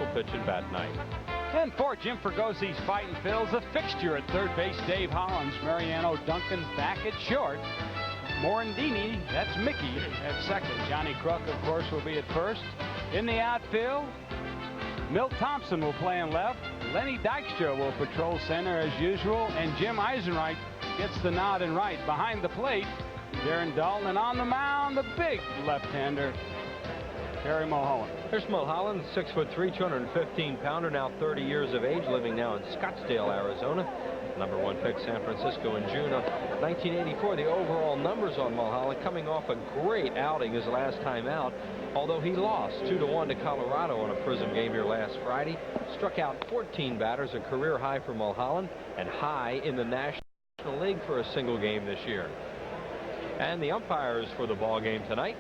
will pitch and bat tonight. And for Jim Fergosi's Fighting Phils, a fixture at third base, Dave Hollins. Mariano Duncan back at short. Morandini, that's Mickey, at second. Johnny Kruk, of course, will be at first. In the outfield, Milt Thompson will play in left. Lenny Dykstra will patrol center as usual. And Jim Eisenreich gets the nod in right. Behind the plate, Darren Dahlin, and on the mound, the big left-hander, Terry Mulholland. Here's Mulholland, 6'3", 215-pounder, now 30 years of age, living now in Scottsdale, Arizona. Number 1 pick, San Francisco, in June of 1984. The overall numbers on Mulholland, coming off a great outing his last time out, although he lost 2-1 to Colorado on a Prism game here last Friday. Struck out 14 batters, a career high for Mulholland, and high in the National League for a single game this year. And the umpires for the ball game tonight,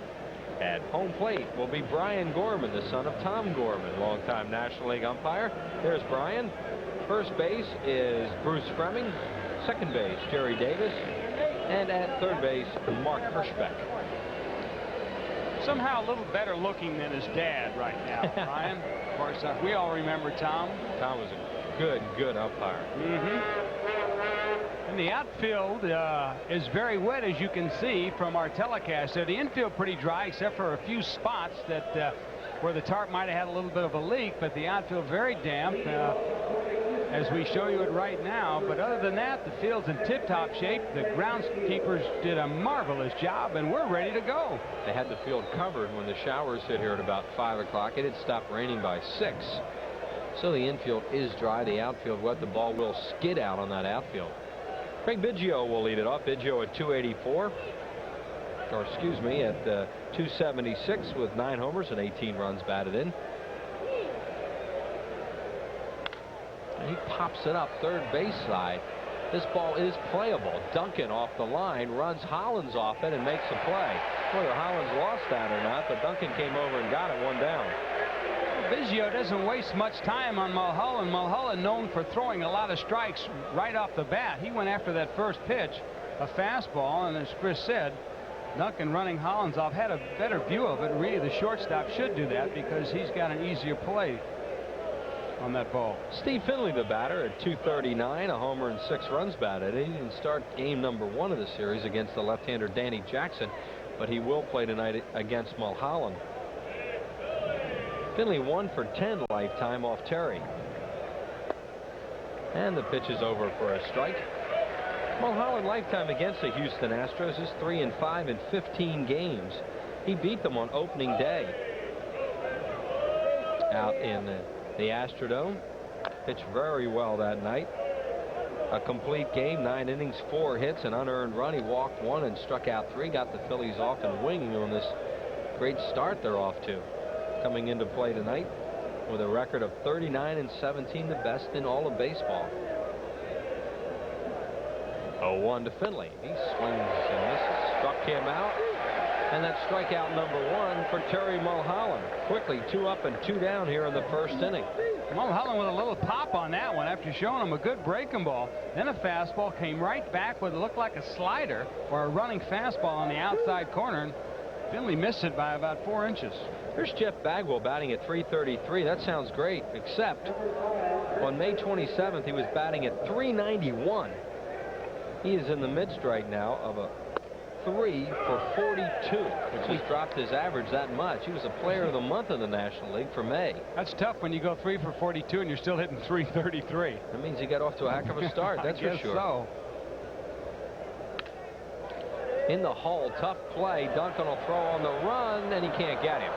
at home plate will be Brian Gorman, the son of Tom Gorman, longtime National League umpire. There's Brian. First base is Bruce Fremming. Second base, Jerry Davis. And at third base, Mark Hirschbeck. Somehow a little better looking than his dad right now, Brian. Of course, we all remember Tom. Tom was a good umpire. And the outfield is very wet, as you can see from our telecast. So the infield pretty dry, except for a few spots that where the tarp might have had a little bit of a leak, but the outfield very damp, as we show you it right now. But other than that, the field's in tip-top shape. The groundskeepers did a marvelous job, and we're ready to go. They had the field covered when the showers hit here at about 5 o'clock. It had stopped raining by 6. So the infield is dry. The outfield wet. The ball will skid out on that outfield. Craig Biggio will lead it off. Biggio at 284, or excuse me, at 276 with 9 homers and 18 runs batted in. And he pops it up third base side. This ball is playable. Duncan off the line runs Hollins off it and makes a play. Whether Hollins lost that or not, but Duncan came over and got it, 1 down. Biggio doesn't waste much time on Mulholland. Mulholland known for throwing a lot of strikes right off the bat. He went after that first pitch, a fastball, and as Chris said, Duncan running Hollins off, had a better view of it. Really, the shortstop should do that because he's got an easier play on that ball. Steve Finley, the batter, at 239, a homer and 6 runs batted. He didn't start game number 1 of the series against the left-hander Danny Jackson, but he will play tonight against Mulholland. Finley 1 for 10 lifetime off Terry. And the pitch is over for a strike. Mulholland lifetime against the Houston Astros is 3-5 in 15 games. He beat them on opening day out in the Astrodome. Pitched very well that night. A complete game, 9 innings, 4 hits, an unearned run. He walked 1 and struck out 3. Got the Phillies off and winging on this great start they're off to. Coming into play tonight with a record of 39-17, the best in all of baseball. 0-1 to Finley. He swings and misses. Struck him out. And that's strikeout number 1 for Terry Mulholland. Quickly 2 up and 2 down here in the first inning. Mulholland with a little pop on that one after showing him a good breaking ball. Then a fastball came right back with what looked like a slider or a running fastball on the outside corner. And Finley missed it by about 4 inches. Here's Jeff Bagwell batting at 333. That sounds great, except on May 27th, he was batting at 391. He is in the midst right now of a 3 for 42, which has dropped his average that much. He was a player of the month in the National League for May. That's tough when you go 3 for 42 and you're still hitting 333. That means he got off to a heck of a start, that's for sure. So. In the hole, tough play. Duncan will throw on the run, and he can't get him.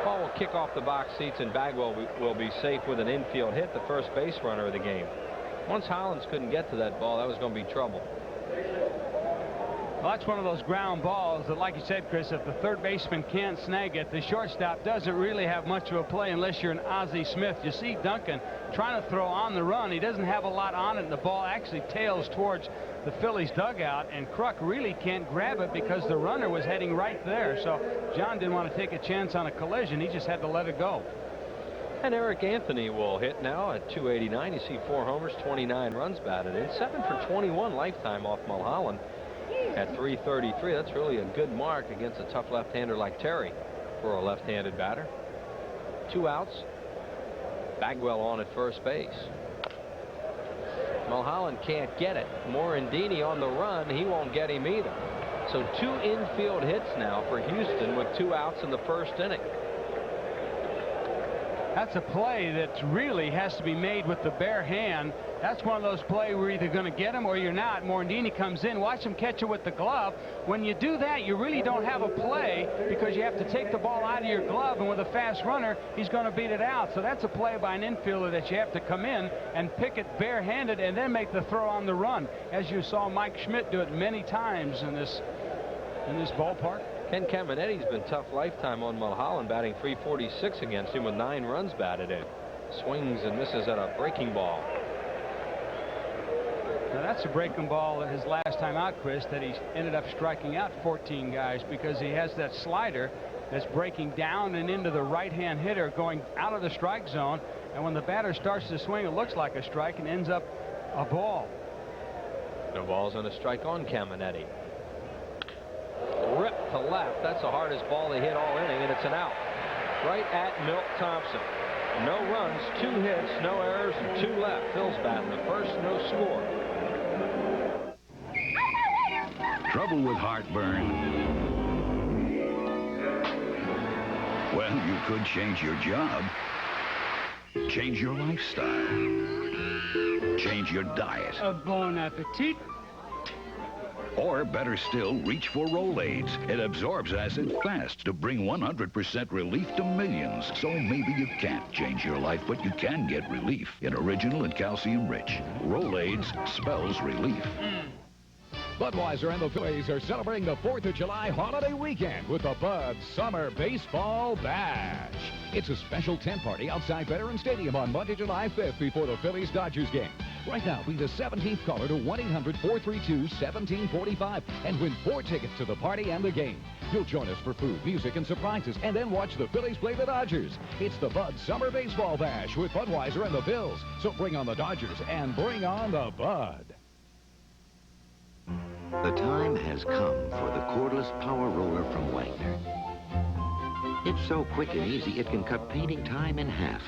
Ball will kick off the box seats, and Bagwell will be safe with an infield hit, the first base runner of the game. Once Hollins couldn't get to that ball, that was going to be trouble. Well, that's one of those ground balls that, like you said, Chris, if the third baseman can't snag it, the shortstop doesn't really have much of a play unless you're an Ozzie Smith. You see Duncan trying to throw on the run. He doesn't have a lot on it, and the ball actually tails towards the Phillies dugout, and Kruk really can't grab it because the runner was heading right there. So John didn't want to take a chance on a collision. He just had to let it go. And Eric Anthony will hit now at 289. You see 4 homers, 29 runs batted in. 7 for 21 lifetime off Mulholland at 333. That's really a good mark against a tough left-hander like Terry for a left-handed batter. 2 outs. Bagwell on at first base. Mulholland can't get it. Morandini on the run. He won't get him either. So 2 infield hits now for Houston with 2 outs in the first inning. That's a play that really has to be made with the bare hand. That's one of those plays where you're either going to get him or you're not. Morandini comes in. Watch him catch it with the glove. When you do that, you really don't have a play because you have to take the ball out of your glove, and with a fast runner, he's going to beat it out. So that's a play by an infielder that you have to come in and pick it barehanded and then make the throw on the run, as you saw Mike Schmidt do it many times in this ballpark. Ken Caminetti's been tough lifetime on Mulholland, batting .346 against him with 9 runs batted in. Swings and misses at a breaking ball. Now that's a breaking ball his last time out, Chris, that he ended up striking out 14 guys because he has that slider that's breaking down and into the right-hand hitter going out of the strike zone. And when the batter starts to swing, it looks like a strike and ends up a ball. No balls and a strike on Caminetti. Ripped to left. That's the hardest ball they hit all inning, and it's an out. Right at Milt Thompson. No runs, 2 hits, no errors, and 2 left. Phil's batting the first, no score. Trouble with heartburn? Well, you could change your job, change your lifestyle, change your diet. Bon appetit. Or better still, reach for Rolaids. It absorbs acid fast to bring 100% relief to millions. So maybe you can't change your life, but you can get relief in original and calcium rich. Rolaids spells relief. Budweiser and the Phillies are celebrating the 4th of July holiday weekend with the Bud Summer Baseball Bash. It's a special tent party outside Veterans Stadium on Monday, July 5th before the Phillies-Dodgers game. Right now, be the 17th caller to 1-800-432-1745 and win 4 tickets to the party and the game. You'll join us for food, music, and surprises, and then watch the Phillies play the Dodgers. It's the Bud Summer Baseball Bash with Budweiser and the Phils. So bring on the Dodgers and bring on the Bud. The time has come for the cordless power roller from Wagner. It's so quick and easy, it can cut painting time in half.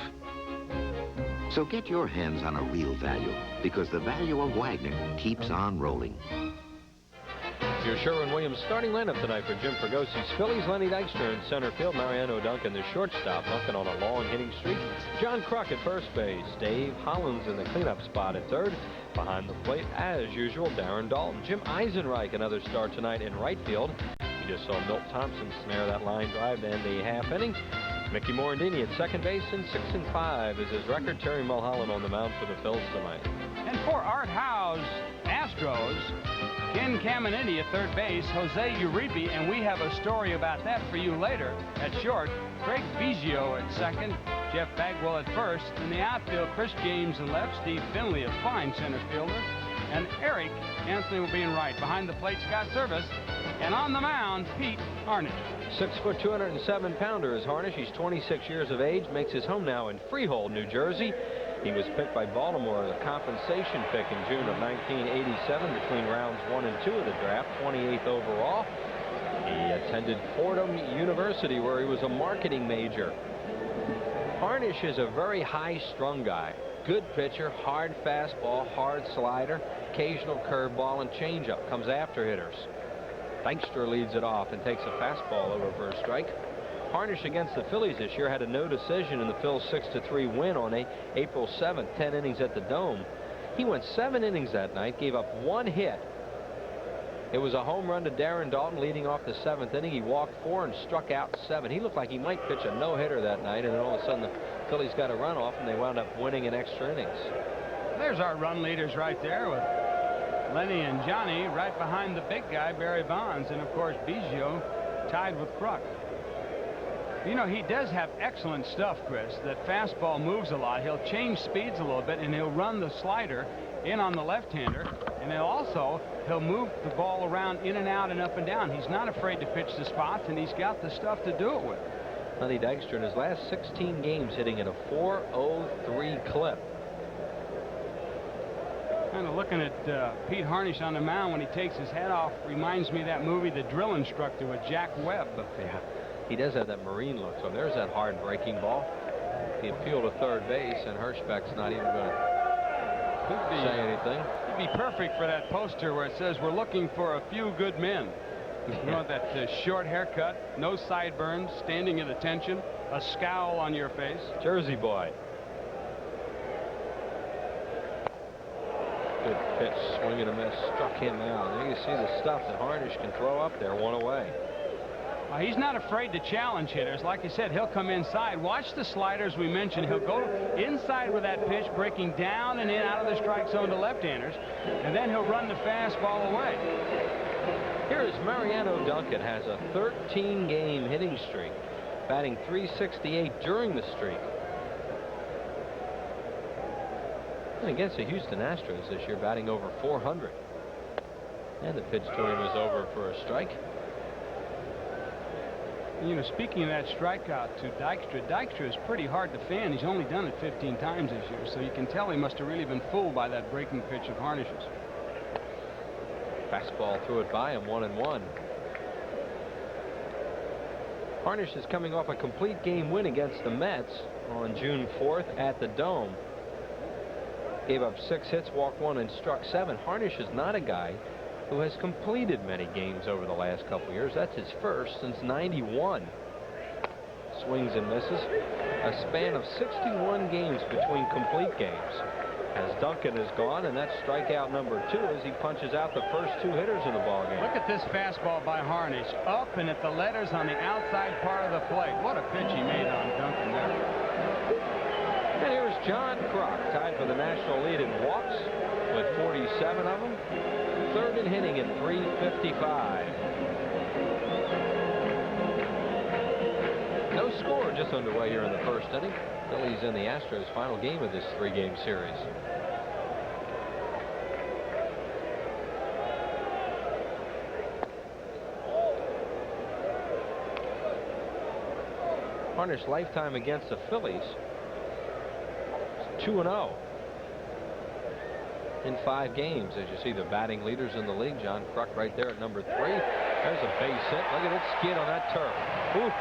So get your hands on a real value, because the value of Wagner keeps on rolling. Your Sherwin-Williams starting lineup tonight for Jim Fragosi's Phillies. Lenny Dykstra in center field. Mariano Duncan, the shortstop. Duncan on a long hitting streak. John Kruk at first base. Dave Hollins in the cleanup spot at third. Behind the plate, as usual, Darren Dalton. Jim Eisenreich, another start tonight in right field. You just saw Milt Thompson snare that line drive to end the half inning. Mickey Morandini at second base, and 6-5 is his record. Terry Mulholland on the mound for the Phils tonight. And for Art Howe's Astros, Ken Caminiti at third base, Jose Uribe, and we have a story about that for you later at short. Craig Biggio at second, Jeff Bagwell at first. In the outfield, Chris James in left, Steve Finley, a fine center fielder, and Eric Anthony will be in right. Behind the plate, Scott Service, and on the mound, Pete Harnisch. 6 foot 207 pounder is Harnisch. He's 26 years of age, makes his home now in Freehold, New Jersey. He was picked by Baltimore as a compensation pick in June of 1987 between rounds 1 and 2 of the draft, 28th overall. He attended Fordham University, where he was a marketing major. Harnisch is a very high-strung guy. Good pitcher, hard fastball, hard slider, occasional curveball, and changeup. Comes after hitters. Dykstra leads it off and takes a fastball over for a strike. Harnisch against the Phillies this year had a no decision in the Phils' 6-3 win on April 7th, 10 innings at the Dome. He went 7 innings that night, gave up 1 hit. It was a home run to Darren Dalton leading off the 7th inning. He walked 4 and struck out 7. He looked like he might pitch a no-hitter that night, and then all of a sudden the Phillies got a run off, and they wound up winning in extra innings. There's our run leaders right there with Lenny and Johnny right behind the big guy, Barry Bonds, and of course Biggio tied with Kruk. You know, he does have excellent stuff, Chris. That fastball moves a lot. He'll change speeds a little bit, and he'll run the slider in on the left-hander, and he'll move the ball around in and out and up and down. He's not afraid to pitch the spots, and he's got the stuff to do it with. Lenny Dykstra in his last 16 games hitting at a .403 clip. Kind of looking at Pete Harnisch on the mound when he takes his hat off reminds me of that movie, The Drill Instructor, with Jack Webb. Yeah, he does have that Marine look. So there's that hard breaking ball. the appeal to third base, and Hirschbeck's not even going to say anything. It'd be perfect for that poster where it says, "We're looking for a few good men." You know, that short haircut, no sideburns, standing at attention, a scowl on your face. Jersey boy. Good pitch, swing and a miss, struck him out. There you see the stuff that Harnisch can throw up there, one away. He's not afraid to challenge hitters. Like I said, he'll come inside. Watch the sliders we mentioned. He'll go inside with that pitch, breaking down and in out of the strike zone to left-handers, and then he'll run the fastball away. Here is Mariano Duncan, has a 13-game hitting streak, batting .368 during the streak. And against the Houston Astros this year, batting over .400. And the pitch to him is over for a strike. You know, speaking of that strikeout to Dykstra, Dykstra is pretty hard to fan. He's only done it 15 times this year, so you can tell he must have really been fooled by that breaking pitch of Harnisch's. Fastball threw it by him, 1-1. Harnisch is coming off a complete game win against the Mets on June 4th at the Dome. Gave up 6 hits, walked 1, and struck 7. Harnisch is not a guy who has completed many games over the last couple years. That's his first since '91. Swings and misses. A span of 61 games between complete games. As Duncan is gone, and that's strikeout number 2 as he punches out the first 2 hitters in the ballgame. Look at this fastball by Harnisch, up and at the letters on the outside part of the plate. What a pitch he made on Duncan there. And here's John Kruk, tied for the national lead in walks with 47 of them. Third in hitting at .355. No score just underway here in the first inning. Phillies and the Astros, final game of this 3-game series. Harnisch lifetime against the Phillies, 2-0 in 5 games. As you see, the batting leaders in the league. John Kruk right there at number 3. There's a base hit. Look at it skid on that turf. Ooh,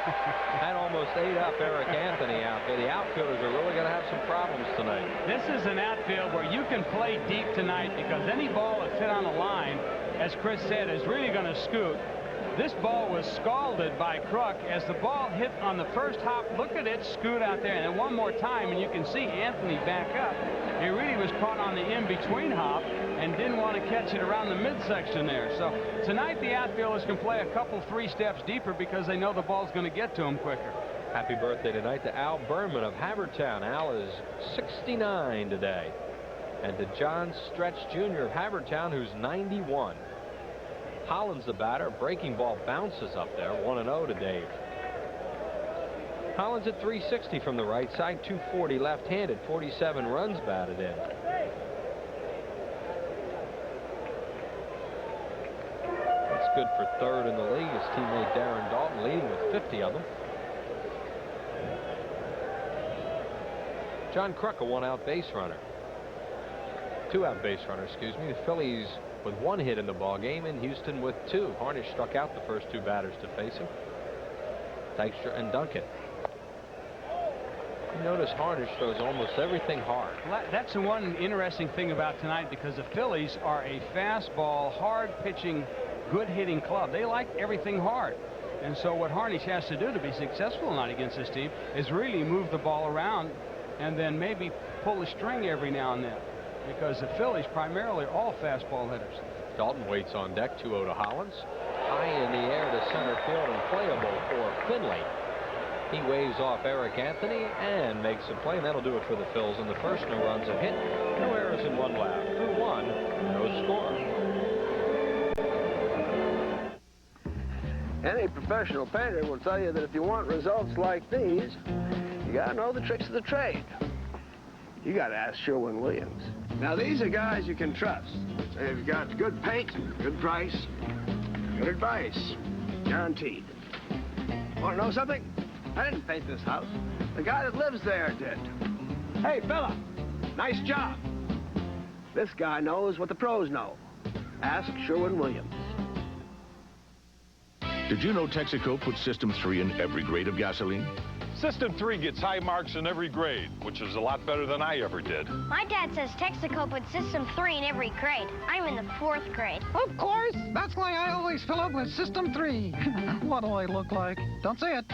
that almost ate up Eric Anthony out there. The outfielders are really going to have some problems tonight. This is an outfield where you can play deep tonight, because any ball that's hit on the line, as Chris said, is really going to scoot. This ball was scalded by Kruk as the ball hit on the first hop. Look at it scoot out there, and then one more time, and you can see Anthony back up. He really was caught on the in-between hop and didn't want to catch it around the midsection there. So tonight the outfielders can play a couple 3 steps deeper because they know the ball's going to get to them quicker. Happy birthday tonight to Al Berman of Havertown. Al is 69 today. And to John Stretch Jr. of Havertown, who's 91. Hollins the batter. Breaking ball bounces up there. 1-0 to Dave. Hollins at .360 from the right side, .240 left-handed, 47 runs batted in. That's good for third in the league. His teammate Darren Dalton leading with 50 of them. John Kruk, a 1-out base runner. 2-out base runner, excuse me. The Phillies with 1 hit in the ball game, and Houston with 2. Harnisch struck out the first 2 batters to face him. Dykstra and Duncan. You notice Harnisch throws almost everything hard. That's the one interesting thing about tonight, because the Phillies are a fastball, hard-pitching, good-hitting club. They like everything hard. And so what Harnisch has to do to be successful tonight against this team is really move the ball around and then maybe pull the string every now and then, because the Phillies primarily are all fastball hitters. Dalton waits on deck. 2-0 to Hollins. High in the air to center field and playable for Finley. He waves off Eric Anthony and makes a play, and that'll do it for the Phils in the first. No runs, a hit, no errors, and 1 left. 2-1, no score. Any professional painter will tell you that if you want results like these, you gotta know the tricks of the trade. You gotta ask Sherwin-Williams. Now, these are guys you can trust. They've got good paint, good price, good advice. Guaranteed. Want to know something? I didn't paint this house. The guy that lives there did. Hey, fella, nice job. This guy knows what the pros know. Ask Sherwin-Williams. Did you know Texaco puts System 3 in every grade of gasoline? System 3 gets high marks in every grade, which is a lot better than I ever did. My dad says Texaco put System 3 in every grade. I'm in the 4th grade. Of course. That's why I always fill up with System 3. What do I look like? Don't say it.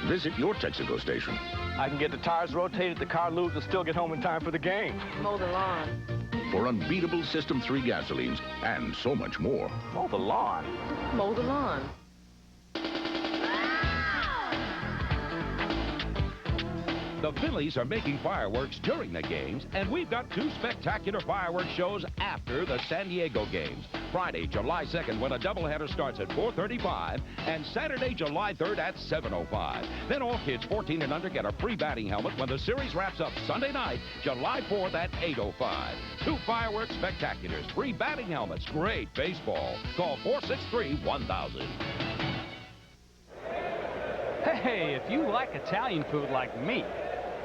Visit your Texaco station. I can get the tires rotated, the car lubed, and still get home in time for the game. Mow the lawn. For unbeatable System 3 gasolines and so much more. Mow the lawn. Mow the lawn. The Phillies are making fireworks during the games, and we've got 2 spectacular fireworks shows after the San Diego games. Friday, July 2nd, when a doubleheader starts at 4:35, and Saturday, July 3rd at 7:05. Then all kids 14 and under get a free batting helmet when the series wraps up Sunday night, July 4th at 8:05. 2 fireworks spectaculars, free batting helmets, great baseball. Call 463-1000. Hey, if you like Italian food like me,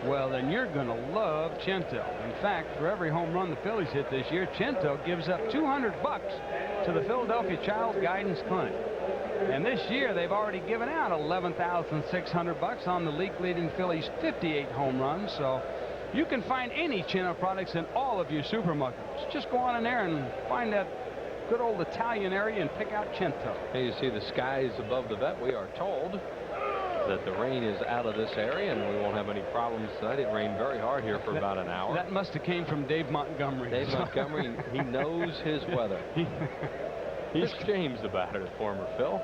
well, then you're going to love Cento. In fact, for every home run the Phillies hit this year, Cento gives up $200 to the Philadelphia Child Guidance Clinic. And this year, they've already given out $11,600 on the league-leading Phillies' 58 home runs. So you can find any Cento products in all of your supermarkets. Just go on in there and find that good old Italian area and pick out Cento. Here you see the skies above the vet. We are told that the rain is out of this area and we won't have any problems tonight. It rained very hard here for about an hour. That must have came from Dave Montgomery. Dave Montgomery, he knows his weather. He's James the batter, former Phil.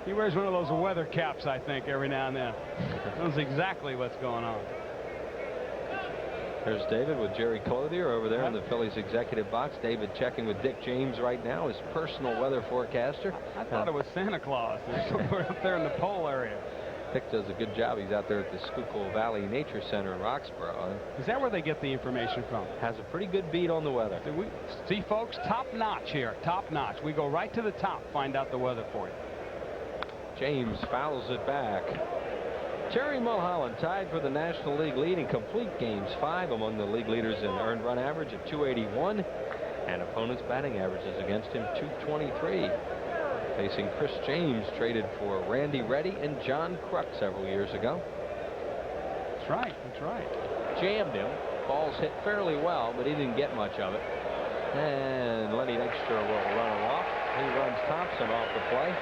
He wears one of those weather caps, I think, every now and then. Knows exactly what's going on. There's David with Jerry Clothier over there in the Phillies executive box. David checking with Dick James right now, his personal weather forecaster. I thought it was Santa Claus. There's somewhere up there in the pole area. Dick does a good job. He's out there at the Schuylkill Valley Nature Center in Roxborough. Is that where they get the information from? Has a pretty good beat on the weather. See, folks, top notch here. Top notch. We go right to the top, find out the weather for you. James fouls it back. Terry Mulholland tied for the National League lead in complete games, 5 among the league leaders in earned run average at 281, and opponents' batting averages against him 223. Facing Chris James, traded for Randy Reddy and John Kruk several years ago. That's right. That's right. Jammed him. Ball's hit fairly well, but he didn't get much of it. And Lenny Dykstra will run it off. He runs Thompson off the play.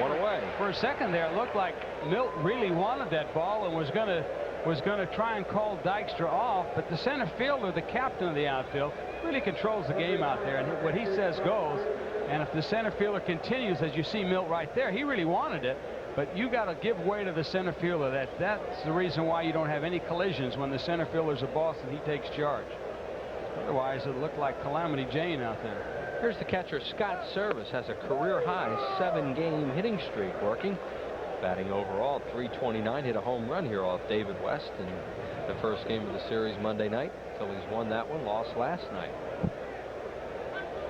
1 away. For a second there, it looked like Milt really wanted that ball and was going to try and call Dykstra off, but the center fielder, the captain of the outfield, really controls the game out there, and what he says goes. And if the center fielder continues, as you see Milt right there, he really wanted it, but you got to give way to the center fielder. That's the reason why you don't have any collisions when the center fielder's a boss and he takes charge. Otherwise, it looked like Calamity Jane out there. Here's the catcher. Scott Service has a career-high 7-game hitting streak working. Batting overall .329, hit a home run here off David West in the first game of the series Monday night. Phillies won that one, lost last night.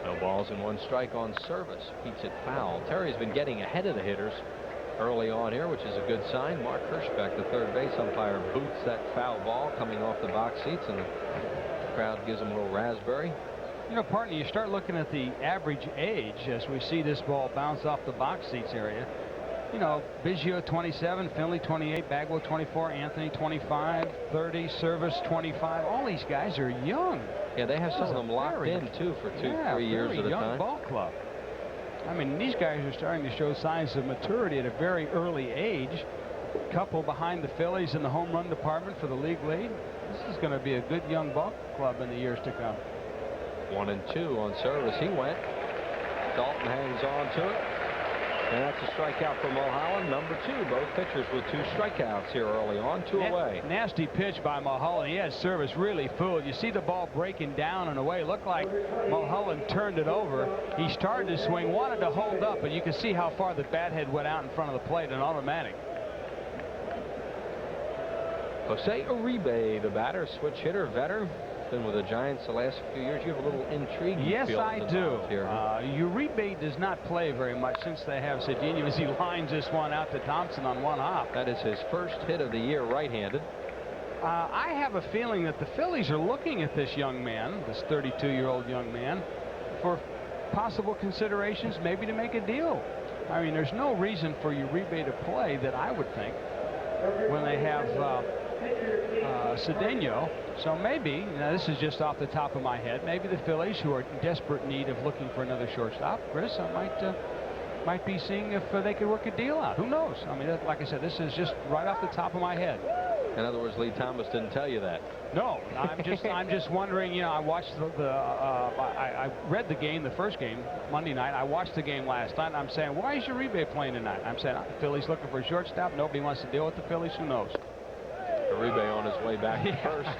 No balls and 1 strike on Service. Beats it foul. Terry's been getting ahead of the hitters early on here, which is a good sign. Mark Hirschbeck, the third base umpire, boots that foul ball coming off the box seats, and the crowd gives him a little raspberry. You know, partner, you start looking at the average age as we see this ball bounce off the box seats area. You know, Biggio 27, Finley 28, Bagwell 24, Anthony 25, 30, Service 25. All these guys are young. Yeah, they have some of them locked in too for 2-3 years at a young time. Ball club. I mean, these guys are starting to show signs of maturity at a very early age. Couple behind the Phillies in the home run department for the league lead. This is going to be a good young ball club in the years to come. 1 and 2 on Service. He went. Dalton hangs on to it. And that's a strikeout for Mulholland. Number 2. Both pitchers with 2 strikeouts here early on. 2 away. Nasty pitch by Mulholland. He had Service really fooled. You see the ball breaking down and away. Looked like Mulholland turned it over. He started to swing, wanted to hold up, but you can see how far the bat head went out in front of the plate, an automatic. Jose Uribe, the batter, switch hitter, veteran. Been with the Giants the last few years. You have a little intrigue. Yes, I do. Here. Uribe does not play very much since they have Cedinho as he lines this one out to Thompson on 1 hop. That is his first hit of the year, right-handed. I have a feeling that the Phillies are looking at this young man, this 32-year-old young man, for possible considerations, maybe to make a deal. I mean, there's no reason for Uribe to play that I would think. when they have Cedeno. So maybe, now this is just off the top of my head, maybe the Phillies, who are in desperate need of looking for another shortstop, Chris, might be seeing if they could work a deal out. Who knows? I mean, like I said, this is just right off the top of my head. In other words, Lee Thomas didn't tell you that. No, I'm just wondering. You know, I watched I read the game, the first game Monday night. I watched the game last night. And I'm saying, why is Uribe playing tonight? I'm saying, the Phillies looking for a shortstop. Nobody wants to deal with the Phillies. Who knows? Uribe on his way back to first,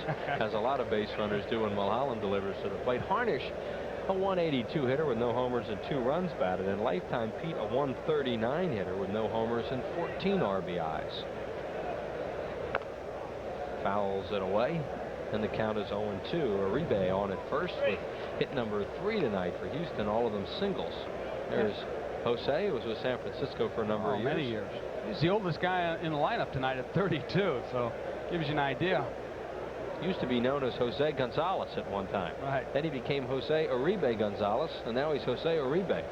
as a lot of base runners do when Mulholland delivers to the plate. Harnish, a 182 hitter with no homers and 2 runs batted, and Lifetime Pete, a 139 hitter with no homers and 14 RBIs. Fouls it away, and the count is 0-2. Uribe on at first with hit number 3 tonight for Houston, all of them singles. There's Jose, who was with San Francisco for a number of years. Many years. He's the oldest guy in the lineup tonight at 32, so gives you an idea. Used to be known as Jose Gonzalez at one time. Right. Then he became Jose Uribe Gonzalez, and now he's Jose Uribe.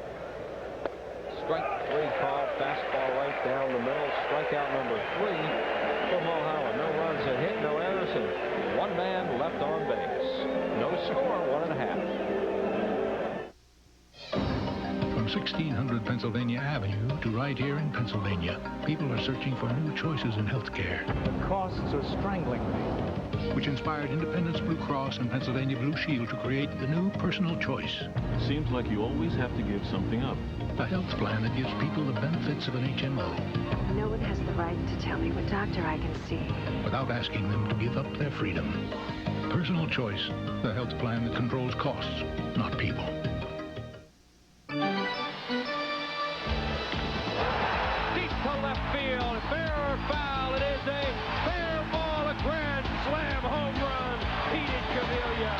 Strike 3 call, fastball right down the middle. Strikeout number 3 for Mulholland. No runs, a hit, no errors, and 1 man left on base. No score, 1.5. From 1600 Pennsylvania Avenue to right here in Pennsylvania, people are searching for new choices in health care. The costs are strangling me. Which inspired Independence Blue Cross and Pennsylvania Blue Shield to create the new personal choice. Seems like you always have to give something up. A health plan that gives people the benefits of an HMO. No one has the right to tell me what doctor I can see. Without asking them to give up their freedom. Personal choice, the health plan that controls costs, not people. Deep to left field, fair or foul, it is a fair ball, a grand slam home run, Pete Cavilla.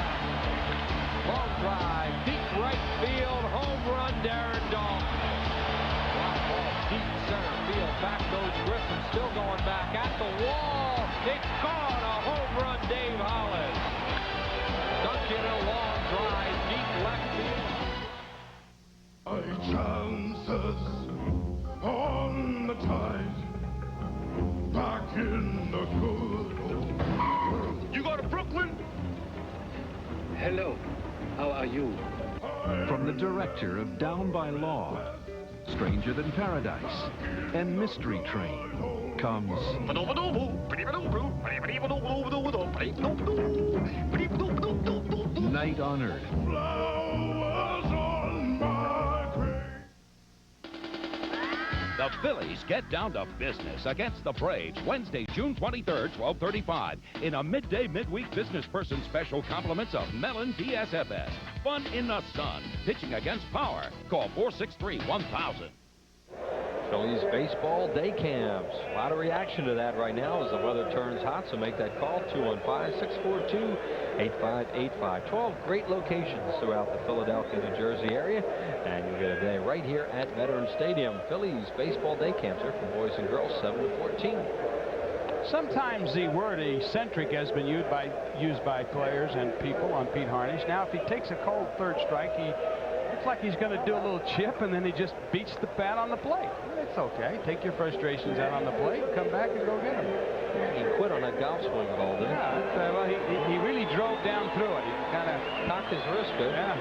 Long drive, deep right field, home run, Darren Dalton. Fly ball, deep center field, back goes Griffin, still going back at the wall. It's gone, a home run, Dave Hollis. Duncan, a long drive, deep left field. Chances on the tide, back in the good old world. You go to Brooklyn? Hello, how are you? From the director of Down by Law, Stranger Than Paradise, and Mystery Train comes Night on Earth. The Phillies get down to business against the Braves Wednesday, June 23rd, 12:35 in a midweek business person special compliments of Mellon DSFS. Fun in the sun. Pitching against power. Call 463-1000. Phillies baseball day camps. A lot of reaction to that right now as the weather turns hot, so make that call, 215-642-8585. 12 great locations throughout the Philadelphia, New Jersey area, and you'll get a day right here at Veterans Stadium. Phillies baseball day camps are for boys and girls 7 to 14. Sometimes the word eccentric has been used by players and people on Pete Harnish. Now, if he takes a cold third strike, it's like he's going to do a little chip, and then he just beats the bat on the plate. It's okay. Take your frustrations out on the plate, come back and go get them. He quit on that golf swing ball, didn't he? Yeah, well, he really drove down through it. He kind of cocked his wrist good. Yeah.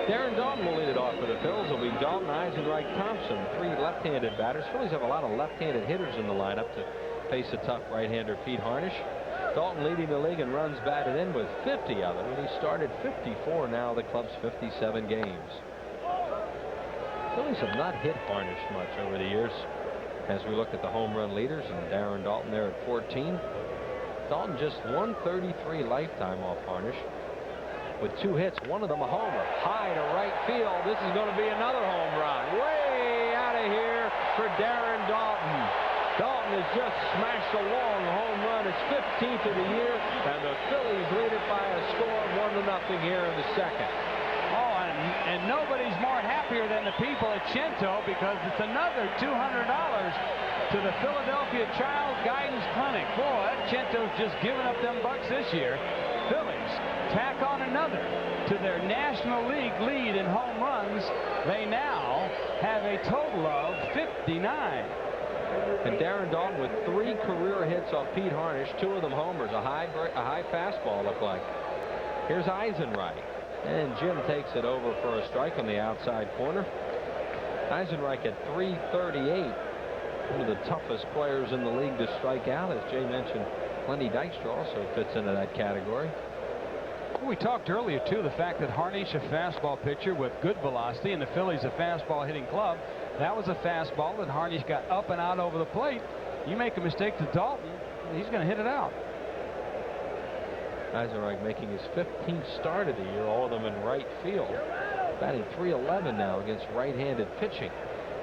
Darren Dalton will lead it off for the Phils. It'll be Dalton, Eisenreich, Thompson, 3 left-handed batters. Phillies have a lot of left-handed hitters in the lineup to face a tough right-hander Pete Harnish. Dalton leading the league in runs batted in with 50 of them, and he started 54 now the club's 57 games. Phillies have not hit Harnish much over the years. As we look at the home run leaders, and Darren Dalton there at 14. Dalton just 133 lifetime off Harnish with 2 hits, one of them a homer. High to right field. This is going to be another home run. Way out of here for Darren Dalton. Dalton has just smashed a long home run. It's 15th of the year, and the Phillies lead it by a score of 1-0 here in the second. Oh, and nobody's more happier than the people at Chinto, because it's another $200 to the Philadelphia Child Guidance Clinic. Boy, Chinto's just giving up them bucks this year. Phillies tack on another to their National League lead in home runs. They now have a total of 59. And Darren Dalton with 3 career hits off Pete Harnish, 2 of them homers. A high fastball looked like. Here's Eisenreich. And Jim takes it over for a strike on the outside corner. Eisenreich at .338. One of the toughest players in the league to strike out. As Jay mentioned, Lenny Dykstra also fits into that category. We talked earlier, too, the fact that Harnish, a fastball pitcher with good velocity, and the Phillies, a fastball hitting club. That was a fastball that Harnish got up and out over the plate. You make a mistake to Dalton, he's going to hit it out. Eisenreich making his 15th start of the year, all of them in right field. Batting .311 now against right-handed pitching.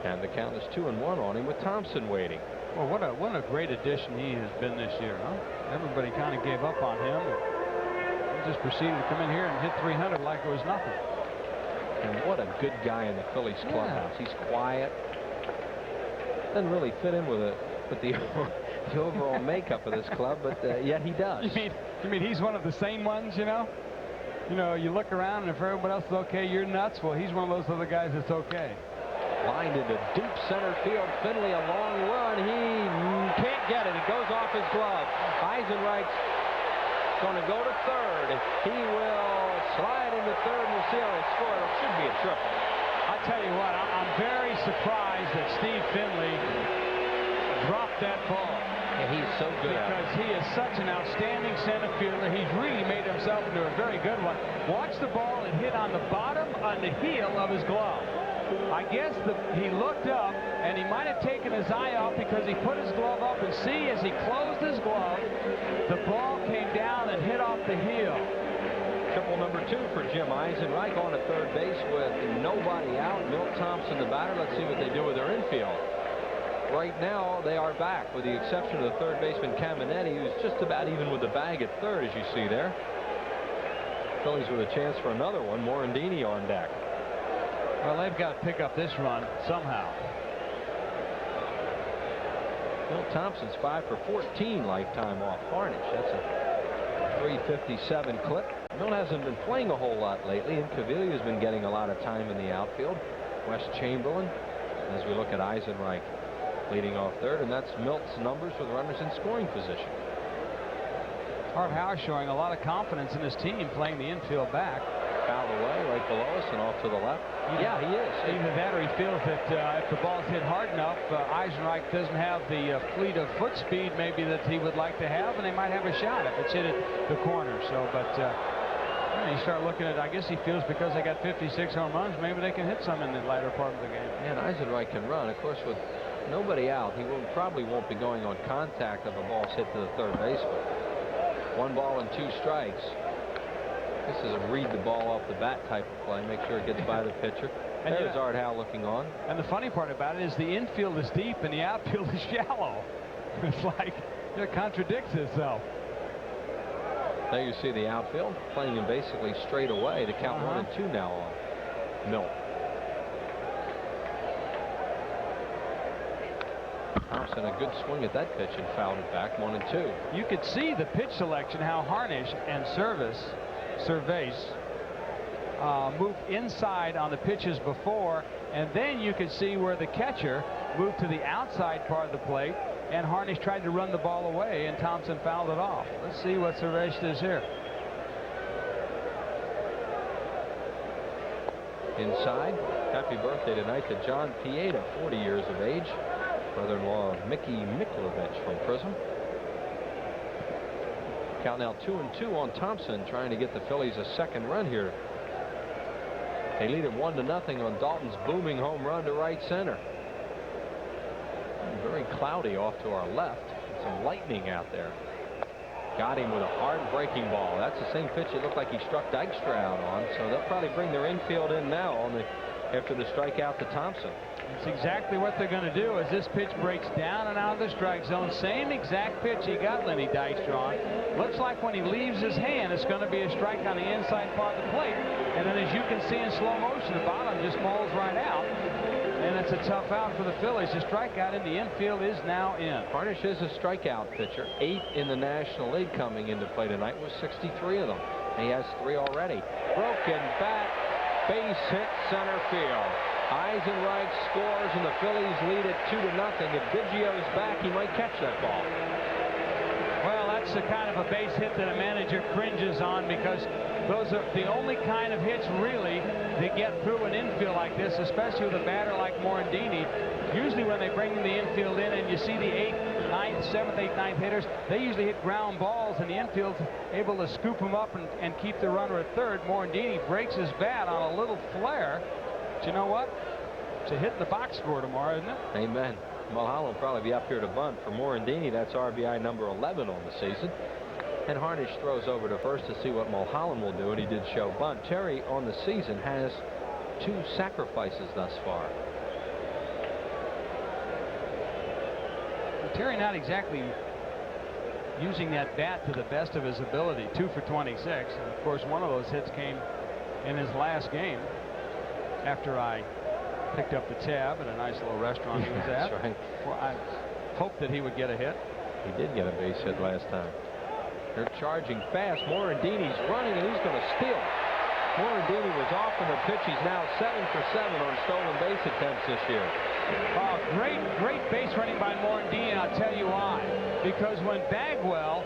And the count is 2-1 on him with Thompson waiting. Well, what a great addition he has been this year, huh? Everybody kind of gave up on him. He just proceeded to come in here and hit 300 like it was nothing. And what a good guy in the Phillies clubhouse. He's quiet. Doesn't really fit in with the overall makeup of this club, but yet he does. You mean he's one of the same ones, you know? You know, you look around and if everyone else is okay, you're nuts. Well, he's one of those other guys that's okay. Lined into deep center field. Finley a long run. He can't get it. It goes off his glove. Eisenreich's going to go to third. He will slide into third, and we'll see how they score. It should be a triple. I'll tell you what, I'm very surprised that Steve Finley dropped that ball. Yeah, he's so good because he is such an outstanding center fielder. He's really made himself into a very good one. Watch the ball and hit on the bottom on the heel of his glove. I guess he looked up and he might have taken his eye off because he put his glove up, and see, as he closed his glove, the ball came down and hit off the heel. Triple number 2 for Jim Eisenreich on at third base with nobody out. Milt Thompson the batter. Let's see what they do with their infield. Right now they are back with the exception of the third baseman Caminetti, who's just about even with the bag at third, as you see there. Phillies with a chance for another one. Morandini on deck. Well, they've got to pick up this run somehow. Milt Thompson's 5 for 14 lifetime off Harnish. That's a .357 clip. Milt hasn't been playing a whole lot lately, and Caviglia's been getting a lot of time in the outfield. Wes Chamberlain, as we look at Eisenreich leading off third, and that's Milt's numbers with runners in scoring position. Art Howe showing a lot of confidence in his team playing the infield back. Fouled away right below us and off to the left. Yeah, he is. Either that or he feels that if the ball's hit hard enough, Eisenreich doesn't have the fleet of foot speed maybe that he would like to have, and they might have a shot if it's hit at the corner. So, but you start looking at, I guess he feels because they got 56 home runs, maybe they can hit some in the latter part of the game. And Eisenreich can run. Of course, with nobody out, he probably won't be going on contact if a ball's hit to the third baseman. 1 ball and 2 strikes. This is a read the ball off the bat type of play. Make sure it gets by the pitcher. And there's Art Howe looking on. And the funny part about it is the infield is deep and the outfield is shallow. It's like it contradicts itself. There you see the outfield playing him basically straight away. The count 1 and 2 now on Milt. Thompson a good swing at that pitch and fouled it back. 1 and 2. You could see the pitch selection, how Harnish and Cervais moved inside on the pitches before, and then you could see where the catcher moved to the outside part of the plate, and Harnish tried to run the ball away, and Thompson fouled it off. Let's see what Cervais does here. Inside. Happy birthday tonight to John Pieta, 40 years of age. Brother-in-law of Mickey Miklovich from Prism. Count now 2 and 2 on Thompson, trying to get the Phillies a second run here. They lead it 1-0 on Dalton's booming home run to right center. Very cloudy off to our left. Some lightning out there. Got him with a hard breaking ball. That's the same pitch it looked like he struck Dykstra out on. So they'll probably bring their infield in now after the strikeout to Thompson. It's exactly what they're going to do as this pitch breaks down and out of the strike zone. Same exact pitch he got Lenny Dykstra on. Looks like when he leaves his hand, it's going to be a strike on the inside part of the plate. And then as you can see in slow motion, the bottom just falls right out. And it's a tough out for the Phillies. The strikeout in the infield is now in. Harnish is a strikeout pitcher. 8 in the National League coming into play tonight with 63 of them. And he has 3 already. Broken bat, base hit center field. Eisenreich scores, and the Phillies lead it 2-0. If Biggio's back, he might catch that ball. Well, that's the kind of a base hit that a manager cringes on, because those are the only kind of hits really that get through an infield like this, especially with a batter like Morandini. Usually when they bring the infield in and you see the 8th, 9th, 7th, 8th, 9th hitters, they usually hit ground balls, and the infield's able to scoop them up and keep the runner at third. Morandini breaks his bat on a little flare. But you know what? It's a hit in the box score tomorrow, isn't it? Amen. Mulholland will probably be up here to bunt. For Morandini, that's RBI number 11 on the season. And Harnish throws over to first to see what Mulholland will do, and he did show bunt. Terry on the season has 2 sacrifices thus far. Terry not exactly using that bat to the best of his ability. 2 for 26. And of course, one of those hits came in his last game after I picked up the tab at a nice little restaurant he was at. That's right. Well, I hoped that he would get a hit. He did get a base hit last time. They're charging fast. Morandini's running, and he's going to steal. Morandini was off from the pitch. He's now 7 for 7 on stolen base attempts this year. Oh, great base running by Morandini, and I'll tell you why. Because when Bagwell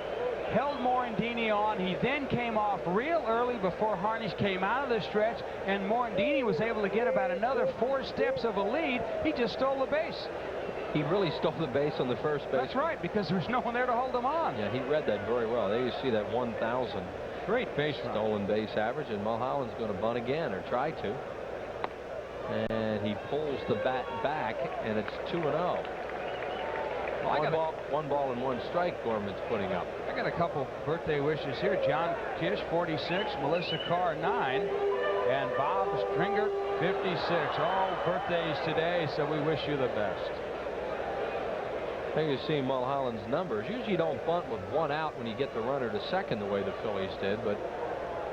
held Morandini on, he then came off real early before Harnish came out of the stretch, and Morandini was able to get about another 4 steps of a lead. He just stole the base. He really stole the base on the first base. That's right, because there was no one there to hold him on. Yeah, he read that very well. There you see that 1,000. Great base run. Stolen base average, and Mulholland's going to bunt again, or try to. And he pulls the bat back, and it's 2-0. One ball and 1 strike Gorman's putting up. I got a couple birthday wishes here. John Kish, 46, Melissa Carr, 9, and Bob Stringer, 56. All birthdays today, so we wish you the best. There you see Mulholland's numbers. Usually you don't bunt with 1 out when you get the runner to second the way the Phillies did, but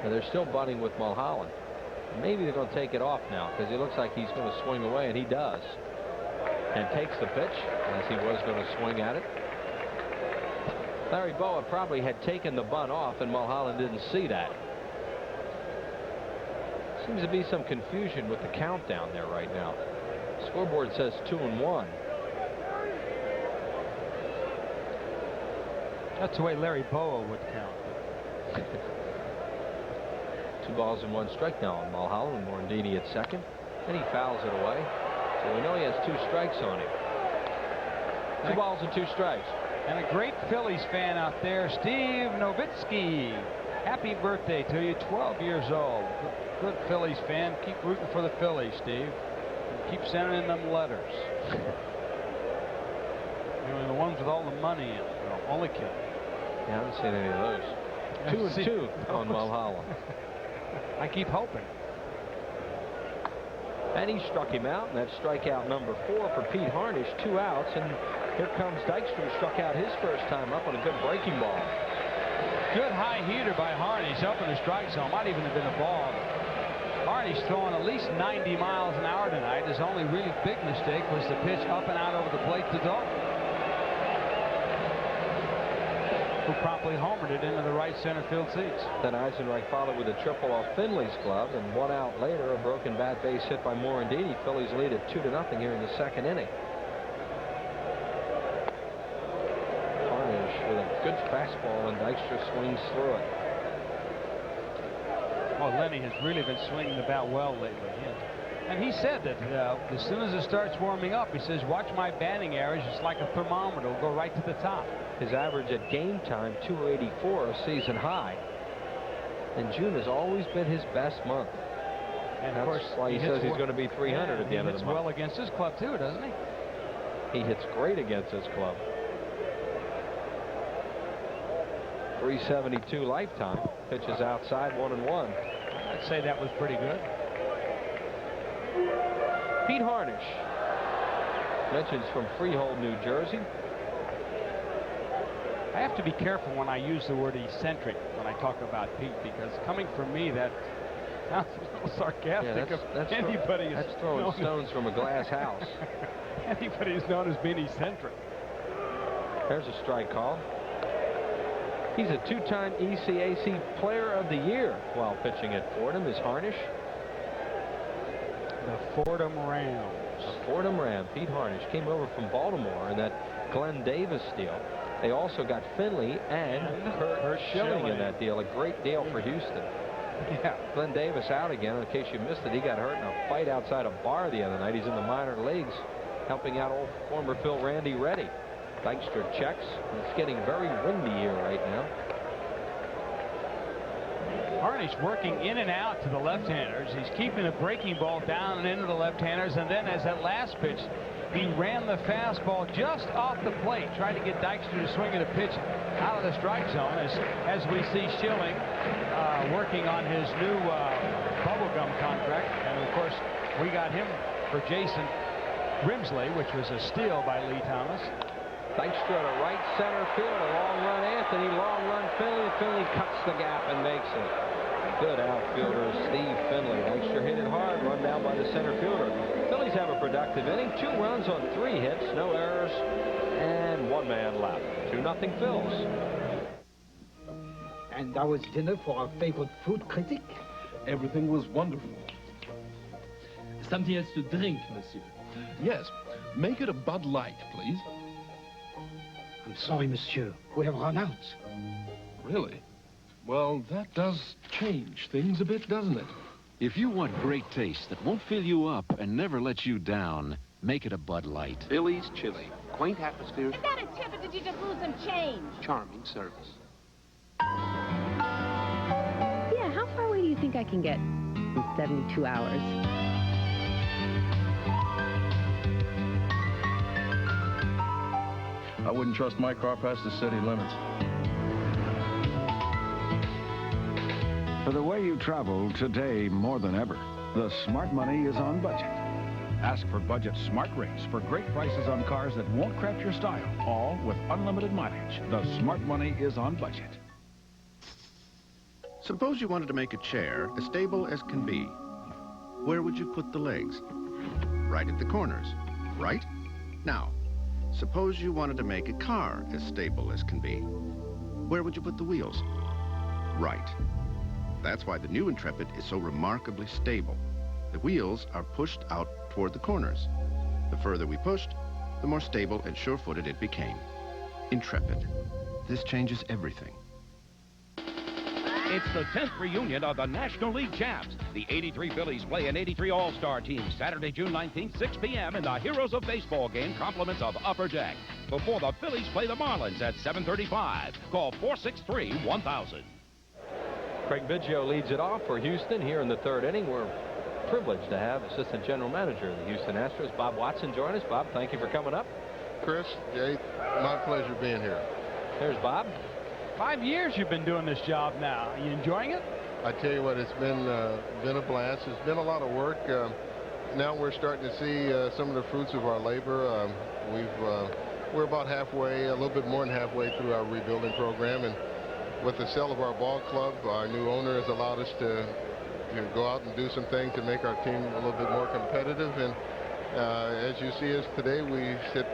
they're still bunting with Mulholland. Maybe they're going to take it off now, because he looks like he's going to swing away, and he does. And takes the pitch, as he was going to swing at it. Larry Boa probably had taken the bunt off, and Mulholland didn't see that. Seems to be some confusion with the countdown there right now. Scoreboard says 2-1. That's the way Larry Boa would count. 2 balls and 1 strike now on Mulholland. Morandini at second, and he fouls it away. So we know he has 2 strikes on him. 2 balls and 2 strikes. And a great Phillies fan out there, Steve Nowitzki. Happy birthday to you, 12 years old. Good Phillies fan. Keep rooting for the Phillies, Steve. And keep sending in them letters. You know, the ones with all the money in. No, only kidding. Yeah, I haven't seen any of those. 2-2 on Mulholland. I keep hoping. And he struck him out, and that's strikeout number 4 for Pete Harnish. 2 outs, and here comes Dykstra, who struck out his first time up on a good breaking ball. Good high heater by Harnish up in the strike zone. Might even have been a ball. Harnish throwing at least 90 miles an hour tonight. His only really big mistake was the pitch up and out over the plate to Dalton, who promptly homered it into the right center field seats. Then Eisenreich followed with a triple off Finley's glove, and 1 out later, a broken bat base hit by Morandini. Phillies lead at 2-0 here in the 2nd inning. Harnish with a good fastball, and Dykstra swings through it. Oh, Lenny has really been swinging the bat well lately. Yeah. And he said that as soon as it starts warming up, he says, watch my batting average. It's like a thermometer. It'll go right to the top. His average at game time, 284, a season high. And June has always been his best month. And that's of course, why he says he's going to be 300 at the end of the month. He hits well against his club, too, doesn't he? He hits great against his club. 372 lifetime. Pitches outside, 1-1. I'd say that was pretty good. Pete Harnish. Mentions from Freehold, New Jersey. I have to be careful when I use the word eccentric when I talk about Pete, because coming from me, that sounds a little sarcastic. Yeah, that's throwing stones from a glass house. Anybody who's known as being eccentric. There's a strike call. He's a 2-time ECAC Player of the Year while pitching at Fordham, is Harnish. The Fordham Rams. A Fordham Ram, Pete Harnish, came over from Baltimore in that Glenn Davis deal. They also got Finley and Kurt Schilling in that deal. A great deal for Houston. Yeah. Glenn Davis out again. In case you missed it, he got hurt in a fight outside a bar the other night. He's in the minor leagues helping out old former Phil Randy Reddy. Dykstra checks. It's getting very windy here right now. Harnish working in and out to the left-handers. He's keeping the breaking ball down and into the left-handers. And then as that last pitch, he ran the fastball just off the plate, tried to get Dykstra to swing at a pitch out of the strike zone as we see Schilling working on his new bubblegum contract. And of course, we got him for Jason Grimsley, which was a steal by Lee Thomas. Dykstra to right center field. A long run Anthony, long run Finley. Finley cuts the gap and makes it. Good outfielder Steve Finley. Dykstra hit it hard, run down by the center fielder. Phillies have a productive inning. 2 runs on 3 hits, no errors, and 1 man left. 2-0 Phils. And that was dinner for our favorite food critic? Everything was wonderful. Something else to drink, monsieur? Yes. Make it a Bud Light, please. I'm sorry, monsieur. We have run out. Really? Well, that does change things a bit, doesn't it? If you want great taste that won't fill you up and never let you down, make it a Bud Light. Phillies chili. Quaint atmosphere. Is that a tip or did you just lose some change? Charming service. Yeah, how far away do you think I can get in 72 hours? I wouldn't trust my car past the city limits. For the way you travel today more than ever, the smart money is on budget. Ask for budget smart rates for great prices on cars that won't crash your style, all with unlimited mileage. The smart money is on budget. Suppose you wanted to make a chair as stable as can be. Where would you put the legs? Right at the corners, right? Now, suppose you wanted to make a car as stable as can be. Where would you put the wheels? Right. That's why the new Intrepid is so remarkably stable. The wheels are pushed out toward the corners. The further we pushed, the more stable and sure-footed it became. Intrepid. This changes everything. It's the 10th reunion of the National League champs. The 83 Phillies play an 83 All-Star team Saturday, June 19th, 6 p.m. in the Heroes of Baseball game, compliments of Upper Deck. Before the Phillies play the Marlins at 7:35. Call 463-1000. Craig Biggio leads it off for Houston here in the 3rd inning. We're privileged to have Assistant General Manager of the Houston Astros, Bob Watson, join us. Bob, thank you for coming up. Chris, Jay, my pleasure being here. There's Bob. 5 years you've been doing this job now. Are you enjoying it? I tell you what, it's been a blast. It's been a lot of work. Now we're starting to see some of the fruits of our labor. We're about halfway, a little bit more than halfway through our rebuilding program, and with the sale of our ball club, our new owner has allowed us to go out and do some things to make our team a little bit more competitive. And as you see us today, we sit,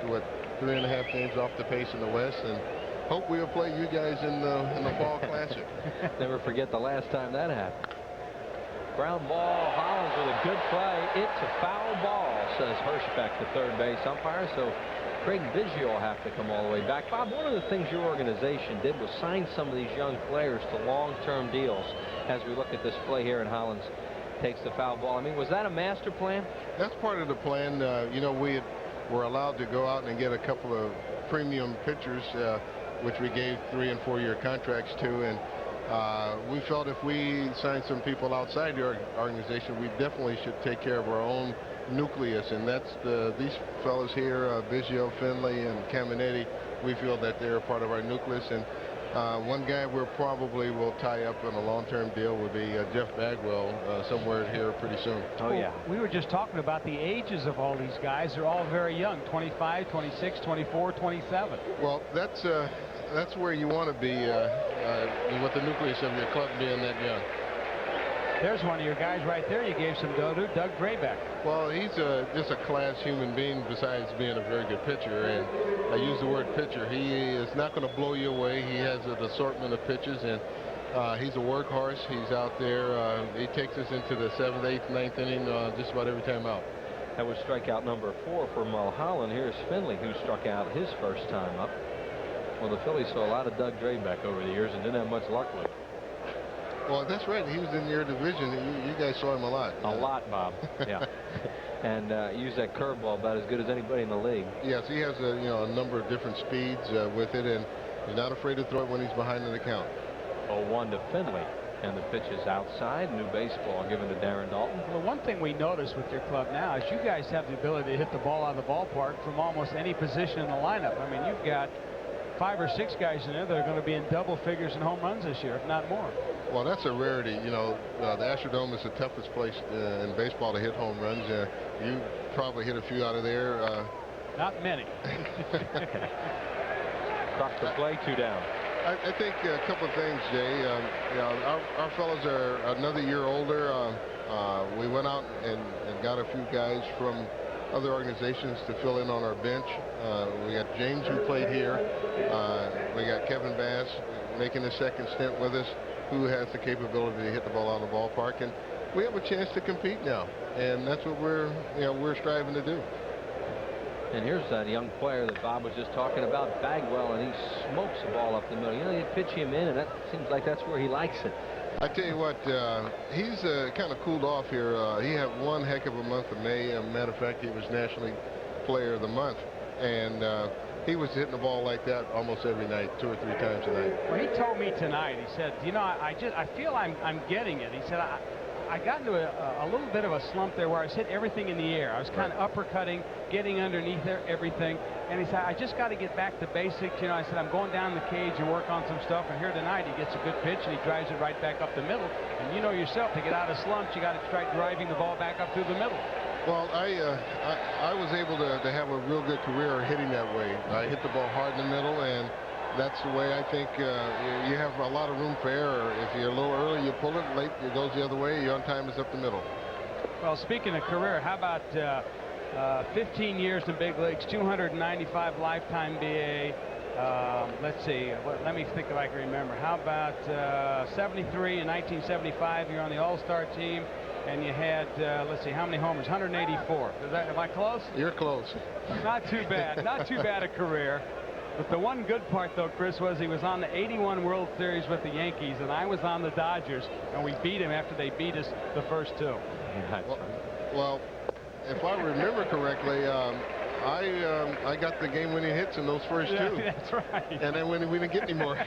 3.5 games off the pace in the West, and hope we'll play you guys in the Fall Classic. Never forget the last time that happened. Ground ball, Hollins with a good play. It's a foul ball, says Hirschbeck, the third base umpire. So Craig Biggio will have to come all the way back. Bob, one of the things your organization did was sign some of these young players to long-term deals. As we look at this play here, and Hollins takes the foul ball. I mean, was that a master plan? That's part of the plan. You know, we were allowed to go out and get a couple of premium pitchers, which we gave 3- and 4-year contracts to, and we felt if we signed some people outside the organization, we definitely should take care of our own nucleus, and that's these fellows here, Biggio, Finley, and Caminetti. We feel that they're part of our nucleus, and one guy we probably will tie up in a long-term deal would be Jeff Bagwell somewhere here pretty soon. Oh, yeah. We were just talking about the ages of all these guys. They're all very young, 25, 26, 24, 27. Well, that's where you want to be with the nucleus of your club being that young. There's one of your guys right there you gave some dough to, Doug Graybeck. Well, he's just a class human being besides being a very good pitcher, and I use the word pitcher. He is not going to blow you away. He has an assortment of pitches, and He's a workhorse. He's out there. He takes us into the 7th, 8th, 9th inning just about every time out. That was strikeout number 4 for Mulholland. Here's Finley, who struck out his first time up. Well, the Phillies saw a lot of Doug Drabeck over the years and didn't have much luck with him. Well, that's right. He was in your division. You guys saw him a lot. A lot, Bob. Yeah. And used that curveball about as good as anybody in the league. Yes, he has a number of different speeds with it, and he's not afraid to throw it when he's behind in the count. 0-1 to Finley. And the pitch is outside. New baseball given to Darren Dalton. Well, one thing we notice with your club now is you guys have the ability to hit the ball out of the ballpark from almost any position in the lineup. I mean, you've got 5 or 6 guys in there that are going to be in double figures in home runs this year, if not more. Well, that's a rarity. The Astrodome is the toughest place in baseball to hit home runs. You probably hit a few out of there. Not many. Across the play, 2 down. I think a couple of things, Jay. Our fellows are another year older. We went out and got a few guys from other organizations to fill in on our bench. We got James, who played here. We got Kevin Bass making his second stint with us, who has the capability to hit the ball out of the ballpark. And we have a chance to compete now, and that's what we're striving to do. And here's that young player that Bob was just talking about, Bagwell, and he smokes the ball up the middle. You pitch him in, and that seems like that's where he likes it. I tell you what, he's kind of cooled off here. He had one heck of a month of May. As a matter of fact, he was National League Player of the Month, and he was hitting the ball like that almost every night, 2 or 3 times a night. Well, he told me tonight. He said, I feel I'm getting it. He said, I got into a little bit of a slump there where I was hitting everything in the air. I was kind of uppercutting, getting underneath everything. And he said, I just got to get back to basics. I said, I'm going down the cage and work on some stuff. And here tonight, he gets a good pitch and he drives it right back up the middle. And you know yourself, to get out of slumps, you got to try driving the ball back up through the middle. Well, I was able to have a real good career hitting that way. I hit the ball hard in the middle, and that's the way I think you have a lot of room for error. If you're a little early, you pull it. Late, it goes the other way. You're on time, it's up the middle. Well, speaking of career, how about 15 years in the big leagues, 295 lifetime BA. Let's see. Let me think if I can remember. How about 73 in 1975? You're on the All-Star team, and you had let's see, how many homers? 184. Am I close? You're close. Not too bad. Not too bad a career. But the one good part, though, Chris, was he was on the 81 World Series with the Yankees, and I was on the Dodgers, and we beat him after they beat us the first 2. Well, if I remember correctly, I got the game-winning hits in those first 2. That's right. And then we didn't get any more.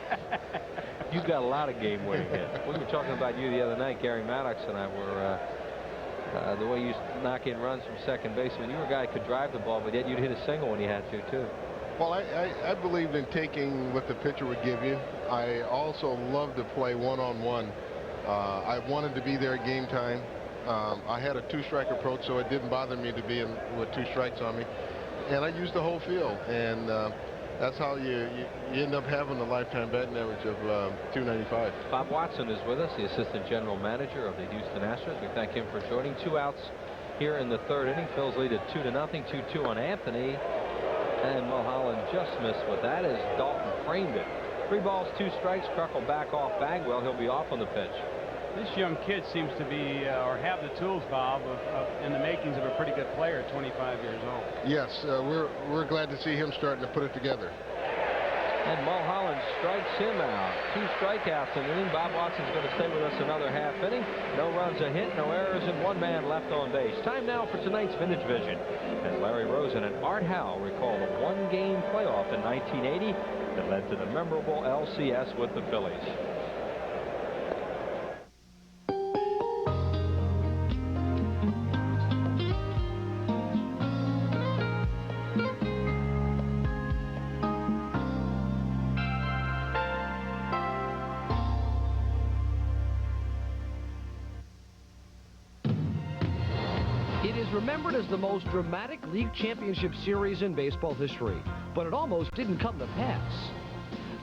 You've got a lot of game-winning hits. We were talking about you the other night. Gary Maddox and I were the way you knock in runs from second base. When you were a guy who could drive the ball, but yet you'd hit a single when you had to, too. Well, I believed in taking what the pitcher would give you. I also love to play one-on-one. I wanted to be there at game time. I had a 2-strike approach, so it didn't bother me to be in with 2 strikes on me. And I used the whole field, and that's how you end up having a lifetime batting average of 295. Bob Watson is with us, the assistant general manager of the Houston Astros. We thank him for joining. 2 outs here in the 3rd inning. Phil's lead at 2-0, 2-2 on Anthony. And Mulholland just missed with that as Dalton framed it. 3 balls, 2 strikes. Kruckle back off Bagwell. He'll be off on the pitch. This young kid seems to be, or have the tools, Bob, in the makings of a pretty good player at 25 years old. Yes, we're glad to see him starting to put it together. And Mulholland strikes him out. 2 strikeouts in the inning. Bob Watson's going to stay with us another half inning. No runs a hit, no errors, and 1 man left on base. Time now for tonight's Vintage Vision, as Larry Rosen and Art Howe recall the 1-game playoff in 1980 that led to the memorable LCS with the Phillies. Remembered as the most dramatic league championship series in baseball history, but it almost didn't come to pass.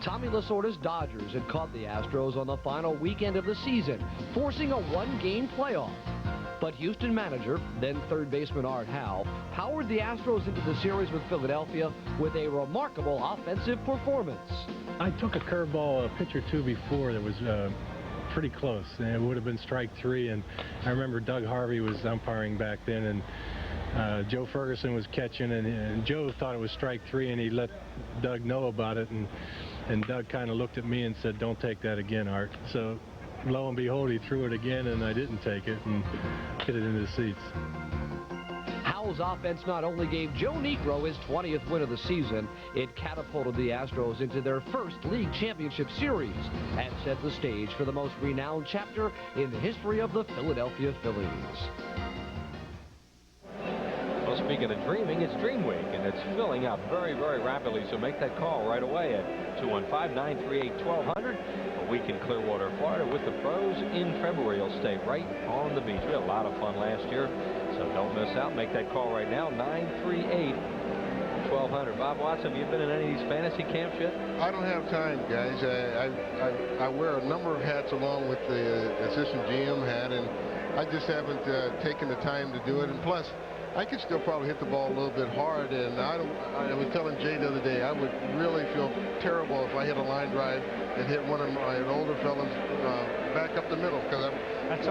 Tommy Lasorda's Dodgers had caught the Astros on the final weekend of the season, forcing a 1-game playoff. But Houston manager, then third baseman Art Howe, powered the Astros into the series with Philadelphia with a remarkable offensive performance. I took a curveball a pitch or 2 before that was pretty close. And it would have been strike 3, and I remember Doug Harvey was umpiring back then, and Joe Ferguson was catching, and Joe thought it was strike 3, and he let Doug know about it, and Doug kind of looked at me and said, "Don't take that again, Art." So lo and behold, he threw it again, and I didn't take it and hit it into the seats. Howell's offense not only gave Joe Niekro his 20th win of the season, it catapulted the Astros into their first league championship series and set the stage for the most renowned chapter in the history of the Philadelphia Phillies. Well, speaking of dreaming, it's Dream Week, and it's filling up very, very rapidly, so make that call right away at 215-938-1200. A week in Clearwater, Florida with the pros in February. You'll stay right on the beach. We had a lot of fun last year, so don't miss out. Make that call right now, 938-1200. Bob Watson, have you been in any of these fantasy camps yet? I don't have time, guys. I wear a number of hats along with the assistant GM hat, and I just haven't taken the time to do it. And plus, I could still probably hit the ball a little bit hard, and I was telling Jay the other day, I would really feel terrible if I hit a line drive and hit one of my older fellas back up the middle, because that's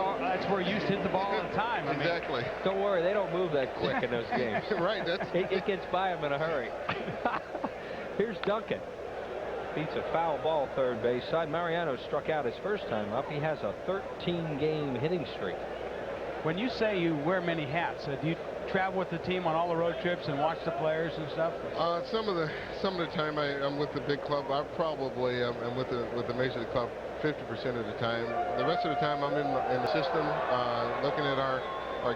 where you used to hit the ball all the time. Exactly. Don't worry, they don't move that quick in those games. Right. It gets by them in a hurry. Here's Duncan. Beats a foul ball third base side. Mariano struck out his first time up. He has a 13-game hitting streak. When you say you wear many hats, do you travel with the team on all the road trips and watch the players and stuff? Some of the time I'm with the big club. I probably am with the Major League Club 50% of the time. The rest of the time I'm in the system, looking at our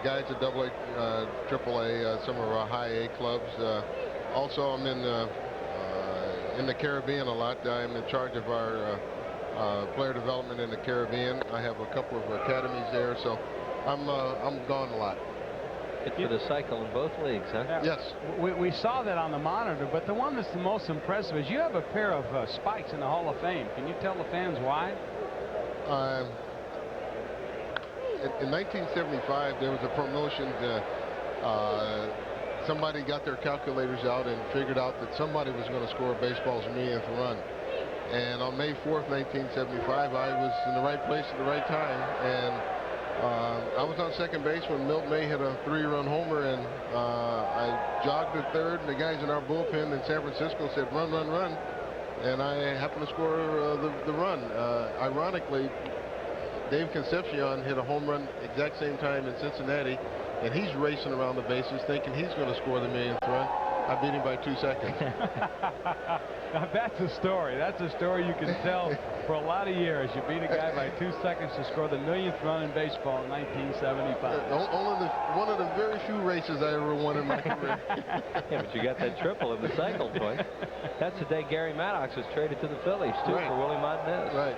guys at AA, AAA, some of our high A clubs. Also, I'm in the Caribbean a lot. I'm in charge of our player development in the Caribbean. I have a couple of academies there, so I'm gone a lot. Hit for the cycle in both leagues, huh? Yeah. Yes. We saw that on the monitor, but the one that's the most impressive is you have a pair of spikes in the Hall of Fame. Can you tell the fans why? In 1975, there was a promotion. Somebody got their calculators out and figured out that somebody was going to score baseball's millionth run. And on May 4th, 1975, I was in the right place at the right time, and I was on second base when Milt May hit a 3-run homer, and I jogged to third, and the guys in our bullpen in San Francisco said, "Run, run, run," and I happened to score the run. Ironically, Dave Concepcion hit a home run exact same time in Cincinnati, and he's racing around the bases thinking he's going to score the millionth run. I beat him by 2 seconds. Now that's a story. That's a story you can tell for a lot of years. You beat a guy by 2 seconds to score the millionth run in baseball in 1975. One of the very few races I ever won in my career. Yeah, but you got that triple in the cycle point. That's the day Gary Maddox was traded to the Phillies, too, right, for Willie Montanez. Right.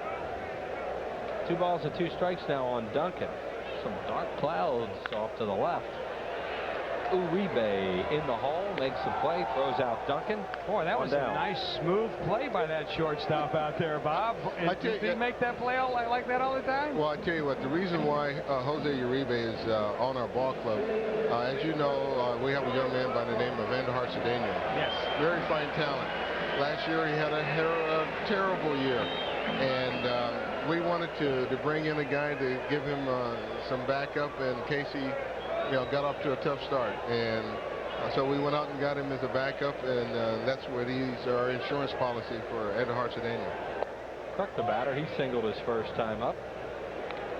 2 balls and 2 strikes now on Duncan. Some dark clouds off to the left. Uribe in the hole, makes the play, throws out Duncan. Boy, that was a nice, smooth play by that shortstop out there, Bob. Did he make that play like that all the time? Well, I tell you what, the reason why Jose Uribe is on our ball club, as you know, we have a young man by the name of Andahar Cedeno. Yes. Very fine talent. Last year he had a terrible year, and we wanted to bring in a guy to give him some backup in case he got off to a tough start, and so we went out and got him as a backup, and that's what he's our insurance policy for Andahar Cedeno. Crook, the batter, he singled his first time up.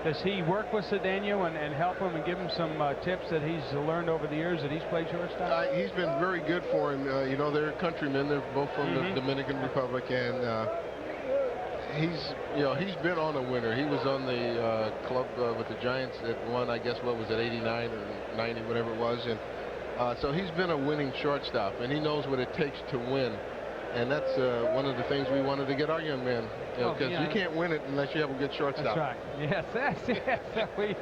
Does he work with Cedeno and help him and give him some tips that he's learned over the years that he's played shortstop? He's been very good for him. They're countrymen. They're both from the Dominican Republic, and he's been on a winner. He was on the club with the Giants that won, I guess, what was it, 89 or 90, whatever it was, and so he's been a winning shortstop, and he knows what it takes to win, and that's one of the things we wanted to get our young man, because you can't win it unless you have a good shortstop. That's right. Yes. We've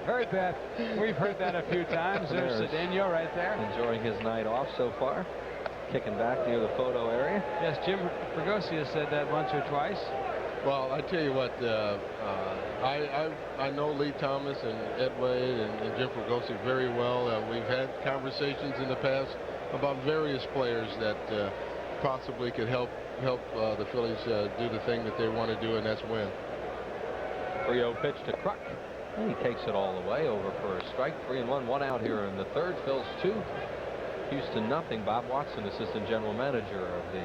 heard that. We've heard that a few times. There's Cedeno right there, enjoying his night off so far, kicking back near the photo area. Yes, Jim Fregosi said that once or twice. Well, I tell you what, I know Lee Thomas and Ed Wade and Jim Fregosi very well. We've had conversations in the past about various players that possibly could help the Phillies do the thing that they want to do, and that's win. 3-0 pitch to Kruk. And he takes it all the way over for a strike. 3-1, 1 out here in the third. Phil's 2. Houston nothing. Bob Watson, assistant general manager of the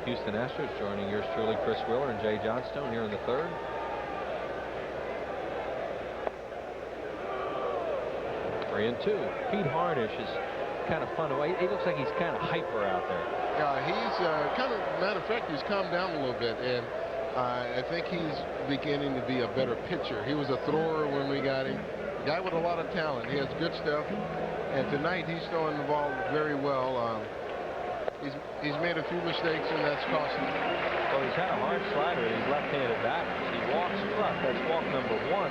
Houston Astros, joining yours truly, Chris Wheeler and Jay Johnstone here in the third. And 2. Pete Harnish is kind of fun. He looks like he's kind of hyper out there. Yeah, he's kind of, matter of fact, he's calmed down a little bit, and I think he's beginning to be a better pitcher. He was a thrower when we got him. Guy with a lot of talent. He has good stuff, and tonight he's throwing the ball very well. He's made a few mistakes, and that's costing him. Well, he's had a hard slider, and he's left-handed batters. He walks Kruk. That's walk number 1,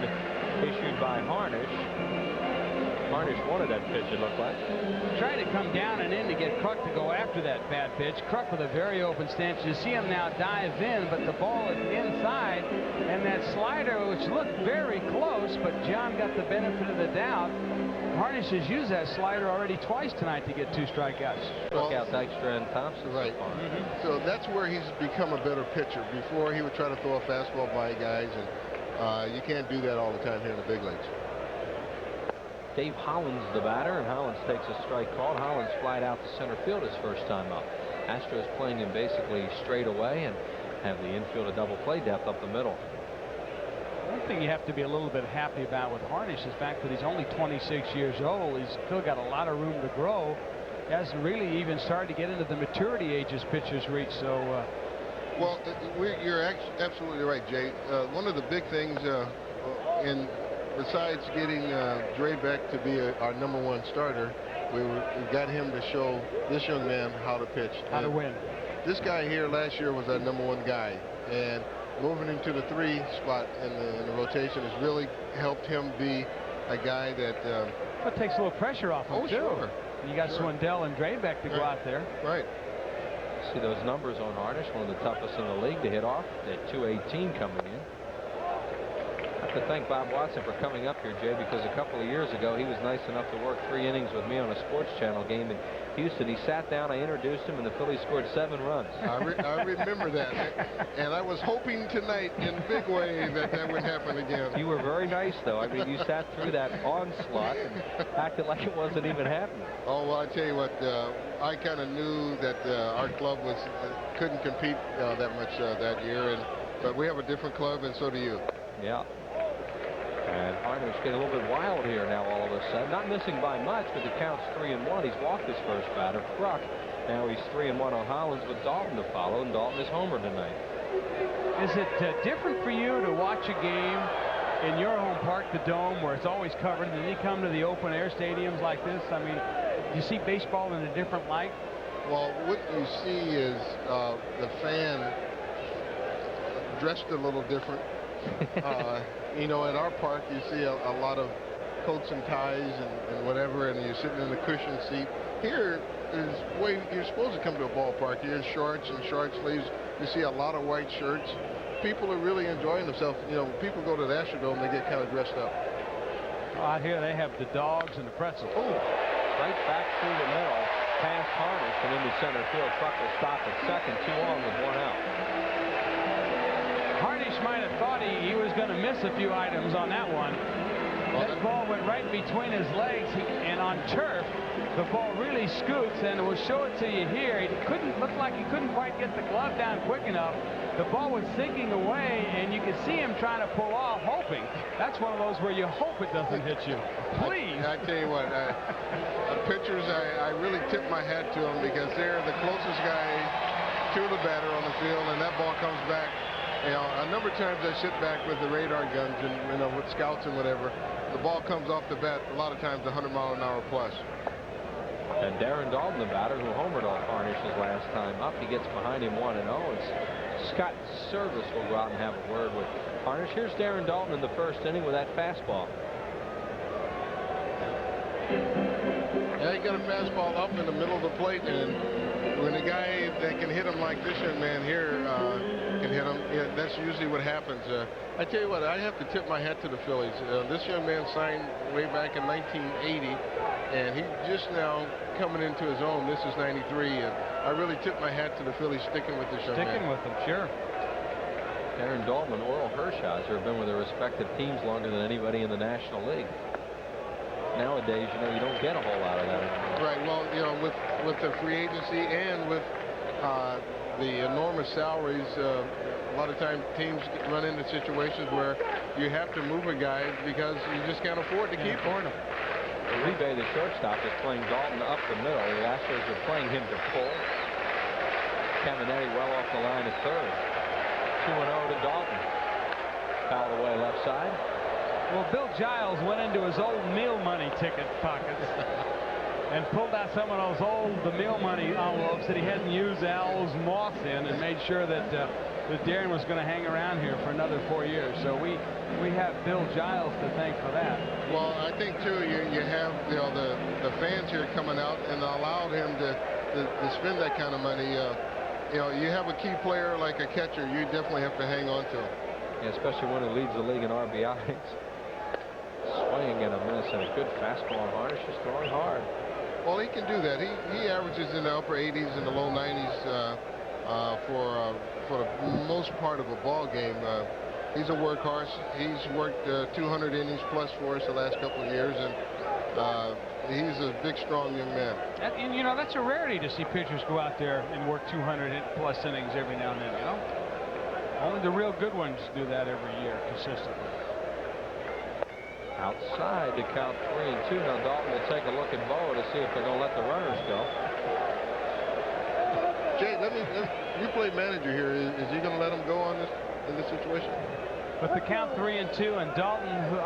issued by Harnish. Harnish wanted that pitch, it looked like. Tried to come down and in to get Kruk to go after that bad pitch. Kruk with a very open stance. You see him now dive in, but the ball is inside. And that slider, which looked very close, but John got the benefit of the doubt. Harnish has used that slider already twice tonight to get 2 strikeouts. Struck out Dykstra and Thompson. Right. So that's where he's become a better pitcher. Before, he would try to throw a fastball by guys, and you can't do that all the time here in the big leagues. Dave Hollins the batter, and Hollins takes a strike called. Hollins flied out to center field his first time up. Astros playing him basically straight away and have the infield a double play depth up the middle. One thing you have to be a little bit happy about with Harnish is the fact that he's only 26 years old. He's still got a lot of room to grow. He hasn't really even started to get into the maturity ages pitchers reach. So, well, you're absolutely right, Jay. One of the big things besides getting Dre Beck to be our #1 starter, we got him to show this young man how to pitch. How to win. This guy here last year was our #1 guy, and moving him to the 3 spot in the rotation has really helped him be a guy that... It takes a little pressure off him, too. Sure. You got Swindell and Dre Beck to go out there. Right. See those numbers on Harnish, one of the toughest in the league to hit off at 218 coming in. I have to thank Bob Watson for coming up here, Jay, because a couple of years ago he was nice enough to work 3 innings with me on a sports channel game in Houston. He sat down, I introduced him, and the Phillies scored 7 runs. I remember that, and I was hoping tonight in a big way that would happen again. You were very nice, though. I mean, you sat through that onslaught and acted like it wasn't even happening. Oh, well, I tell you what, I kind of knew that our club couldn't compete that much that year, but we have a different club, and so do you. Yeah. And Harnish getting a little bit wild here now all of a sudden. Not missing by much, but the count's 3-1. He's walked his first batter, Kruk. Now he's 3-1 on Hollins with Dalton to follow, and Dalton is homer tonight. Is it different for you to watch a game in your home park, the Dome, where it's always covered, and then you come to the open air stadiums like this? I mean, do you see baseball in a different light? Well, what you see is the fan dressed a little different. You know, at our park, you see a lot of coats and ties and whatever, and you're sitting in a cushioned seat. Here is way you're supposed to come to a ballpark. You're in shorts and short sleeves. You see a lot of white shirts. People are really enjoying themselves. You know, when people go to the Astrodome, they get kind of dressed up. Out here, they have the dogs and the pretzels. Ooh, right back through the middle, past Harnish and into center field. Kruk will stop at second, 2 on with 1 out. Harnish might have thought he was going to miss a few items on that one. That ball went right between his legs, and on turf, the ball really scoots, and we'll show it to you here. It look like he couldn't quite get the glove down quick enough. The ball was sinking away, and you could see him trying to pull off, hoping. That's one of those where you hope it doesn't hit you. Please. I tell you what, pitchers, I really tip my hat to them because they're the closest guy to the batter on the field, and that ball comes back. You know, a number of times I sit back with the radar guns and, you know, with scouts and whatever. The ball comes off the bat a lot of times 100-mile-an-hour plus. And Darren Dalton, the batter who homered off Harnish his last time up, he gets behind him 1-0. Scott Service will go out and have a word with Harnish. Here's Darren Dalton in the first inning with that fastball. Yeah, he got a fastball up in the middle of the plate, and when a guy that can hit him like this young man here can hit him, yeah, that's usually what happens. I tell you what, I have to tip my hat to the Phillies. This young man signed way back in 1980, and he's just now coming into his own. This is 93, and I really tip my hat to the Phillies sticking with this young man. Sticking with him, sure. Darren Dahlman and Oral Hershiser have been with their respective teams longer than anybody in the National League. Nowadays, you don't get a whole lot of that anymore. Right. Well, with the free agency and with the enormous salaries, a lot of times teams run into situations where you have to move a guy because you just can't afford to keep him. Uribe, the shortstop, is playing Dalton up the middle. The Astros are playing him to pull. Caminetti well off the line at third. 2-0 to Dalton. Fouled away left side. Well, Bill Giles went into his old meal money ticket pockets and pulled out some of those old meal money envelopes that he hadn't used Al's moss in, and made sure that Darren was going to hang around here for another 4 years. So we have Bill Giles to thank for that. Well, I think too you have the fans here coming out and allowed him to spend that kind of money. You have a key player like a catcher, you definitely have to hang on to him. Yeah, especially one who leads the league in RBIs. Swing and a miss, and a good fastball on Harnish, is throwing hard. Well, he can do that. He averages in the upper 80s and the low 90s for the most part of a ball game. He's a workhorse. He's worked 200 innings plus for us the last couple of years, and he's a big, strong young man. And that's a rarity to see pitchers go out there and work 200 plus innings every now and then. Only the real good ones do that every year consistently. Outside to count 3-2. Now Dalton will take a look at Boa to see if they're going to let the runners go. Jay, you play manager here. Is he going to let him go on in this situation? With the count 3-2 and Dalton, who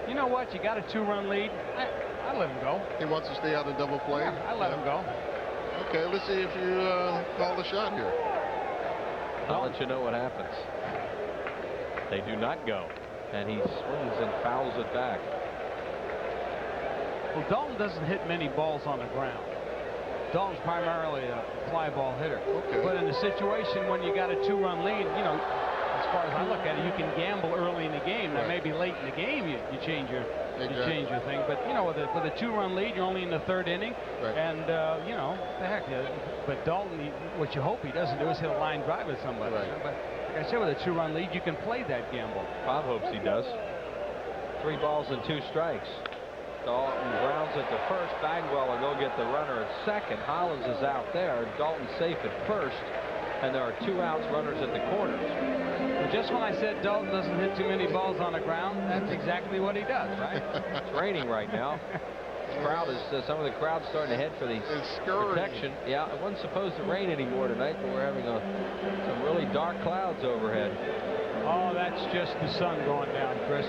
you know what? You got a 2-run lead. I let him go. He wants to stay out of double play. Yeah, I let him go. Okay, let's see if you call the shot here. I'll let you know what happens. They do not go, and he swings and fouls it back. Well, Dalton doesn't hit many balls on the ground. Dalton's primarily a fly ball hitter. Okay. But in a situation when you got a 2-run lead, as far as I look at it, you can gamble early in the game. Now, maybe late in the game you change your thing. But with a 2-run lead, you're only in the 3rd inning, and the heck. But Dalton, what you hope he doesn't do is hit a line drive at somebody. But like I said, with a 2-run lead, you can play that gamble. Bob hopes he does. 3 balls and 2 strikes. Dalton grounds it to first. Bagwell will go get the runner at second. Hollins is out there. Dalton safe at first. And there are 2 outs, runners at the corners. Well, just when I said Dalton doesn't hit too many balls on the ground, that's exactly what he does, right? It's raining right now. Some of the crowd's starting to head for the protection. Yeah, it wasn't supposed to rain anymore tonight, but we're having some really dark clouds overhead. Oh, that's just the sun going down, Chris.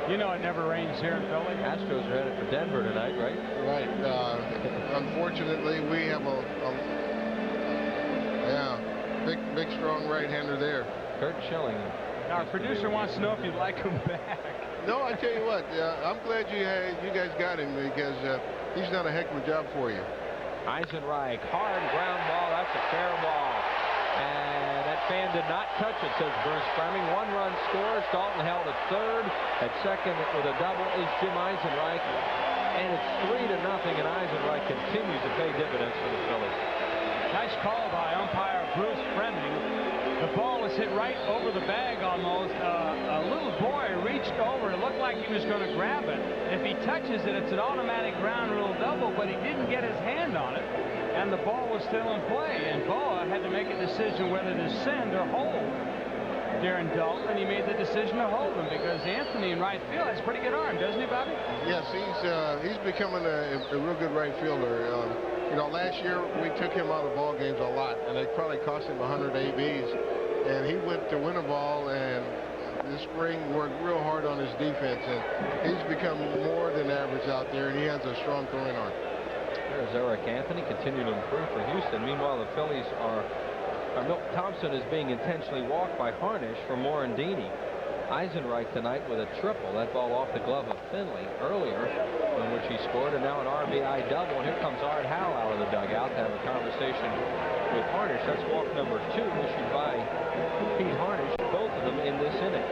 It never rains here in Philly. Astros are headed for Denver tonight, right? Right. Unfortunately, we have big, strong right-hander there. Kurt Schilling. Our producer wants to know if you'd like him back. No, I tell you what, I'm glad you guys got him, because he's done a heck of a job for you. Eisenreich, hard ground ball. That's a fair ball. And that fan did not touch it, says Bruce Fleming. 1 run scores. Dalton held at third. At second with a double is Jim Eisenreich. And it's 3-0, and Eisenreich continues to pay dividends for the Phillies. Nice call by umpire Bruce Fleming. The ball was hit right over the bag almost. A little boy reached over. It looked like he was going to grab it. If he touches it, it's an automatic ground rule double, but he didn't get his hand on it, and the ball was still in play. And Boa had to make a decision whether to send or hold Darren Dalton, and he made the decision to hold him because Anthony in right field has a pretty good arm, doesn't he, Bobby? Yes, he's becoming a real good right fielder. Last year we took him out of ball games a lot, and it probably cost him 100 ABs. And he went to win a ball, and this spring worked real hard on his defense, and he's become more than average out there, and he has a strong throwing arm. There's Eric Anthony continuing to improve for Houston. Meanwhile, the Phillies Milt Thompson is being intentionally walked by Harnish for Morandini. Eisenreich tonight with a triple. That ball off the glove of Finley earlier, in which he scored, and now an RBI double. And here comes Art Howell out of the dugout to have a conversation with Harnish. That's walk number 2 issued by Pete Harnish, both of them in this inning.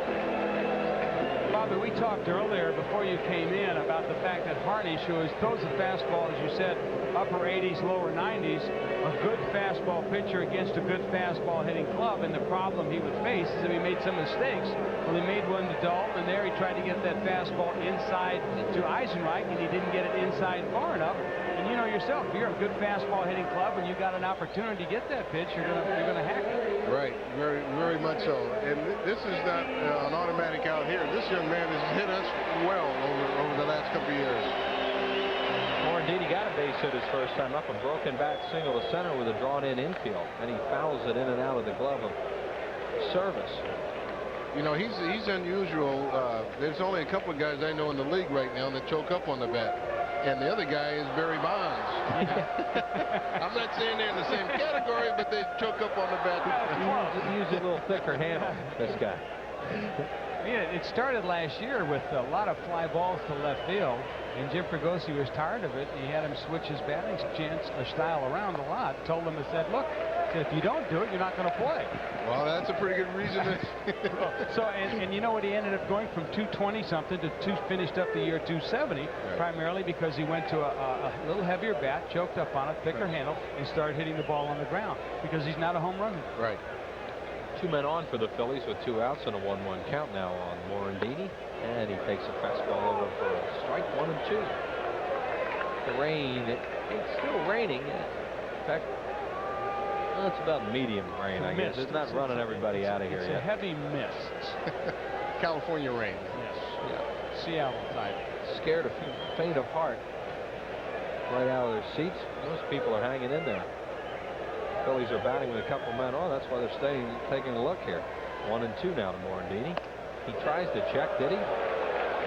Bobby, we talked earlier before you came in about the fact that Harnish, who throws a fastball, as you said, upper 80s, lower 90s, a good fastball pitcher against a good fastball hitting club, and the problem he would face is if he made some mistakes. Well, he made one to Dalton, and there he tried to get that fastball inside to Eisenreich, and he didn't get it inside far enough. And you know yourself, if you're a good fastball hitting club and you got an opportunity to get that pitch, you're gonna hack it. Right, very much so. And this is not an automatic out here. This young man has hit us well over the last couple of years. Morandini got a base hit his first time up, a broken bat single to center with a drawn-in infield, and he fouls it in and out of the glove of Service. You know, he's unusual. There's only a couple of guys I know in the league right now that choke up on the bat. And the other guy is Barry Bonds. I'm not saying they're in the same category, but they choke up on the bat. He used a little thicker handle, this guy. Yeah, it started last year with a lot of fly balls to left field, and Jim Fregosi was tired of it. He had him switch his batting style around a lot. Told him and said, look, if you don't do it, you're not going to play. Well, that's a pretty good reason. So, and you know what? He ended up going from 220 something to finished up the year 270, primarily because he went to a little heavier bat, choked up on it, thicker handle, and started hitting the ball on the ground because he's not a home run. Right. 2 men on for the Phillies with 2 outs and a 1-1 count now on Morandini, and he takes a fastball over for a strike, 1 and 2. The rain, it's still raining. In fact, well, it's about medium rain, I guess. It's not running everybody out of here yet. It's a heavy mist. California rain. Yes. Yeah. Seattle type. Scared a few faint of heart right out of their seats. Most people are hanging in there. Phillies are batting with a couple men on. That's why they're taking a look here. 1 and 2 now to Morandini. He tries to check, did he?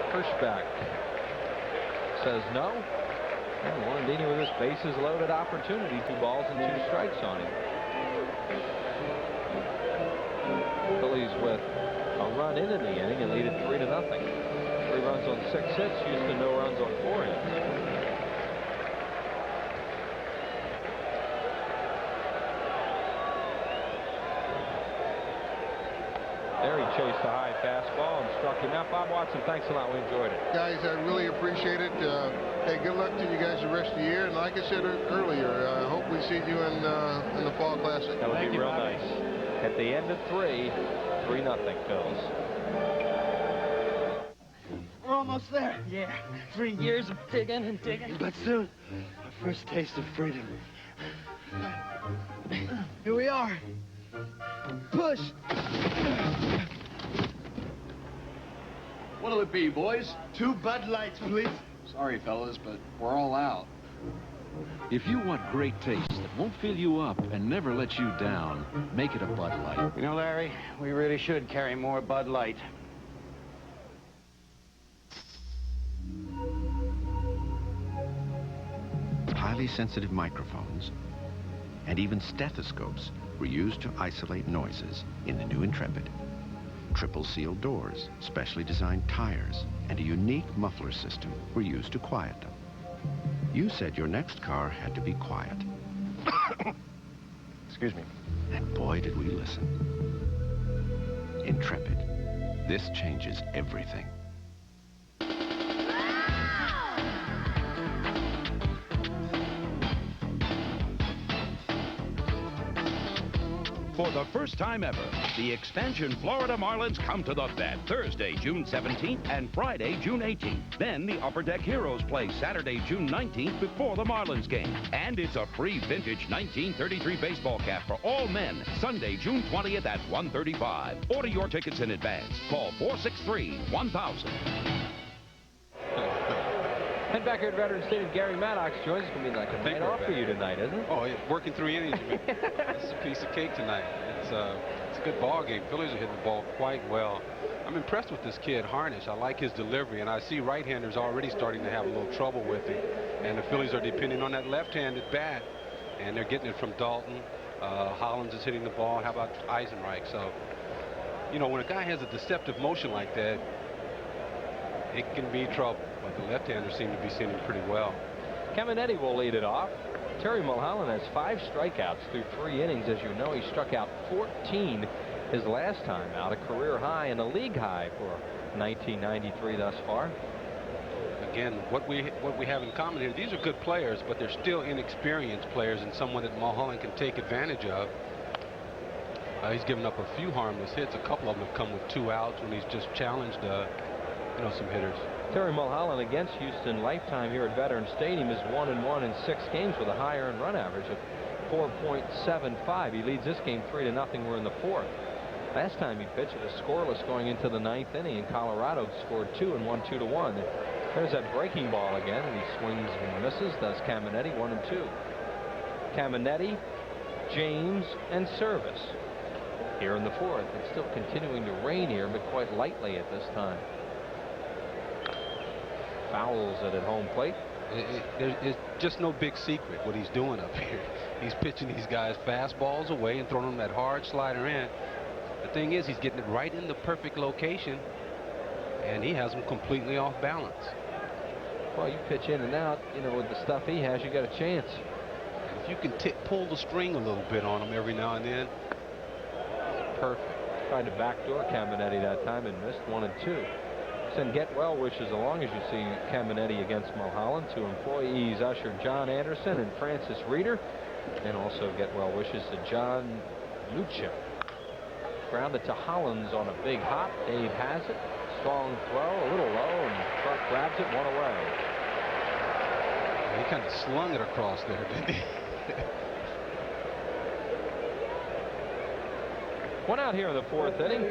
Hirschback says no. And Morandini with his bases loaded opportunity. 2 balls and 2 strikes on him. Phillies with a run in the inning and lead it 3-0. 3 runs on 6 hits. Houston no runs on 4 hits. There he chased a high fastball and struck him out. Bob Watson, thanks a lot. We enjoyed it. Guys, I really appreciate it. Hey, good luck to you guys the rest of the year. And like I said earlier, I hope we see you in the Fall Classic. That would be real nice. At the end of 3-0 Phils. We're almost there. Yeah. 3 years of digging and digging. But soon, our first taste of freedom. Here we are. Push. What'll it be, boys? 2 Bud Lights, please. Sorry, fellas, but we're all out. If you want great taste that won't fill you up and never let you down, make it a Bud Light. You know, Larry, we really should carry more Bud Light. Highly sensitive microphones and even stethoscopes were used to isolate noises in the new Intrepid. Triple sealed doors, specially designed tires, and a unique muffler system were used to quiet them. You said your next car had to be quiet. Excuse me. And boy, did we listen. Intrepid. This changes everything. For the first time ever, the expansion Florida Marlins come to the Fed Thursday, June 17th and Friday, June 18th. Then the Upper Deck Heroes play Saturday, June 19th before the Marlins game. And it's a free vintage 1933 baseball cap for all men, Sunday, June 20th at 1:35. Order your tickets in advance. Call 463-1000. And back here at Veterans Stadium, Gary Maddox joins us. It's going to be like a night off for you tonight, isn't it? Oh, yeah. Working 3 innings, man. It's a piece of cake tonight. It's a good ball game. Phillies are hitting the ball quite well. I'm impressed with this kid, Harnish. I like his delivery, and I see right-handers already starting to have a little trouble with him. And the Phillies are depending on that left-handed bat, and they're getting it from Dalton. Hollins is hitting the ball. How about Eisenreich? So, you know, when a guy has a deceptive motion like that, it can be trouble. But the left-handers seem to be sitting pretty well. Caminetti will lead it off. Terry Mulholland has 5 strikeouts through 3 innings. As you know, he struck out 14 his last time out, a career high and a league high for 1993 thus far. Again, what we have in common here, these are good players, but they're still inexperienced players and someone that Mulholland can take advantage of. He's given up a few harmless hits. A couple of them have come with 2 outs when he's just challenged, some hitters. Terry Mulholland against Houston lifetime here at Veterans Stadium is 1-1 in 6 games with a high earned run average of 4.75. He leads this game 3-0. We're in the 4th. Last time he pitched, it was scoreless going into the 9th inning, and Colorado scored 2 and won 2-1. There's that breaking ball again, and he swings and misses. Does Caminetti, 1-2. Caminetti, James, and Service here in the 4th. It's still continuing to rain here, but quite lightly at this time. Fouls at home plate. There's just no big secret what he's doing up here. He's pitching these guys fastballs away and throwing them that hard slider in. The thing is, he's getting it right in the perfect location, and he has them completely off balance. Well, you pitch in and out, with the stuff he has, you got a chance. And if you can pull the string a little bit on him every now and then, perfect. Tried to backdoor Caminetti that time and missed 1-2. Send get well wishes along as you see Caminetti against Mulholland to employees Usher John Anderson and Francis Reeder, and also get well wishes to John Lucha. Grounded to Hollins on a big hop. Dave has it. Strong throw, a little low, and Truck grabs it, 1 away. He kind of slung it across there, didn't he? 1 out here in the 4th inning.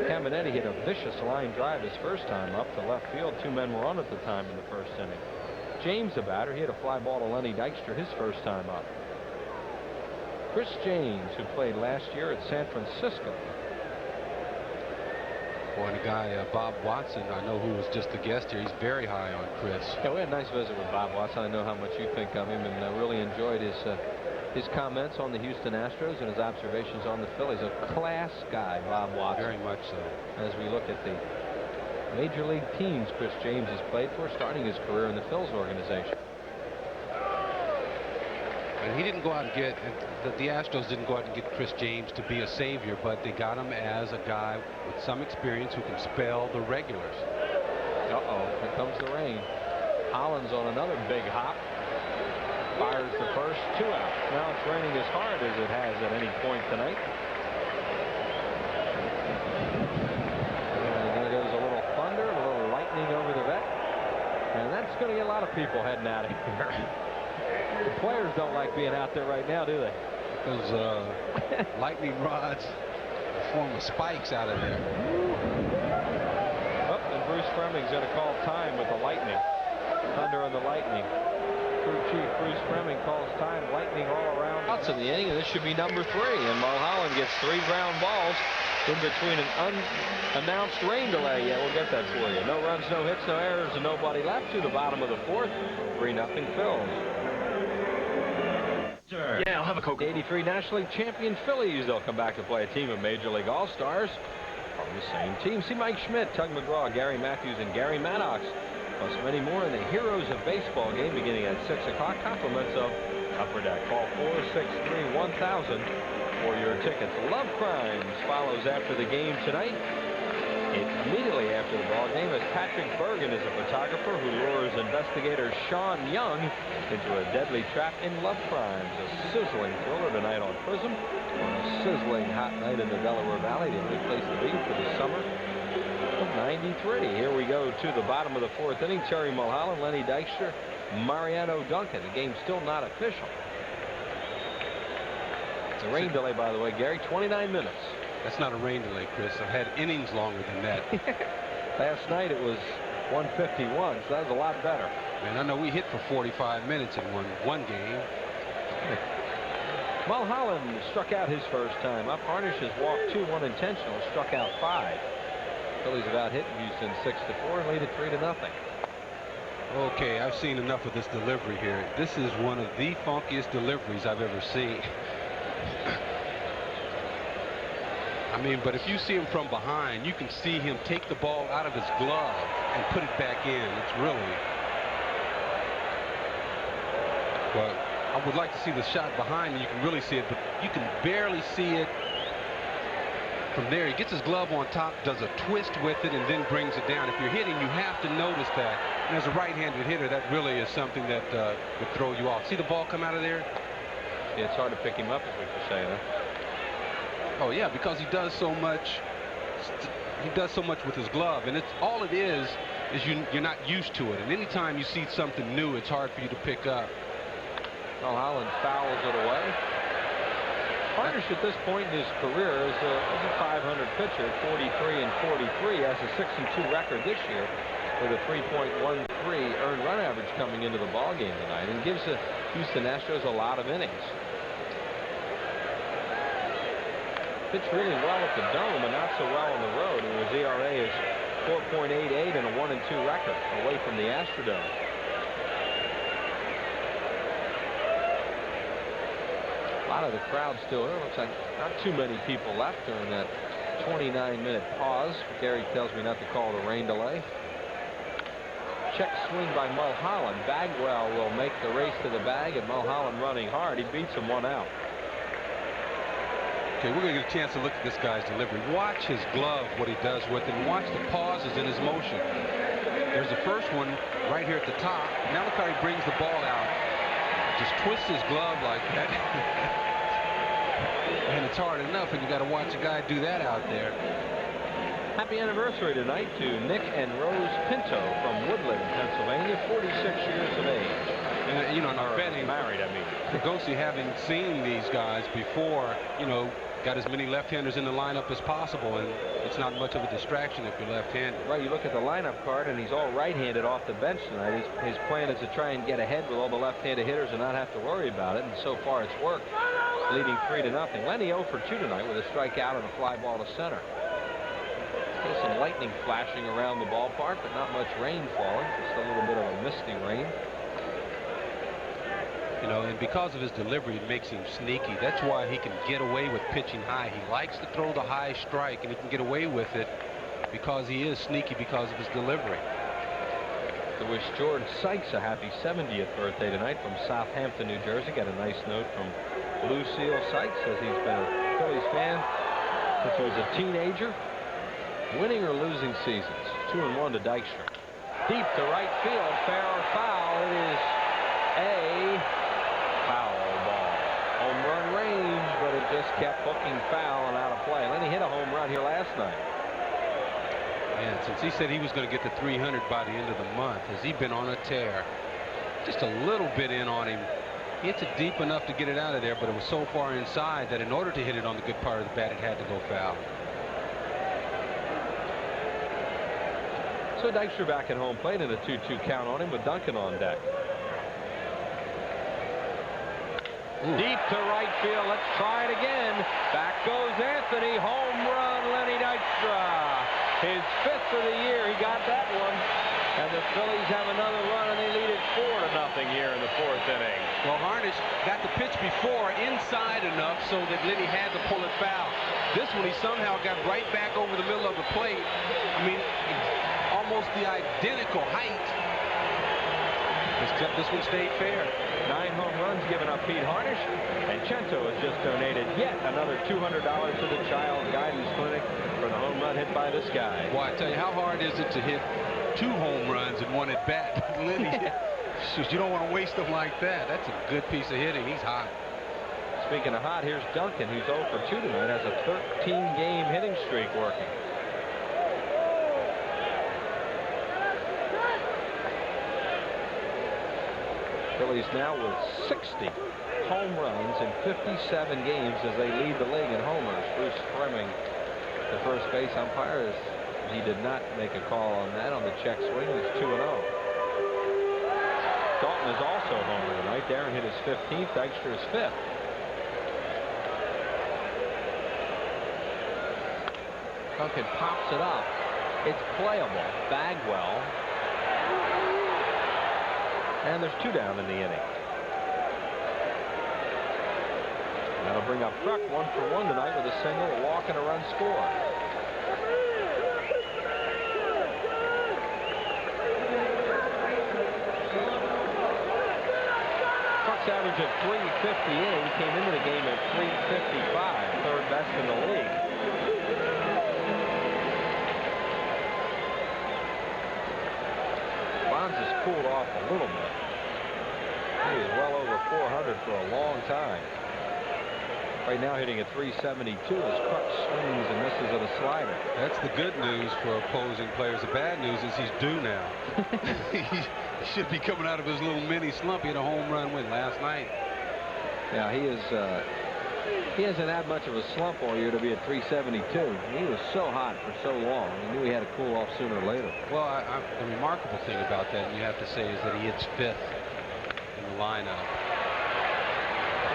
Caminetti hit a vicious line drive his first time up to left field. 2 men were on at the time in the 1st inning. James, the batter, hit a fly ball to Lenny Dykstra his first time up. Chris James, who played last year at San Francisco. Boy, and a guy, Bob Watson, I know, who was just a guest here. He's very high on Chris. Yeah, we had a nice visit with Bob Watson. I know how much you think of him, and I really enjoyed his comments on the Houston Astros and his observations on the Phillies. A class guy, Bob Watson. Very much so. As we look at the major league teams Chris James has played for, starting his career in the Phillies organization. And he didn't go out and get, the Astros didn't go out and get Chris James to be a savior, but they got him as a guy with some experience who can spell the regulars. Uh-oh, here comes the rain. Hollins on another big hop. Fires the first, 2 out. Now it's raining as hard as it has at any point tonight. And there goes a little thunder, a little lightning over the vet. And that's going to get a lot of people heading out of here. The players don't like being out there right now, do they? Those lightning rods form of spikes out of there. Oh, and Bruce Fremming's going to call time with the lightning. Thunder and the lightning. Crew chief Bruce Fremming calls time. Lightning all around. Outs in the inning, and this should be number 3. And Mulholland gets 3 ground balls in between an unannounced rain delay. Yeah, we'll get that for you. No runs, no hits, no errors, and nobody left to the bottom of the 4th. 3-0 Phils. Yeah, I'll have a Coke. 83 National League champion Phillies. They'll come back to play a team of Major League All-Stars from the same team. See Mike Schmidt, Tug McGraw, Gary Matthews, and Gary Maddox, plus many more in the Heroes of Baseball game beginning at 6 o'clock. Compliments of Upper Deck. Call 463-1000 for your tickets. Love Crimes follows after the game tonight. Immediately after the ball game, as Patrick Bergen is a photographer who lures investigator Sean Young into a deadly trap in Love Crimes. A sizzling thriller tonight on Prism, on a sizzling hot night in the Delaware Valley. The only place to be for the summer of '93. Here we go to the bottom of the 4th inning. Terry Mulholland, Lenny Dykstra, Mariano Duncan. The game's still not official. It's a rain delay, by the way, Gary. 29 minutes. That's not a rain delay, Chris. I've had innings longer than that. Last night it was 151, so that was a lot better. Man, I know we hit for 45 minutes in one game. Mulholland struck out his first time up. Harnish has walked 2 unintentional, struck out 5. Phillies have out hit Houston 6-4 and lead it 3-0. Okay, I've seen enough of this delivery here. This is one of the funkiest deliveries I've ever seen. I mean, but if you see him from behind, you can see him take the ball out of his glove and put it back in. It's really. But I would like to see the shot behind, and you can really see it, but you can barely see it From there, he gets his glove on top, does a twist with it, and then brings it down. If you're hitting, you have to notice that. And as a right-handed hitter, that really is something that would throw you off. See the ball come out of there? Yeah, it's hard to pick him up, is what you're saying, huh? Oh yeah, because he does so much. He does so much with his glove, and it's all it is you're not used to it. And anytime you see something new, it's hard for you to pick up. Mulholland fouls it away. Harnish at this point in his career is a 500 pitcher, 43 and 43, has a 6-2 record this year with a 3.13 earned run average coming into the ball game tonight, and gives the Houston Astros a lot of innings. Pitched really well at the Dome and not so well on the road, and his ERA is 4.88 and a 1-2 record away from the Astrodome. A lot of the crowd still here. Looks like not too many people left during that 29-minute pause. Gary tells me not to call it a rain delay. Check swing by Mulholland. Bagwell will make the race to the bag, and Mulholland running hard. He beats him one out. Okay, we're going to get a chance to look at this guy's delivery. Watch his glove, what he does with it, and watch the pauses in his motion. There's the first one right here at the top. Now look how he brings the ball out. Just twists his glove like that. And it's hard enough, and you got to watch a guy do that out there. Happy anniversary tonight to Nick and Rose Pinto from Woodland, Pennsylvania, 46 years of age. And you know, not betting married, I mean. Fregosi, having seen these guys before, you know, got as many left-handers in the lineup as possible, and it's not much of a distraction if you're left-handed. Right, you look at the lineup card, and he's all right-handed off the bench tonight. His plan is to try and get ahead with all the left-handed hitters and not have to worry about it, and so far it's worked, leading 3-0. Lenny 0 for 2 tonight with a strikeout and a fly ball to center. Still some lightning flashing around the ballpark, but not much rain falling. Just a little bit of a misty rain. You know, and because of his delivery, it makes him sneaky. That's why he can get away with pitching high. He likes to throw the high strike, and he can get away with it because he is sneaky because of his delivery. To wish George Sykes a happy 70th birthday tonight from Southampton, New Jersey. Got a nice note from Lucille Sykes. Says he's been a Phillies fan since he was a teenager. Winning or losing seasons. 2-1 to Dykstra. Deep to right field. Fair or foul. It is a foul ball. Home run range, but it just kept hooking foul and out of play. And then he hit a home run here last night. And since he said he was going to get to 300 by the end of the month, has he been on a tear? Just a little bit in on him. He hits it deep enough to get it out of there, but it was so far inside that in order to hit it on the good part of the bat, it had to go foul. So Dykstra back at home plate and a 2-2 count on him with Duncan on deck. Ooh. Deep to right field. Let's try it again. Back goes Anthony. Home run, Lenny Dykstra. His 5th of the year. He got that one. And the Phillies have another run, and they lead it 4-0 here in the 4th inning. Well, Harnish got the pitch before inside enough so that Lenny had to pull it foul. This one, he somehow got right back over the middle of the plate. I mean, almost the identical height. Except this one stayed fair. 9 home runs given up Pete Harnish, and Chento has just donated yet another $200 to the Child Guidance Clinic for the home run hit by this guy. Well, I tell you, how hard is it to hit 2 home runs in 1 at bat? Lenny, you don't want to waste them like that. That's a good piece of hitting. He's hot. Speaking of hot, here's Duncan, who's 0 for 2 tonight, has a 13-game hitting streak working. Phillies now with 60 home runs in 57 games as they lead the league in homers. Bruce Fleming, the first base umpire, he did not make a call on that on the check swing. It's 2-0. Dalton is also a homer tonight. Darren hit his 15th. Dykstra is 5th. Duncan pops it up. It's playable. Bagwell. And there's 2 down in the inning. That'll bring up Kruk 1 for 1 tonight with a single, a walk, and a run score. Kruk's average average of 358. Came into the game at 355, third best in the league. Bonds has cooled off a little bit. He was well over 400 for a long time. Right now hitting at 372 as Kruk swings and misses at a slider. That's the good news for opposing players. The bad news is he's due now. He should be coming out of his little mini slump. He had a home run win last night. Yeah, he hasn't had much of a slump all year to be at 372. He was so hot for so long. He knew he had to cool off sooner or later. Well, the remarkable thing about that, and you have to say, is that he hits fifth in the lineup.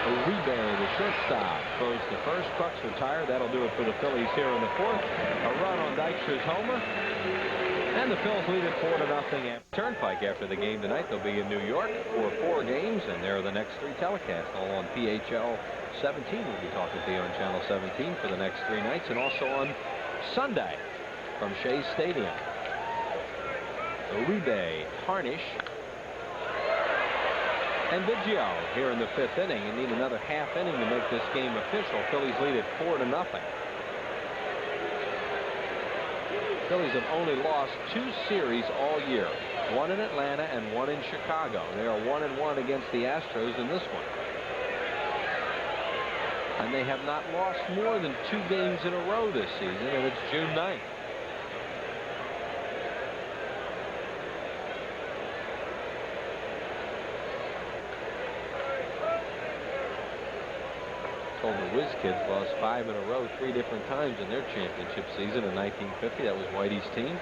Uribe, the shortstop, throws to first. Kruk's retired. That'll do it for the Phillies here in the fourth. A run on Dykstra's homer. And the Phils lead it 4-0 at Turnpike after the game tonight. They'll be in New York for 4 games, and there are the next 3 telecasts, all on PHL 17. We'll be talking to you on Channel 17 for the next 3 nights, and also on Sunday from Shea Stadium. Uribe, Harnish, and Biggio here in the 5th inning. You need another half inning to make this game official. Phillies lead it 4-0. Phillies have only lost 2 series all year, 1 in Atlanta and 1 in Chicago. They are 1-1 against the Astros in this one. And they have not lost more than 2 games in a row this season, and it's June 9th. The Whiz Kids lost 5 in a row 3 different times in their championship season in 1950. That was Whitey's team.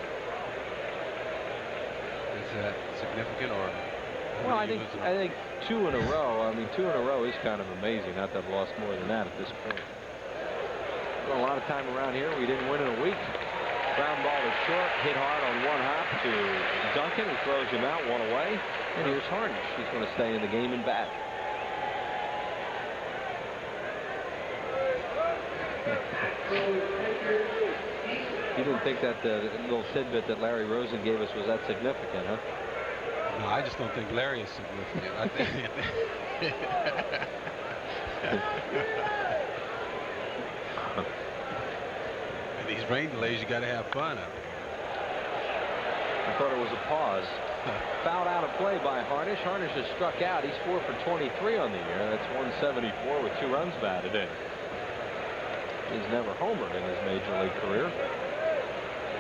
Is that significant, or? Well, I think 2 in a row. I mean, 2 in a row is kind of amazing. Not to have lost more than that at this point. Well, a lot of time around here we didn't win in a week. Ground ball is short, hit hard on 1 hop to Duncan, who throws him out 1 away. And here's Harnish. He's going to stay in the game and bat. You didn't think that the little tidbit that Larry Rosen gave us was that significant, huh? No, I just don't think Larry is significant. I think in these rain delays, you got to have fun out there. I thought it was a pause. Fouled out of play by Harnish. Harnish has struck out. He's 4 for 23 on the year. That's 174 with 2 runs batted in. He's never homered in his major league career,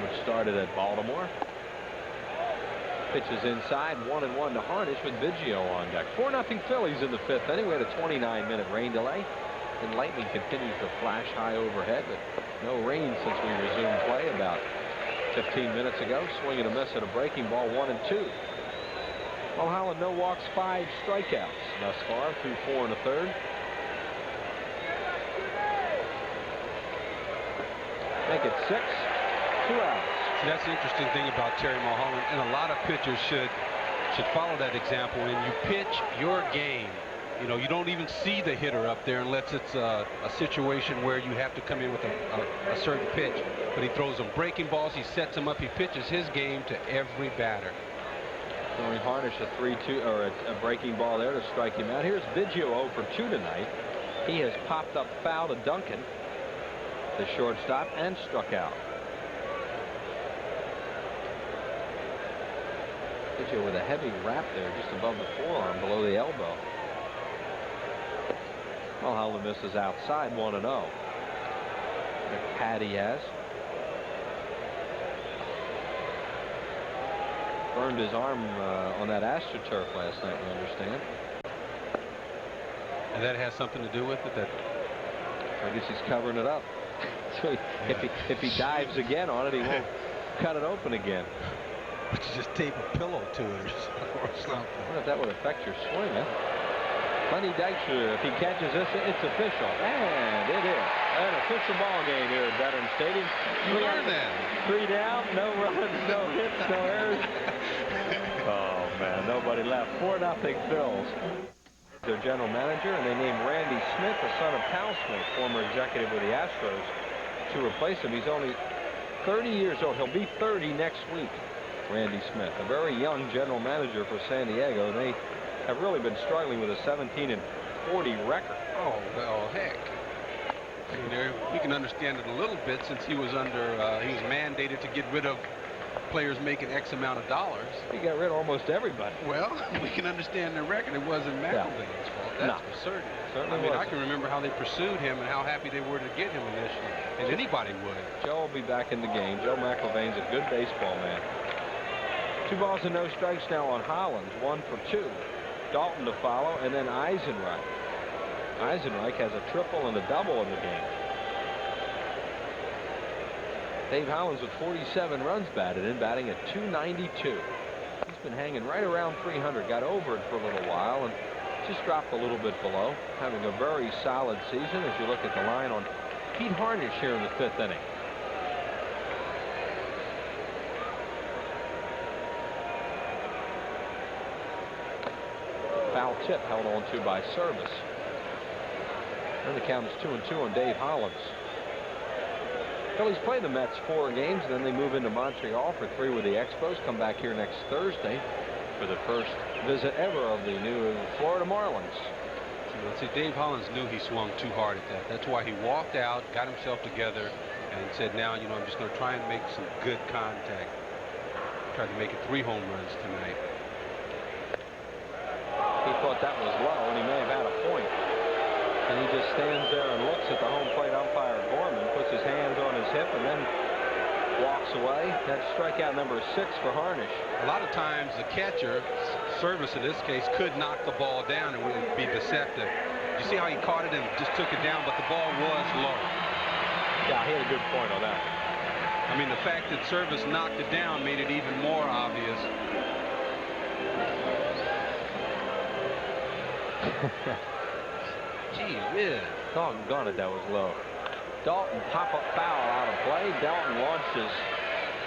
which started at Baltimore. Pitches inside, 1-1 to Harnish with Biggio on deck. 4-0 Phillies in the 5th inning. We had a 29-minute rain delay, and lightning continues to flash high overhead, but no rain since we resumed play about 15 minutes ago. Swing and a miss at a breaking ball, 1-2. Mulholland, no walks, 5 strikeouts thus far through 4 1/3. Make it 6, 2 outs. See, that's the interesting thing about Terry Mulholland, and a lot of pitchers should follow that example. When you pitch your game, you know, you don't even see the hitter up there unless it's a situation where you have to come in with a certain pitch. But he throws them breaking balls, he sets them up, he pitches his game to every batter. Throwing Harnish a 3-2 or a breaking ball there to strike him out. Here's Biggio 0 for 2 tonight. He has popped up foul to Duncan, the shortstop, and struck out. Biggio with a heavy wrap there just above the forearm, below the elbow. Mulholland misses outside, 1-0. The pad he has. Burned his arm on that AstroTurf last night, we understand. And that has something to do with it? That I guess he's covering it up. So if he dives again on it, he won't cut it open again. But you just tape a pillow to it or something. I wonder if that would affect your swing, huh? Lenny Dykstra, if he catches this, it's official. And it is. An official ball game here at Veterans Stadium. You learned that. 3 down, no runs, no hits, no errors. Oh, man, nobody left. 4-0 Phils. Their general manager, and they named Randy Smith, the son of Cal Smith, former executive with the Astros, to replace him. He's only 30 years old. He'll be 30 next week. Randy Smith, a very young general manager for San Diego. They have really been struggling with a 17-40 record. Oh, well, heck. We can understand it a little bit since he was he was mandated to get rid of players making X amount of dollars. He got rid of almost everybody. Well, we can understand the record. It wasn't McIlvain's fault. That's for certain. Certainly I can remember how they pursued him and how happy they were to get him initially. And anybody would. Joe will be back in the game. Joe McIlvain's a good baseball man. 2 balls and no strikes now on Hollins. 1 for 2. Dalton to follow, and then Eisenreich. Eisenreich has a triple and a double in the game. Dave Hollins with 47 runs batted in, batting at .292. He's been hanging right around 300. Got over it for a little while and just dropped a little bit below. Having a very solid season as you look at the line on Pete Harnish here in the 5th inning. Foul tip held on to by Service. And the count is 2-2 on Dave Hollins. Phillies play the Mets 4 games, then they move into Montreal for 3 with the Expos. Come back here next Thursday for the first visit ever of the new Florida Marlins. See, Dave Hollins knew he swung too hard at that. That's why he walked out, got himself together, and said, now, I'm just going to try and make some good contact. Tried to make it 3 home runs tonight. He thought that was low, and he may have had a point. And he just stands there and looks at the home plate umpire, Gorman, puts his hands on his hip, and then walks away. That's strikeout number 6 for Harnish. A lot of times the catcher, Service in this case, could knock the ball down and would be deceptive. You see how he caught it and just took it down, but the ball was low. Yeah, he had a good point on that. I mean, the fact that Service knocked it down made it even more obvious. Gee whiz. Doggone it, that was low. Dalton pop-up foul out of play. Dalton launched his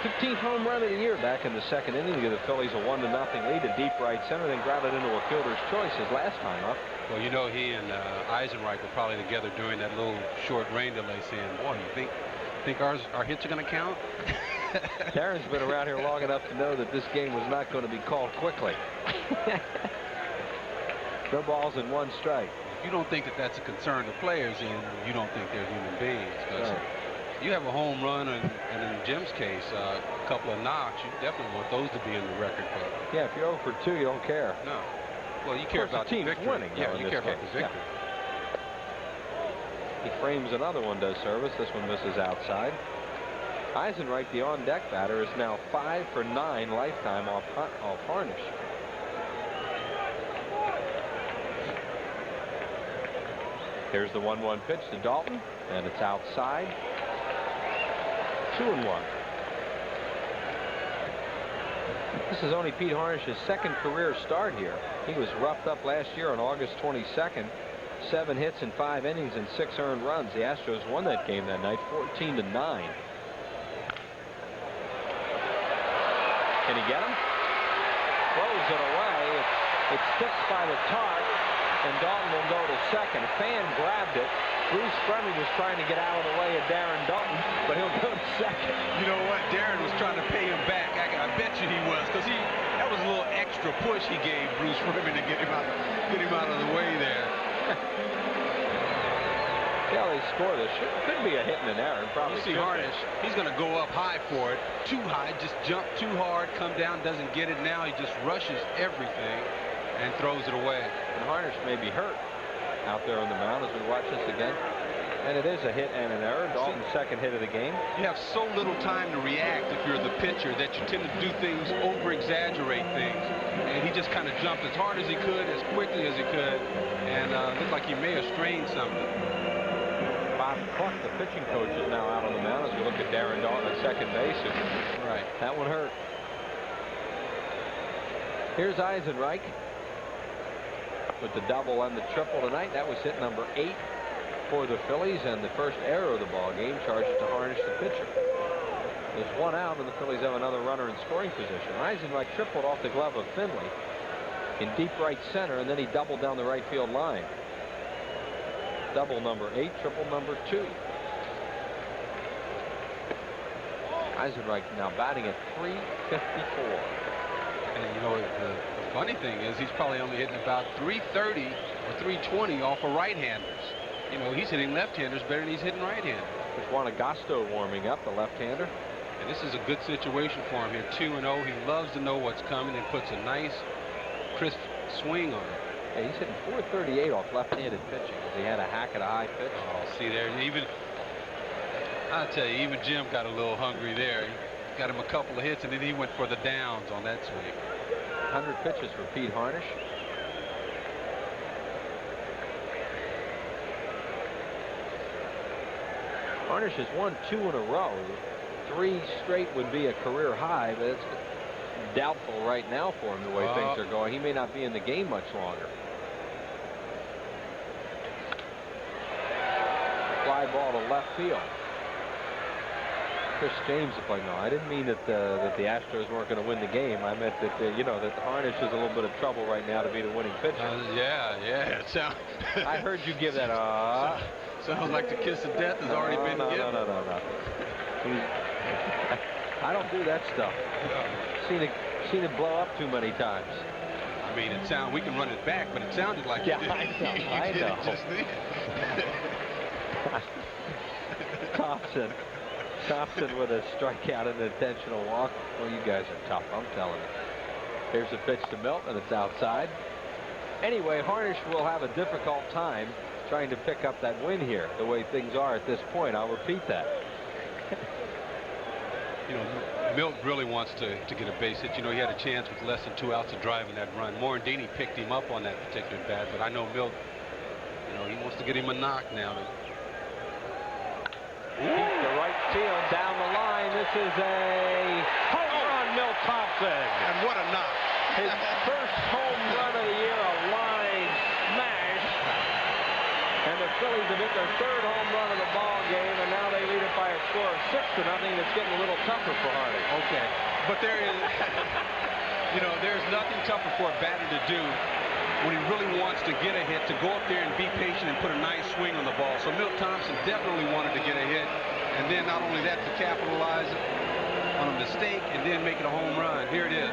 15th home run of the year back in the 2nd inning to give the Phillies a 1-0 lead to deep right center, then grounded into a fielder's choice his last time up. Well, he and Eisenreich were probably together during that little short rain delay, saying, boy, you think our hits are going to count? Darren's been around here long enough to know that this game was not going to be called quickly. No balls and 1 strike. If you don't think that that's a concern to players, then you don't think they're human beings. Because you have a home run, and in Jim's case, a couple of knocks, you definitely want those to be in the record book. Yeah, if you're 0 for 2, you don't care. No. Well, you care about the victory. Winning, yeah, you care about the victory. Yeah. He frames another one, does Service. This one misses outside. Eisenreich, the on-deck batter, is now 5 for 9 lifetime off Harnish. Here's the 1-1 pitch to Dalton, and it's outside. 2-1. This is only Pete Harnish's 2nd career start here. He was roughed up last year on August 22nd. 7 hits in 5 innings and 6 earned runs. The Astros won that game that night, 14-9. Can he get him? Throws it away. It sticks by the tarp, and Dalton will go to second. A fan grabbed it. Bruce Fleming was trying to get out of the way of Darren Dalton, but he'll go to second. You know what? Darren was trying to pay him back. I bet you he was, because that was a little extra push he gave Bruce Fleming to get him out of the way there. Yeah, they score this. Could be a hit and an error. Probably. You see Harnish, he's going to go up high for it. Too high, just jump too hard, come down, doesn't get it now. He just rushes everything and throws it away. And Harnish may be hurt out there on the mound as we watch this again. And it is a hit and an error. Dalton's 2nd hit of the game. You have so little time to react if you're the pitcher that you tend to do things, over-exaggerate things. And he just kind of jumped as hard as he could, as quickly as he could, and looked like he may have strained something. Bob Cluck, the pitching coach, is now out on the mound as we look at Darren Dalton at second base. Right. That one hurt. Here's Eisenreich with the double and the triple tonight. That was hit number 8 for the Phillies, and the first error of the ball game, charged to Harnish, the pitcher. There's 1 out, and the Phillies have another runner in scoring position. Eisenreich tripled off the glove of Finley in deep right center, and then he doubled down the right field line. Double number 8, triple number 2. Eisenreich now batting at .354. And you know, the funny thing is he's probably only hitting about 330 or 320 off of right-handers. You know, he's hitting left-handers better than he's hitting right-handers. There's Juan Agasto warming up, the left-hander. And this is a good situation for him here, 2-0. He loves to know what's coming and puts a nice, crisp swing on it. Yeah, he's hitting 438 off left-handed pitching as he had a hack at a high pitch. Oh, see there, and even, I'll tell you, even Jim got a little hungry there. He got him a couple of hits, and then he went for the downs on that swing. 100 pitches for Pete Harnish. Harnish has won 2 in a row. 3 straight would be a career high, but it's doubtful right now for him the way things are going. He may not be in the game much longer. Fly ball to left field. Chris James is playing. No, I didn't mean that the Astros weren't going to win the game. I meant that you know, that Harnish is a little bit of trouble right now to be the winning pitcher. Yeah. I heard you give that. Sounds like the kiss of death has already been given. No. I don't do that stuff. Seen it blow up too many times. I mean, we can run it back, but it sounded like I did know. It just then. Thompson with a strikeout and an intentional walk. Well, you guys are tough, I'm telling you. Here's a pitch to Milton, and it's outside. Anyway, Harnish will have a difficult time trying to pick up that win here, the way things are at this point. I'll repeat that. You know, Milt really wants to get a base hit. You know, he had a chance with less than 2 outs of driving that run. Morandini picked him up on that particular bat, but I know Milt, you know, he wants to get him a knock now. Deep to right field, down the line. This is a home run, Milt Thompson. And what a knock. His first home run of the year, a line smash. And the Phillies have hit their 3rd home run of the ball game, and now they lead it by a score of 6-0. It's getting a little tougher for Hardy. Okay, but there is, you know, there's nothing tougher for a batter to do when he really wants to get a hit, to go up there and be patient and put a nice swing on the ball. So Milt Thompson definitely wanted to get a hit, and then not only that, to capitalize on a mistake and then make it a home run. Here it is.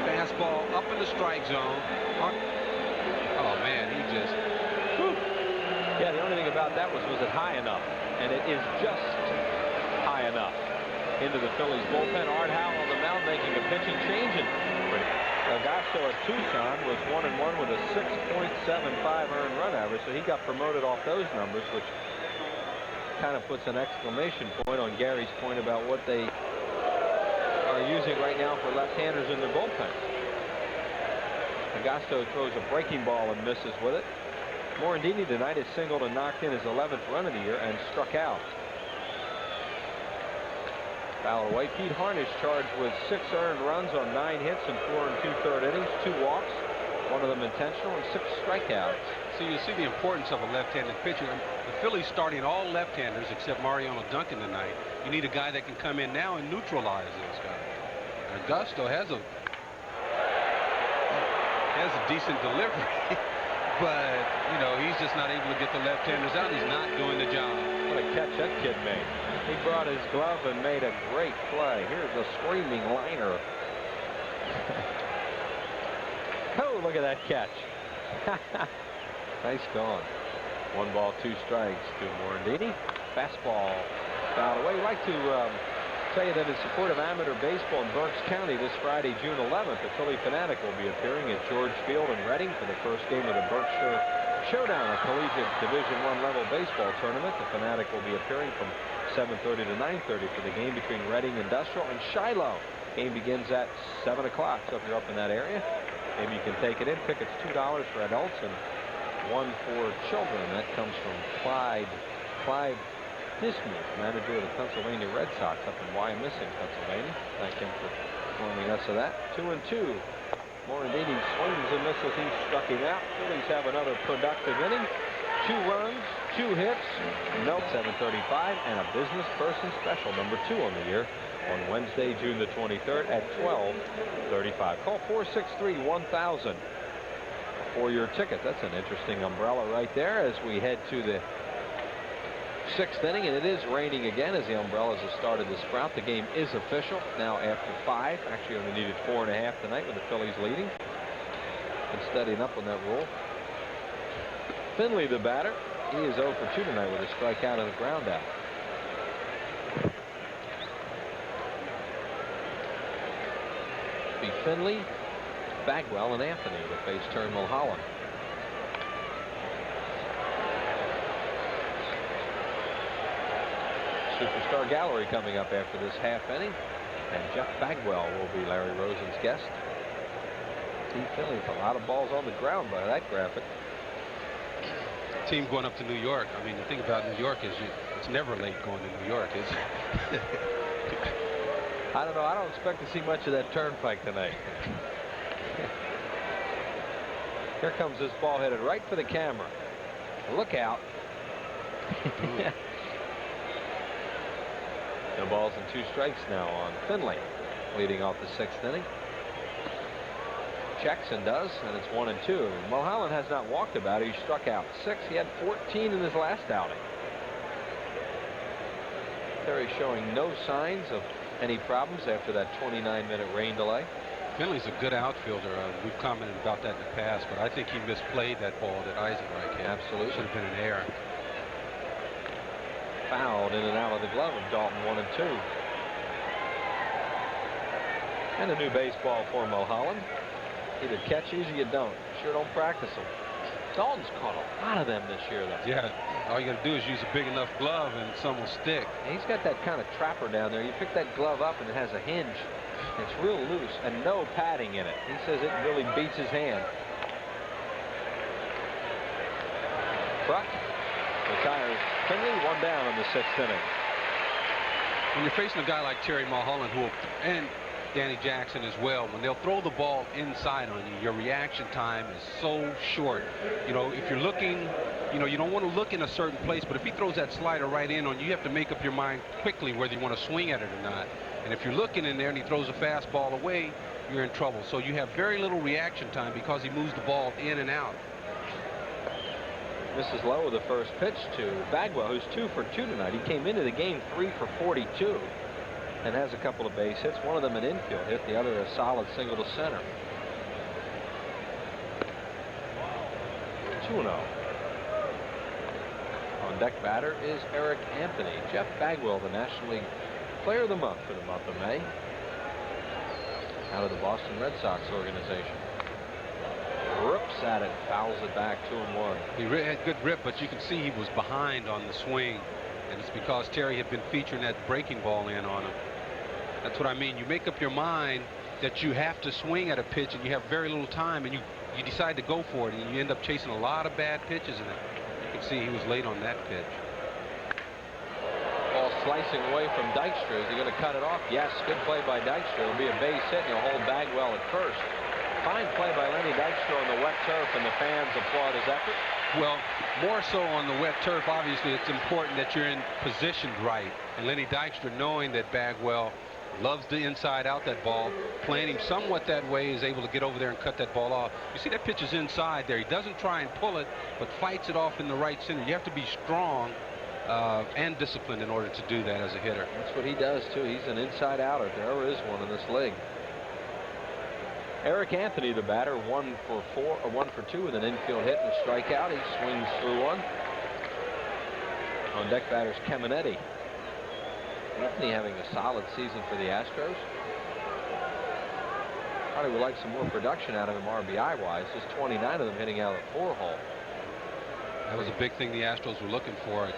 Fastball up in the strike zone. Oh man, he just. Whew. Yeah, the only thing about that was it high enough? And it is just high enough. Into the Phillies bullpen. Art Howell on the mound making a pitching change. And Agasto at Tucson was 1-1 with a 6.75 earned run average, so he got promoted off those numbers, which kind of puts an exclamation point on Gary's point about what they are using right now for left-handers in their bullpen. Agasto throws a breaking ball and misses with it. Morandini tonight has singled and knocked in his 11th run of the year and struck out. Foul away. Pete Harnish charged with 6 earned runs on 9 hits in 4 2/3 innings, 2 walks, 1 of them intentional, and 6 strikeouts. So you see the importance of a left-handed pitcher. The Phillies starting all left-handers except Mariano Duncan tonight. You need a guy that can come in now and neutralize those guys. Augusto has a decent delivery, but you know, he's just not able to get the left-handers out. He's not doing the job. What a catch that kid made. He brought his glove and made a great play. Here's a screaming liner. Oh, look at that catch. Nice going. 1 ball, 2 strikes to Morandini. Fastball fouled away. We'd like to tell you that in support of amateur baseball in Berks County this Friday, June 11th, the Philly Fanatic will be appearing at George Field in Reading for the first game of the Berkshire Showdown, a collegiate Division I level baseball tournament. The Fanatic will be appearing from 7:30 to 9:30 for the game between Reading Industrial and Shiloh. Game begins at 7 o'clock, so if you're up in that area, maybe you can take it in. Tickets $2 for adults and $1 for children. That comes from Clyde Dismuth, manager of the Pennsylvania Red Sox up in Wyomissing, Pennsylvania. Thank him for informing us of that. 2-2. Morandini swings and misses. He struck him out. Phillies have another productive inning. 2 runs, 2 hits, Milt 735, and a business person special, number 2 on the year, on Wednesday, June the 23rd at 12:35. Call 463-1000 for your ticket. That's an interesting umbrella right there as we head to the 6th inning, and it is raining again as the umbrellas have started to sprout. The game is official now after 5. Actually only needed 4.5 tonight with the Phillies leading. been studying up on that rule. Finley, the batter, he is 0 for 2 tonight with a strikeout and a ground out. Be Finley, Bagwell, and Anthony to face Terry Mulholland. Superstar Gallery coming up after this half inning, and Jeff Bagwell will be Larry Rosen's guest. Steve Finley with a lot of balls on the ground by that graphic. Team going up to New York. I mean, the thing about New York is it's never late going to New York, is it? I don't know. I don't expect to see much of that turnpike tonight. Here comes this ball headed right for the camera. Look out. No balls and 2 strikes now on Finley, leading off the 6th inning. Checks and does, and it's 1 and 2. Mulholland has not walked about it. He struck out 6. He had 14 in his last outing. Terry showing no signs of any problems after that 29-minute rain delay. Finley's a good outfielder. We've commented about that in the past, but I think he misplayed that ball that Eisenreich had. Absolutely. Should have been an error. Fouled in and out of the glove of Dalton, 1 and 2. And a new baseball for Mulholland. Either catch these or you don't. Sure don't practice them. Dalton's caught a lot of them this year, though. Yeah, all you got to do is use a big enough glove and some will stick. And he's got that kind of trapper down there. You pick that glove up and it has a hinge. It's real loose and no padding in it. He says it really beats his hand. Truck retires Finley, 1 down in the 6th inning. When you're facing a guy like Terry Mulholland, and Danny Jackson as well, when they'll throw the ball inside on you, your reaction time is so short. You know, if you're looking, you don't want to look in a certain place, but if he throws that slider right in on you, you have to make up your mind quickly whether you want to swing at it or not. And if you're looking in there and he throws a fastball away, you're in trouble. So you have very little reaction time because he moves the ball in and out. Misses low with the first pitch to Bagwell, who's 2 for 2 tonight. He came into the game 3 for 42 and has a couple of base hits, one of them an infield hit, the other a solid single to center. 2-0. On deck batter is Eric Anthony. Jeff Bagwell, the National League Player of the Month for the month of May, out of the Boston Red Sox organization. Rips at it, fouls it back, 2-1. He had good grip, but you can see he was behind on the swing, and it's because Terry had been featuring that breaking ball in on him. That's what I mean. You make up your mind that you have to swing at a pitch and you have very little time, and you decide to go for it, and you end up chasing a lot of bad pitches in it. You can see he was late on that pitch. Ball slicing away from Dykstra. Is he going to cut it off? Yes, good play by Dykstra. It'll be a base hit, and he'll hold Bagwell at first. Fine play by Lenny Dykstra on the wet turf, and the fans applaud his effort. Well, more so on the wet turf. Obviously, it's important that you're in positioned right. And Lenny Dykstra, knowing that Bagwell loves the inside out that ball, playing him somewhat that way, is able to get over there and cut that ball off. You see that pitch is inside there. He doesn't try and pull it, but fights it off in the right center. You have to be strong and disciplined in order to do that as a hitter. That's what he does, too. He's an inside outer. There is one in this league. Eric Anthony, the batter, 1 for 2 with an infield hit and a strikeout. He swings through one. On deck batters Caminetti. Anthony having a solid season for the Astros. Probably would like some more production out of him RBI wise. Just 29 of them hitting out of the 4-hole. That was a big thing the Astros were looking for.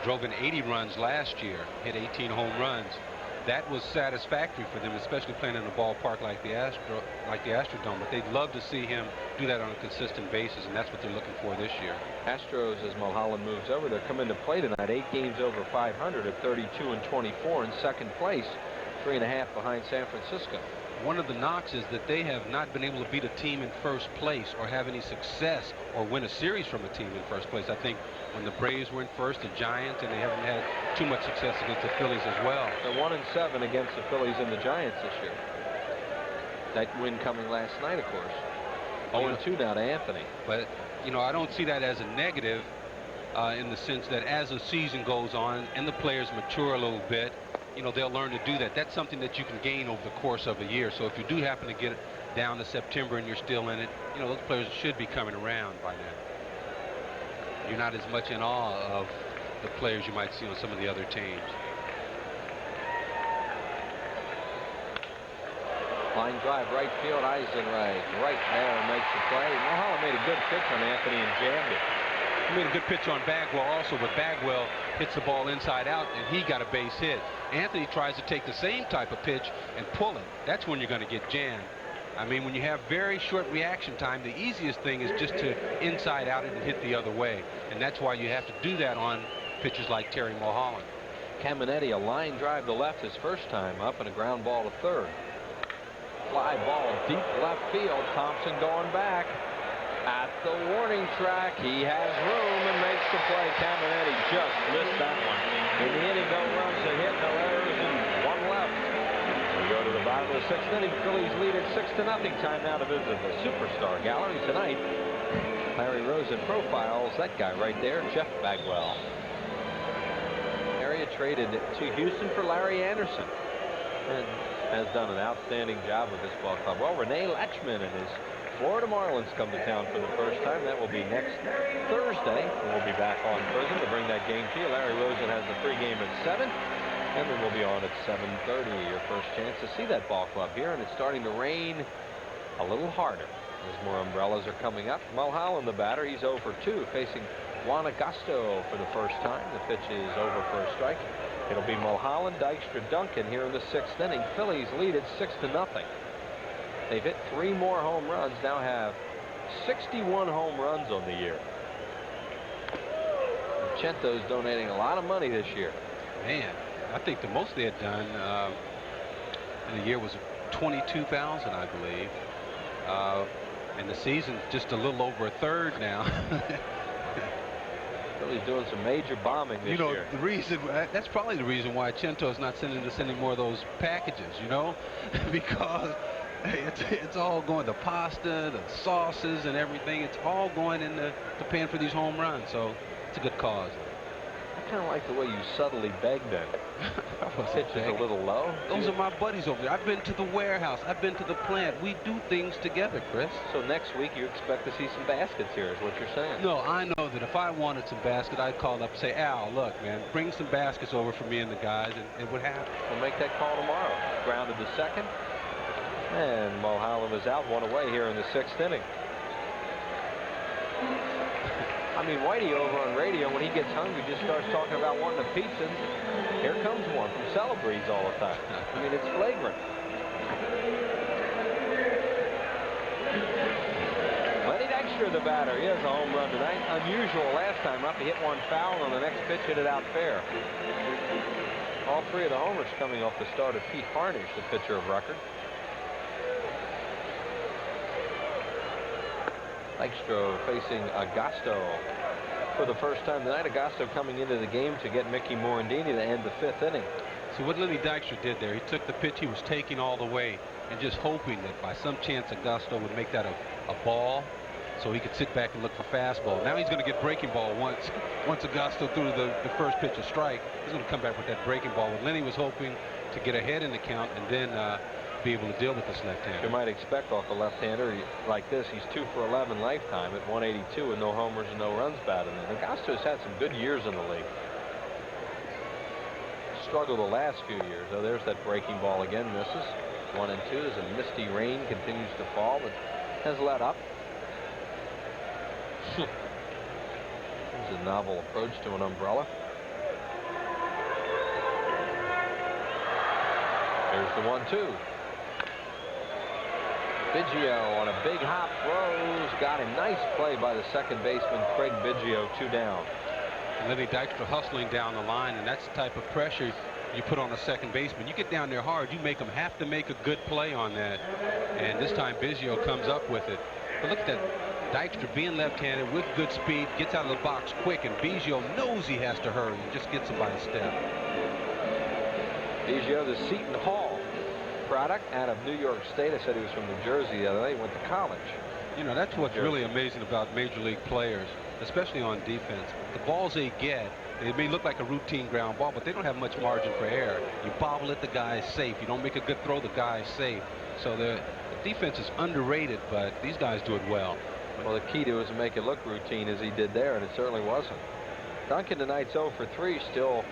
Drove in 80 runs last year, hit 18 home runs. That was satisfactory for them, especially playing in a ballpark like the Astrodome. But they'd love to see him do that on a consistent basis, and that's what they're looking for this year. Astros, as Mulholland moves over, they're coming to play tonight. 8 games over 500 at 32-24 in second place, 3.5 behind San Francisco. One of the knocks is that they have not been able to beat a team in first place or have any success or win a series from a team in first place. I think when the Braves were in first, the Giants, and they haven't had too much success against the Phillies as well. They're 1-7 against the Phillies and the Giants this year. That win coming last night, of course. 0-2 now to Anthony. But, I don't see that as a negative in the sense that as the season goes on and the players mature a little bit, they'll learn to do that. That's something that you can gain over the course of a year. So if you do happen to get down to September and you're still in it, you know, those players should be coming around by now. You're not as much in awe of the players you might see on some of the other teams. Line drive, right field, Eisenreich right there makes the play. Mulholland made a good pitch on Anthony and jammed it. He made a good pitch on Bagwell also, but Bagwell hits the ball inside out, and he got a base hit. Anthony tries to take the same type of pitch and pull it. That's when you're going to get jammed. I mean, when you have very short reaction time, the easiest thing is just to inside out it and hit the other way. And that's why you have to do that on pitchers like Terry Mulholland. Caminetti, a line drive to left his first time up, and a ground ball to third. Fly ball deep left field. Thompson going back at the warning track. He has room and makes the play. Caminetti just missed that one. In the inning, no runs to hit, no errors, and one left. We go to the bottom of the sixth inning. Phillies lead at 6-0. Time now to visit the Superstar Gallery tonight. Larry Rosen profiles that guy right there, Jeff Bagwell. Area traded to Houston for Larry Anderson, and has done an outstanding job with this ball club. Well, Rene Latchman and his Florida Marlins come to town for the first time. That will be next Thursday. We'll be back on Prism to bring that game to you. Larry Rosen has the pregame at 7, and then we'll be on at 7:30. Your first chance to see that ball club here, and it's starting to rain a little harder as more umbrellas are coming up. Mulholland, the batter, he's 0 for 2, facing Juan Agosto for the first time. The pitch is over for a strike. It'll be Mulholland, Dykstra, Duncan here in the 6th inning. Phillies lead at 6-0. They've hit 3 more home runs, now have 61 home runs on the year. Cento's donating a lot of money this year. Man, I think the most they had done in a year was 22,000, I believe. And the season just a little over a third now. Philly's doing some major bombing this year. The reason, that's probably the reason why Cento's not sending us any more of those packages, you know, because it's all going, the pasta, the sauces and everything, it's all going into paying for these home runs. So it's a good cause. I kind of like the way you subtly begged them. Pitch is a little low. Those are my buddies over there. I've been to the warehouse. I've been to the plant. We do things together, Chris. So next week you expect to see some baskets here is what you're saying. No, I know that if I wanted some basket, I'd call up and say, Al, look, man, bring some baskets over for me and the guys, and it would happen. We'll make that call tomorrow. Grounded to second. And Mulholland is out, 1 away here in the 6th inning. I mean, Whitey over on radio, when he gets hungry, just starts talking about wanting a pizza. Here comes one from Celebrezze all the time. I mean, it's flagrant. Lenny Dykstra, the batter. He has a home run tonight. Unusual last time up. He hit one foul on the next pitch, hit it out fair. All 3 of the homers coming off the start of Pete Harnish, the pitcher of record. Dykstra facing Agosto for the first time tonight. Agosto coming into the game to get Mickey Morandini to end the 5th inning. See what Lenny Dykstra did there. He took the pitch he was taking all the way and just hoping that by some chance Agosto would make that a ball so he could sit back and look for fastball. Now he's going to get breaking ball once Agosto threw the first pitch a strike. He's going to come back with that breaking ball. But Lenny was hoping to get ahead in the count and then be able to deal with this left-hander. You might expect off a left-hander like this. He's 2 for 11 lifetime at 182 with no homers and no runs batted in. Agosto's had some good years in the league. Struggled the last few years. Oh, there's that breaking ball again. Misses. 1 and 2 as a misty rain continues to fall, but has let up. There's a novel approach to an umbrella. Here's the 1-2. Biggio on a big hop throws. Got him. Nice play by the second baseman, Craig Biggio, 2 down. Lenny Dykstra hustling down the line, and that's the type of pressure you put on a second baseman. You get down there hard, you make them have to make a good play on that. And this time Biggio comes up with it. But look at that. Dykstra being left-handed with good speed, gets out of the box quick, and Biggio knows he has to hurry and just gets him by a step. Biggio, the Seton Hall product out of New York State. I said he was from New Jersey the other day. He went to college. You know, that's what's really amazing about major league players, especially on defense. The balls they get, it may look like a routine ground ball, but they don't have much margin for error. You bobble it, the guy is safe. You don't make a good throw, the guy is safe. So the defense is underrated, but these guys do it well. Well, the key to it is to make it look routine as he did there, and it certainly wasn't. Duncan tonight's 0 for 3, still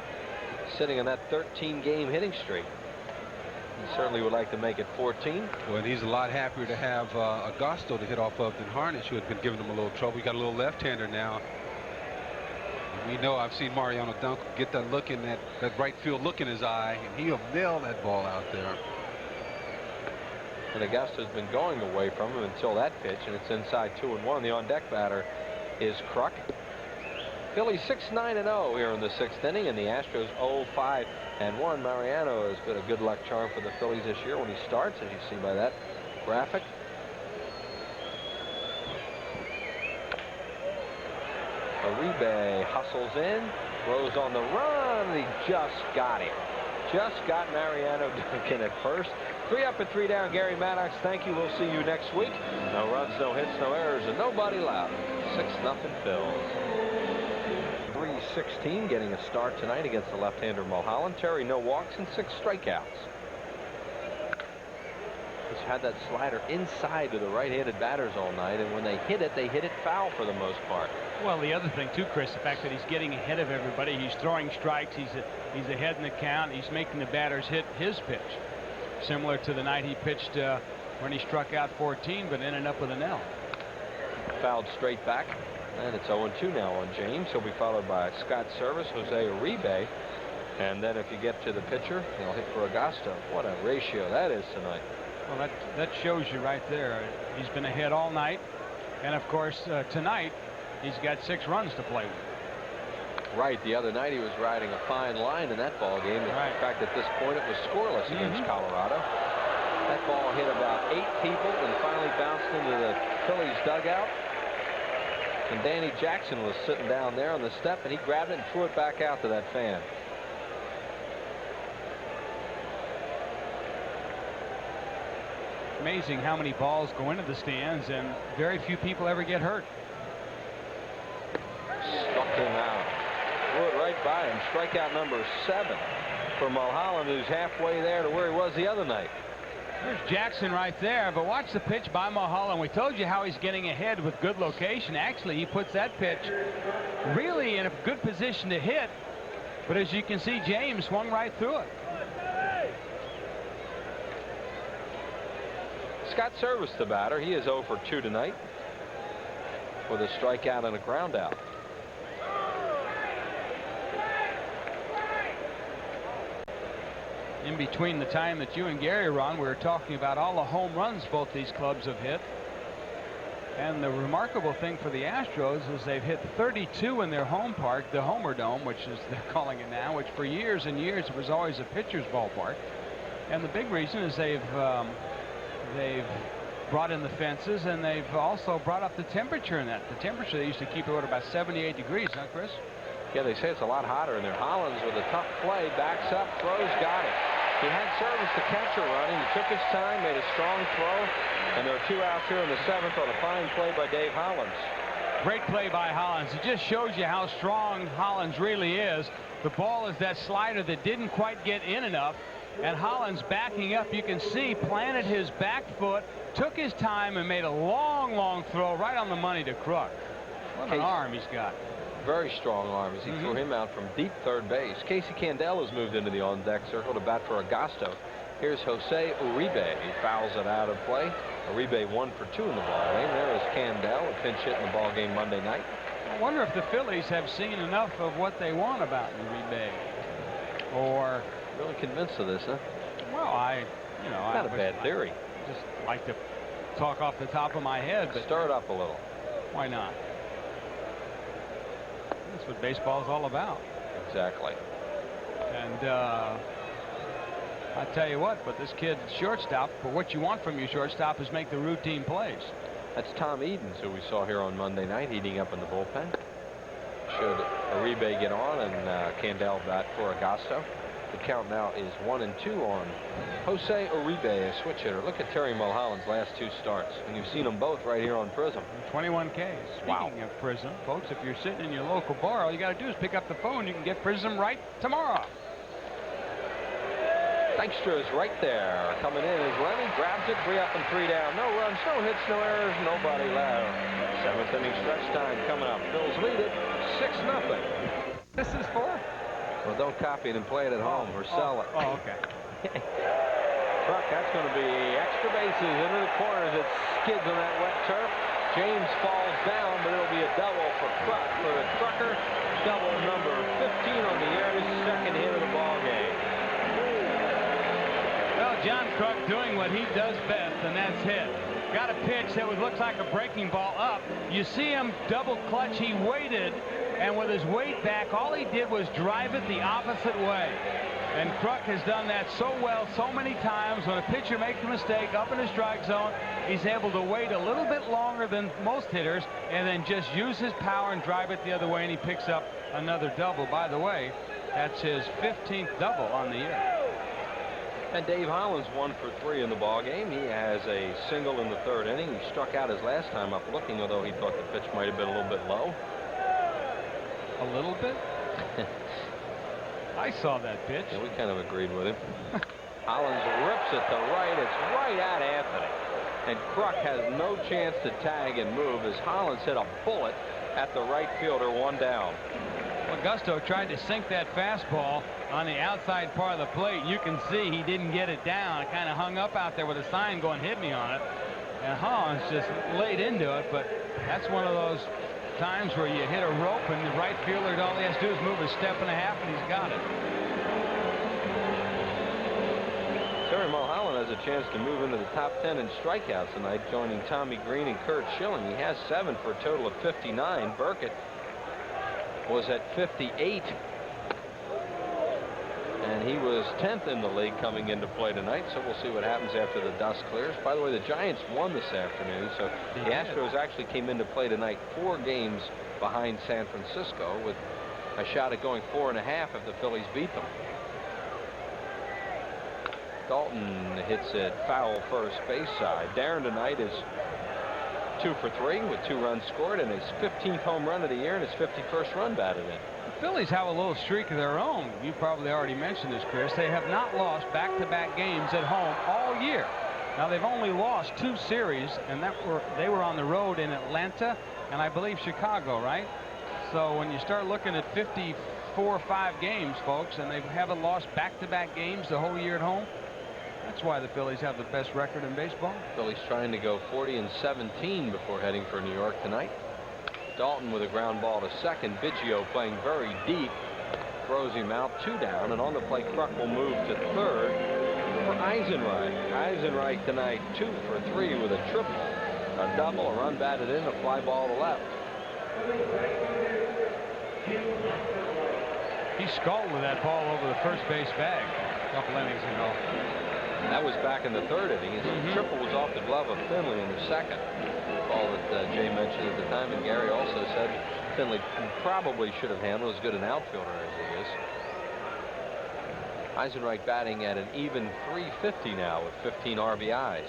sitting on that 13-game hitting streak. He certainly would like to make it 14. Well, and he's a lot happier to have Augusto to hit off of than Harnish, who had been giving him a little trouble. He got a little left-hander now. And we know, I've seen Mariano Duncan get that look in that right field look in his eye, and he'll nail that ball out there. And Augusto's been going away from him until that pitch, and it's inside 2-1. The on-deck batter is Kruk. Phillies 6-9-0 here in the 6th inning, and the Astros 0-5-1. Mariano has been a good luck charm for the Phillies this year when he starts, as you see by that graphic. Uribe hustles in, throws on the run, and he just got him. Just got Mariano Duncan at first. 3 up and 3 down. Gary Maddox, thank you. We'll see you next week. No runs, no hits, no errors, and nobody left. 6-0 Phils. 3-16 getting a start tonight against the left-hander Mulholland. Terry, no walks and 6 strikeouts. He's had that slider inside to the right-handed batters all night, and when they hit it foul for the most part. Well, the other thing too, Chris, the fact that he's getting ahead of everybody, he's throwing strikes, he's ahead in the count, he's making the batters hit his pitch, similar to the night he pitched when he struck out 14, but ended up with an L. Fouled straight back, and it's 0-2 now on James. He'll be followed by Scott Service, Jose Uribe, and then if you get to the pitcher, he'll hit for Augusto. What a ratio that is tonight. Well, that shows you right there. He's been ahead all night, and of course tonight he's got 6 runs to play with. Right. The other night he was riding a fine line in that ball game. Right. In fact, at this point it was scoreless against Colorado. That ball hit about 8 people and finally bounced into the Phillies dugout. And Danny Jackson was sitting down there on the step, and he grabbed it and threw it back out to that fan. Amazing how many balls go into the stands, and very few people ever get hurt. Struck him out. Threw it right by him. Strikeout number 7 for Mulholland, who's halfway there to where he was the other night. There's Jackson right there, but watch the pitch by Mulholland. We told you how he's getting ahead with good location. Actually, he puts that pitch really in a good position to hit, but as you can see, James swung right through it. Scott Service, the batter. He is 0 for 2 tonight with a strikeout and a ground out. In between the time that you and Gary were on, we were talking about all the home runs both these clubs have hit. And the remarkable thing for the Astros is they've hit 32 in their home park, the Homer Dome, which is they're calling it now, which for years and years was always a pitcher's ballpark. And the big reason is they've brought in the fences, and they've also brought up the temperature in that. The temperature, they used to keep it at about 78 degrees, huh, Chris? Yeah, they say it's a lot hotter in there. Hollins with a tough play, backs up, throws, got it. He had Service, the catcher, running. He took his time, made a strong throw, and there are 2 outs here in the 7th on a fine play by Dave Hollins. Great play by Hollins. It just shows you how strong Hollins really is. The ball is that slider that didn't quite get in enough, and Hollins backing up, you can see, planted his back foot, took his time, and made a long throw right on the money to Kruk. What an arm he's got. Very strong arm as he threw him out from deep third base. Casey Candel has moved into the on-deck circle to bat for Augusto. Here's Jose Uribe. He fouls it out of play. Uribe 1 for 2 in the ball game. There is Candel, a pinch hit in the ball game Monday night. I wonder if the Phillies have seen enough of what they want about Uribe, or really convinced of this, huh? Well, not a bad theory. I just like to talk off the top of my head, but stir it up a little. Why not? That's what baseball is all about. Exactly. And I tell you what, but this kid's shortstop, but what you want from your shortstop is make the routine plays. That's Tom Edens, who we saw here on Monday night, heating up in the bullpen. Showed Uribe get on, and Candel bat for Augusto. The count now is 1-2 on Jose Uribe, a switch hitter. Look at Terry Mulholland's last 2 starts, and you've seen them both right here on Prism. 21 Ks. Speaking of Prism, folks, if you're sitting in your local bar, all you got to do is pick up the phone. You can get Prism right tomorrow. Dykstra is right there. Coming in is Lemmy. Grabs it. 3 up and 3 down. No runs, no hits, no errors, nobody left. 7th inning stretch time coming up. Phillies lead it 6-0. This is for? Well, don't copy it and play it at home or sell it. Oh, okay. Truck, that's going to be extra bases into the corners. It skids on that wet turf. James falls down, but it'll be a double for Kruk for the Trucker. Double number 15 on the air. His second hit of the ball game. Well, John Kruk doing what he does best, and that's hit. Got a pitch that looks like a breaking ball up. You see him double clutch. He waited, and with his weight back, all he did was drive it the opposite way. And Kruk has done that so well so many times. When a pitcher makes a mistake up in the strike zone, he's able to wait a little bit longer than most hitters and then just use his power and drive it the other way, and he picks up another double. By the way, that's his 15th double on the year. And Dave Hollins 1 for 3 in the ball game. He has a single in the 3rd inning. He struck out his last time up looking, although he thought the pitch might have been a little bit low. A little bit? I saw that pitch. Yeah, we kind of agreed with him. Hollins rips it to right. It's right at Anthony. And Kruk has no chance to tag and move as Hollins hit a bullet at the right fielder, 1 down. Well, Gusto tried to sink that fastball on the outside part of the plate. You can see he didn't get it down. It kind of hung up out there with a sign going, "Hit me" on it. And Hollins just laid into it, but that's one of those times where you hit a rope and the right fielder, all he has to do is move a step and a half and he's got it. Terry Mulholland has a chance to move into the top 10 in strikeouts tonight, joining Tommy Green and Kurt Schilling. He has 7 for a total of 59. Burkett was at 58. And he was 10th in the league coming into play tonight, so we'll see what happens after the dust clears. By the way, the Giants won this afternoon, so the Astros actually came into play tonight 4 games behind San Francisco with a shot at going 4.5 if the Phillies beat them. Dalton hits it foul first base side. Darren tonight is 2 for 3 with 2 runs scored and his 15th home run of the year and his 51st run batted in. The Phillies have a little streak of their own. You probably already mentioned this, Chris. They have not lost back-to-back games at home all year. Now they've only lost 2 series, and they were on the road in Atlanta and I believe Chicago, right? So when you start looking at 54 or 5 games, folks, and they haven't lost back-to-back games the whole year at home, that's why the Phillies have the best record in baseball. Phillies trying to go 40-17 before heading for New York tonight. Dalton with a ground ball to second. Biggio playing very deep. Throws him out, 2 down, and on the play Kruk will move to 3rd for Eisenreich. Eisenreich tonight 2 for 3 with a triple, a double, a run batted in, a fly ball to left. He scalded that ball over the first base bag a couple innings ago. That was back in the 3rd inning. His triple was off the glove of Finley in the 2nd. Ball that Jay mentioned at the time, and Gary also said Finley probably should have handled as good an outfielder as he is. Eisenreich batting at an even .350 now with 15 RBIs.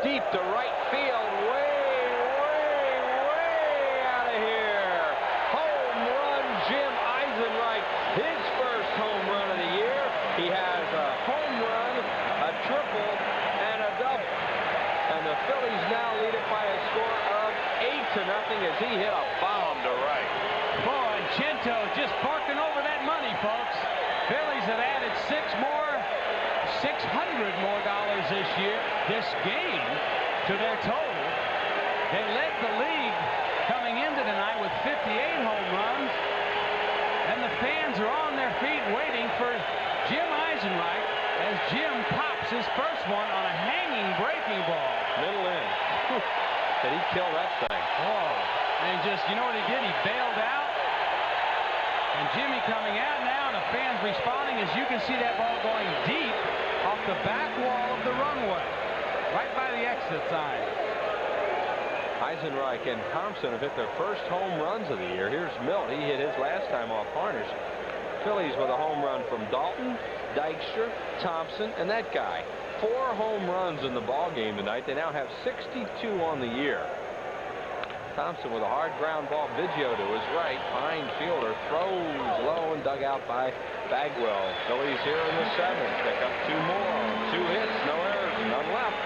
Deep to right field, way out of here. Home run, Jim Eisenreich, his first home run of the year. He has a home run, a triple, and a double. And the Phillies now lead it by a score of 8-0 as he hit a bomb to right. Boy, Chinto just barking over that money, folks. Phillies have added $600 more this year, this game, to their total. They led the league coming into tonight with 58 home runs, and the fans are on their feet waiting for Jim Eisenreich as Jim pops his first one on a hanging breaking ball. Middle in. Did he kill that thing? Oh, and just, you know what he did? He bailed out. And Jimmy coming out now, and the fans responding as you can see that ball going deep off the back wall of the runway, right by the exit sign. Eisenreich and Thompson have hit their first home runs of the year. Here's Milt. He hit his last time off Harnish. Phillies with a home run from Dalton, Dykstra, Thompson, and that guy. 4 home runs in the ball game tonight. They now have 62 on the year. Thompson with a hard ground ball. Biggio to his right. Fine fielder throws low and dug out by Bagwell. Phillies here in the 7th. Pick up 2 more. 2 hits, no errors, none left.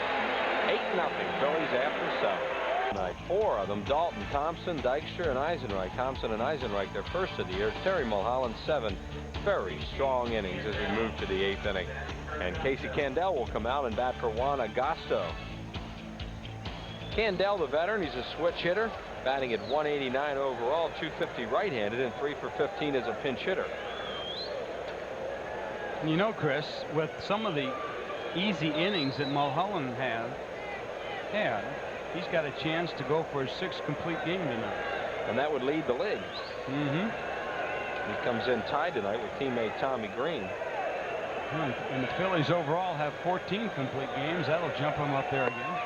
8-0 Phillies after 7. 4 of them, Dalton, Thompson, Dykstra, and Eisenreich. Thompson and Eisenreich, their first of the year. Terry Mulholland, 7 very strong innings as we move to the 8th inning. And Casey Candell will come out and bat for Juan Agosto. Candell, the veteran, he's a switch hitter, batting at 189 overall, 250 right-handed, and 3 for 15 as a pinch hitter. You know, Chris, with some of the easy innings that Mulholland had, he's got a chance to go for his 6th complete game tonight. And that would lead the league. He comes in tied tonight with teammate Tommy Green. And the Phillies overall have 14 complete games. That'll jump them up there again.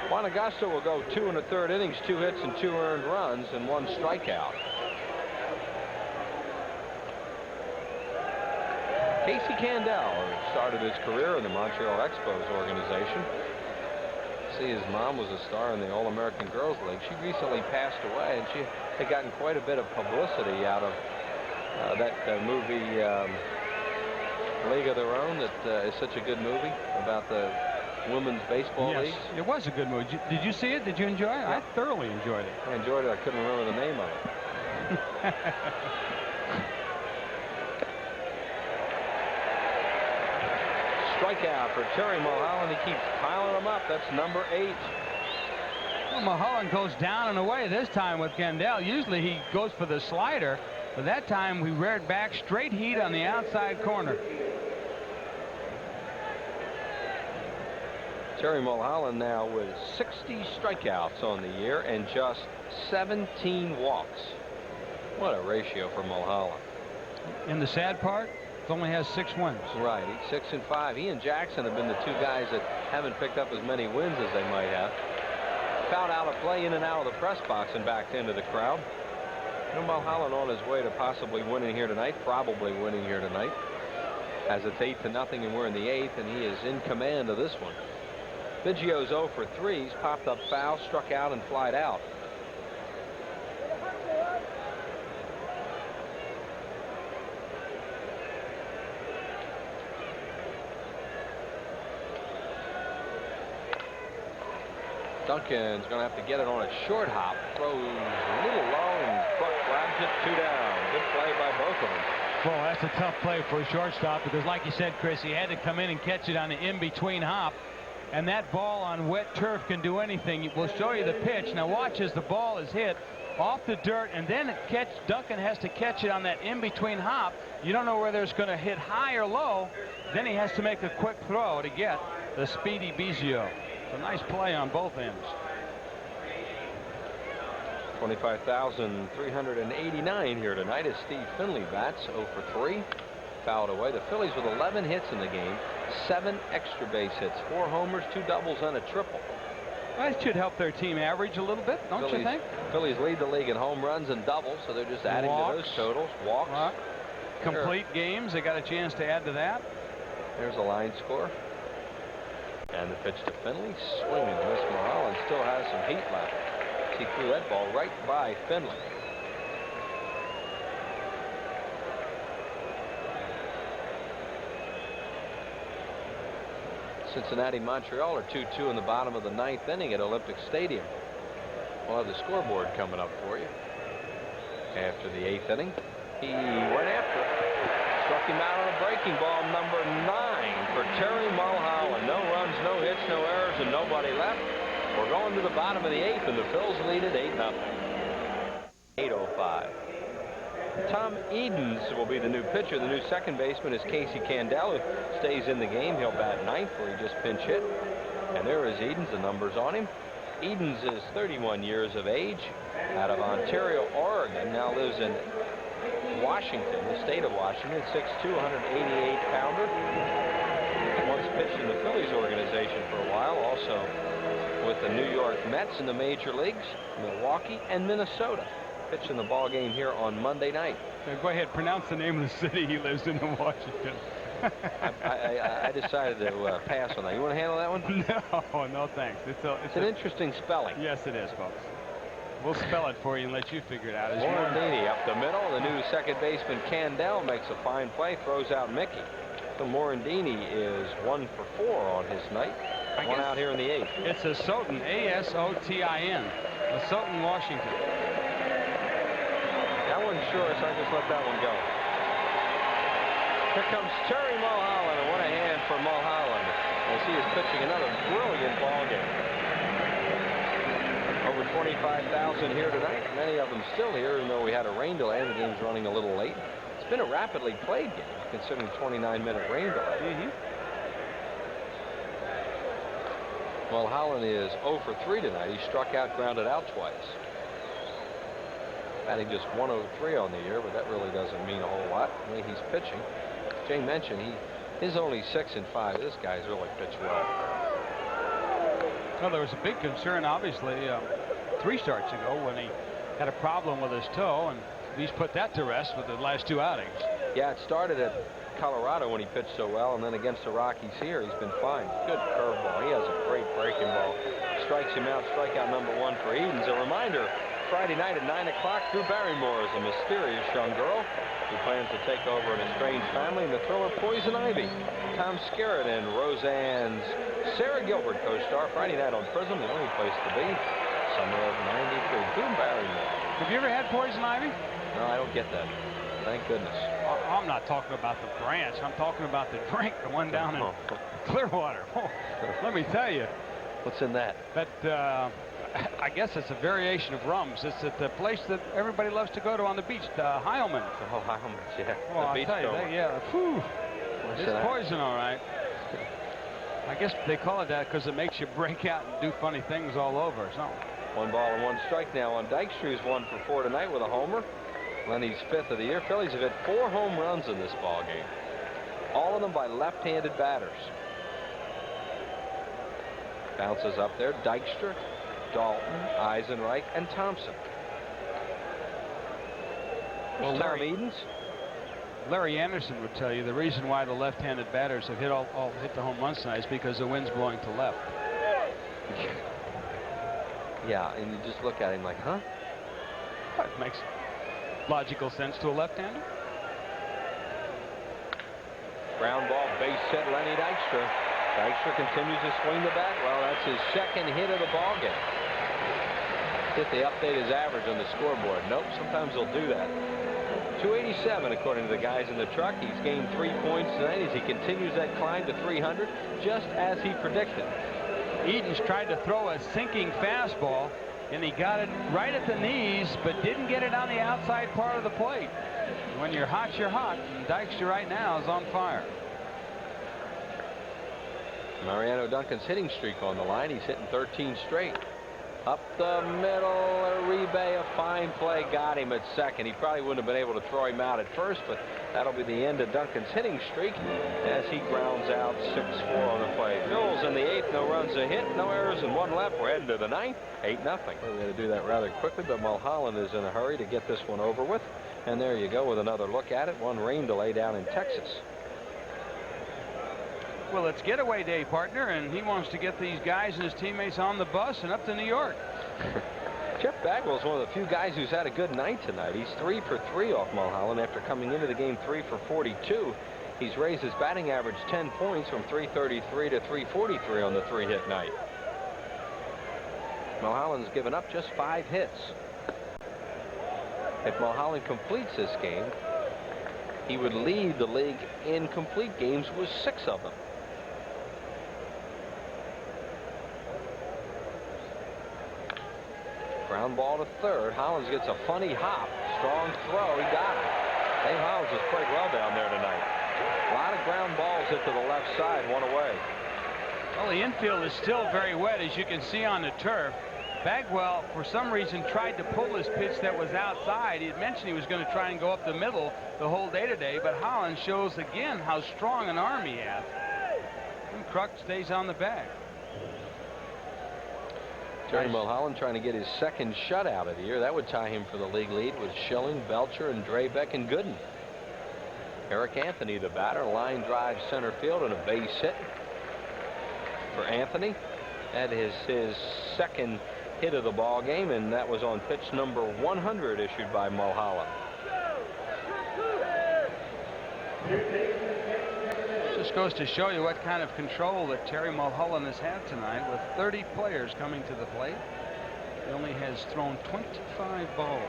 Juan Agosto will go 2 1/3 innings, 2 hits and 2 earned runs and 1 strikeout. Casey Candell started his career in the Montreal Expos organization. See, his mom was a star in the All-American Girls League. She recently passed away, and she had gotten quite a bit of publicity out of that movie League of Their Own. That is such a good movie about the women's baseball league. Yes, it was a good movie. Did you see it? Did you enjoy it? Yeah. I thoroughly enjoyed it. I enjoyed it. I couldn't remember the name of it. Strikeout for Terry Mulholland. He keeps piling them up. That's number 8. Well, Mulholland goes down and away this time with Candell. Usually he goes for the slider, but that time we reared back, straight heat on the outside corner. Terry Mulholland now with 60 strikeouts on the year and just 17 walks. What a ratio for Mulholland. And the sad part, it only has 6 wins. Right, he's 6 and 5. He and Jackson have been the 2 guys that haven't picked up as many wins as they might have. Fouled out of play in and out of the press box and backed into the crowd. And Mulholland on his way to possibly winning here tonight, probably winning here tonight, as it's 8-0 and we're in the 8th, and he is in command of this one. Biggio's 0 for 3. He's popped up foul, struck out, and flied out. Duncan's going to have to get it on a short hop. Throws a little low, and Crook grabs it 2 down. Good play by both of them. Well, that's a tough play for a shortstop because, like you said, Chris, he had to come in and catch it on the in-between hop. And that ball on wet turf can do anything. We'll show you the pitch. Now watch as the ball is hit off the dirt, and then Duncan has to catch it on that in-between hop. You don't know whether it's going to hit high or low. Then he has to make a quick throw to get the speedy Biggio. It's a nice play on both ends. 25,389 here tonight as Steve Finley bats 0 for 3. Fouled away. The Phillies with 11 hits in the game, 7 extra base hits, 4 homers, 2 doubles, and a triple. That should help their team average a little bit, don't you think? Phillies lead the league in home runs and doubles, so they're just adding to those totals. Walks. Complete games, they got a chance to add to that. There's a line score. And the pitch to Finley. Swing and miss. Mulholland still has some heat left. He threw that ball right by Finley. Cincinnati, Montreal are 2-2 in the bottom of the 9th inning at Olympic Stadium. We'll have the scoreboard coming up for you. After the 8th inning, he went after it. Struck him out on a breaking ball, number 9 for Terry Mulholland. No runs, no hits, no errors, and nobody left. We're going to the bottom of the 8th, and the Phils lead at 8-0. 8:05. Tom Edens will be the new pitcher. The new second baseman is Casey Candell, who stays in the game. He'll bat 9th, where he just pinch hit. And there is Edens, the numbers on him. Edens is 31 years of age, out of Ontario, Oregon. Now lives in Washington, the state of Washington. 6'2", 188-pounder. Once pitched in the Phillies organization for a while. Also with the New York Mets in the major leagues, Milwaukee, and Minnesota. Pitched in the ball game here on Monday night. Now go ahead, pronounce the name of the city he lives in Washington. I decided to pass on that. You want to handle that one? No, no thanks. It's an interesting spelling. Yes, it is, folks. We'll spell it for you and let you figure it out. Morandini up the middle. The new second baseman Candell makes a fine play, throws out Mickey. So Morandini is 1 for 4 on his night. One out here in the 8th. It's Asotin, A-S-O-T-I-N. Asotin, Washington. That wasn't sure, so I just let that one go. Here comes Terry Mulholland, and what a hand for Mulholland as he is pitching another brilliant ball game. Over 25,000 here tonight. Many of them still here, even though we had a rain delay and the game's running a little late. It's been a rapidly played game, considering 29-minute rain delay. Mulholland is 0 for 3 tonight. He struck out, grounded out twice. Batting just 103 on the year, but that really doesn't mean a whole lot. The way he's pitching. Jay mentioned he's only 6 and 5. This guy's really pitched well. Well, there was a big concern, obviously, 3 starts ago when he had a problem with his toe, and he's put that to rest with the last 2 outings. Yeah, it started at Colorado when he pitched so well, and then against the Rockies here, he's been fine. Good curveball. He has a great breaking ball. Strikes him out. Strikeout number 1 for Edens. A reminder, Friday night at 9 o'clock, Drew Barrymore is a mysterious young girl who plans to take over an estranged family in the thriller Poison Ivy. Tom Skerritt and Roseanne's Sarah Gilbert co-star Friday night on Prism, the only place to be. Summer of '93. Drew Barrymore. Have you ever had Poison Ivy? No, I don't get that. Thank goodness. I'm not talking about the branch. I'm talking about the drink, the one down in Clearwater. Oh, let me tell you. What's in that? That I guess it's a variation of rums. It's at the place that everybody loves to go to on the beach, Heilman. Oh, Heilman's, yeah. Oh, I'll tell you, yeah. Whew. It's poison, all right. I guess they call it that because it makes you break out and do funny things all over. So. 1 ball and 1 strike now on Dykstra, who's 1 for 4 tonight with a homer. Lenny's 5th of the year. Phillies have hit 4 home runs in this ball game. All of them by left-handed batters. Bounces up there. Dykstra, Dalton, Eisenreich, and Thompson. Well, Tom Edens. Larry Anderson would tell you the reason why the left-handed batters have hit the home runs tonight is because the wind's blowing to left. Yeah, and you just look at him like, huh? That makes logical sense to a left-hander. Ground ball, base hit, Lenny Dykstra. Dykstra continues to swing the bat. Well, that's his 2nd hit of the ball game. If they update his average on the scoreboard. Nope, sometimes they'll do that. 287 according to the guys in the truck. He's gained 3 points tonight as he continues that climb to 300, just as he predicted. Edens tried to throw a sinking fastball, and he got it right at the knees, but didn't get it on the outside part of the plate. When you're hot, you're hot. And Dykstra right now is on fire. Mariano Duncan's hitting streak on the line. He's hitting 13 straight. Up the middle, Uribe, a fine play, got him at second. He probably wouldn't have been able to throw him out at first, but that'll be the end of Duncan's hitting streak as he grounds out 6-4 on the play. Phil's in the 8th, no runs a hit, no errors, and 1 left. We're heading to the 9th, 8-0. We're going to do that rather quickly, but Mulholland is in a hurry to get this one over with. And there you go with another look at it. 1 rain delay down in Texas. Well, it's getaway day, partner, and he wants to get these guys and his teammates on the bus and up to New York. Jeff Bagwell is one of the few guys who's had a good night tonight. He's 3 for 3 off Mulholland after coming into the game 3 for 42. He's raised his batting average 10 points from 333 to 343 on the 3-hit night. Mulholland's given up just 5 hits. If Mulholland completes this game, he would lead the league in complete games with 6 of them. Ground ball to third. Hollins gets a funny hop. Strong throw. He got it. Dave Hollins has played well down there tonight. A lot of ground balls hit to the left side, 1 away. Well, the infield is still very wet, as you can see on the turf. Bagwell, for some reason, tried to pull his pitch that was outside. He had mentioned he was going to try and go up the middle the whole day today, but Hollins shows again how strong an arm he has. And Kruk stays on the bag. Terry Mulholland trying to get his 2nd shutout of the year. That would tie him for the league lead with Schilling, Belcher, and Drabek and Gooden. Eric Anthony, the batter, line drive center field and a base hit for Anthony. That is his second hit of the ball game, and that was on pitch number 100 issued by Mulholland. Just goes to show you what kind of control that Terry Mulholland has had tonight, with 30 players coming to the plate. He only has thrown 25 balls.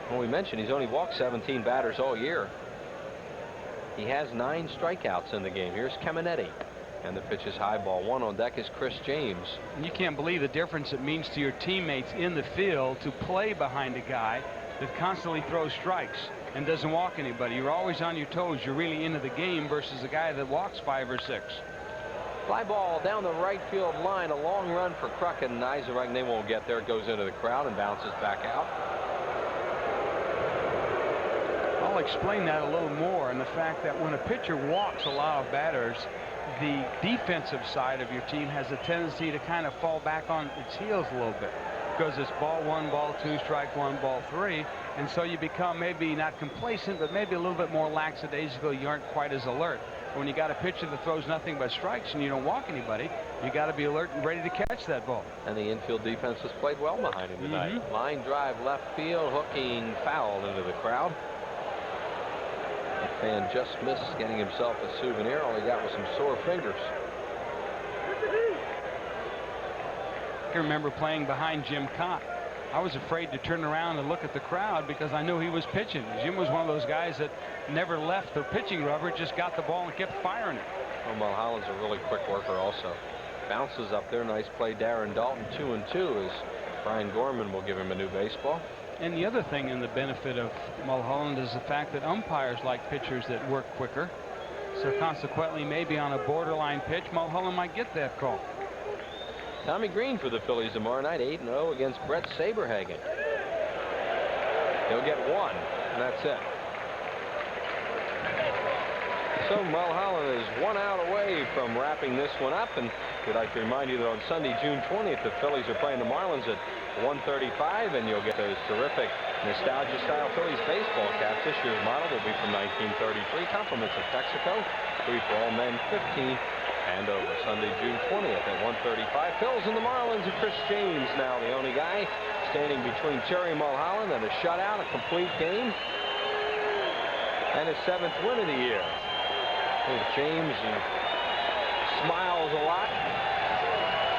Well, we mentioned he's only walked 17 batters all year. He has 9 strikeouts in the game. Here's Caminetti, and the pitch is high, ball 1. On deck is Chris James. And you can't believe the difference it means to your teammates in the field to play behind a guy that constantly throws strikes and doesn't walk anybody. You're always on your toes. You're really into the game versus a guy that walks 5 or 6. Fly ball down the right field line. A long run for Kruk, and Eisenreich. They won't get there. It goes into the crowd and bounces back out. I'll explain that a little more, and the fact that when a pitcher walks a lot of batters, the defensive side of your team has a tendency to kind of fall back on its heels a little bit, because it's ball 1, ball 2, strike 1, ball 3, and so you become maybe not complacent, but maybe a little bit more lackadaisical. You aren't quite as alert. When you got a pitcher that throws nothing but strikes and you don't walk anybody, you got to be alert and ready to catch that ball. And the infield defense has played well behind him tonight. Line drive left field, hooking foul into the crowd. The fan just missed getting himself a souvenir. All he got was some sore fingers. I can remember playing behind Jim Cott. I was afraid to turn around and look at the crowd because I knew he was pitching. Jim was one of those guys that never left the pitching rubber, just got the ball and kept firing it. Well, Mulholland's a really quick worker also. Bounces up there. Nice play. Darren Dalton 2-2 as Brian Gorman will give him a new baseball. And the other thing in the benefit of Mulholland is the fact that umpires like pitchers that work quicker. So consequently, maybe on a borderline pitch, Mulholland might get that call. Tommy Green for the Phillies tomorrow night, 8-0 against Brett Saberhagen. He'll get 1, and that's it. So Mulholland is 1 out away from wrapping this one up, and we'd like to remind you that on Sunday, June 20th, the Phillies are playing the Marlins at 1:35, and you'll get those terrific nostalgia-style Phillies baseball caps. This year's model will be from 1933. Compliments of Texaco, 3 for all men, 15 and over. Sunday, June 20th at 1:35. Phils and the Marlins, and Chris James now the only guy standing between Terry Mulholland and a shutout, a complete game, and his 7th win of the year. Here's James, he smiles a lot.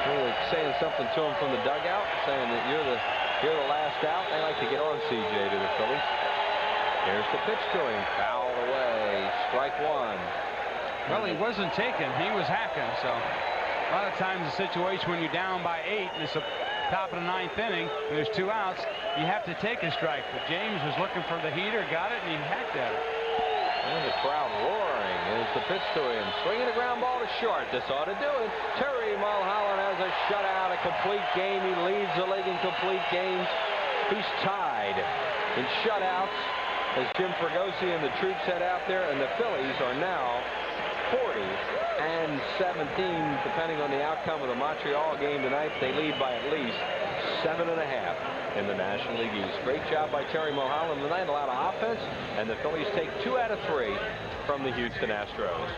Really saying something to him from the dugout, saying that you're the last out. They like to get on CJ to the Phillies. Here's the pitch to him, fouled away, strike 1. Well, he wasn't taken. He was hacking. So a lot of times the situation when you're down by 8 and it's the top of the 9th inning and there's 2 outs, you have to take a strike. But James was looking for the heater, got it, and he hacked at it. And the crowd roaring. Here's the pitch to him. Swinging a ground ball to short. This ought to do it. Terry Mulholland has a shutout, a complete game. He leads the league in complete games. He's tied in shutouts as Jim Fregosi and the troops head out there, and the Phillies are now 40 and 17, depending on the outcome of the Montreal game tonight. They lead by at least 7.5 in the National League East. Great job by Terry Mulholland tonight. A lot of offense, and the Phillies take 2 out of 3 from the Houston Astros.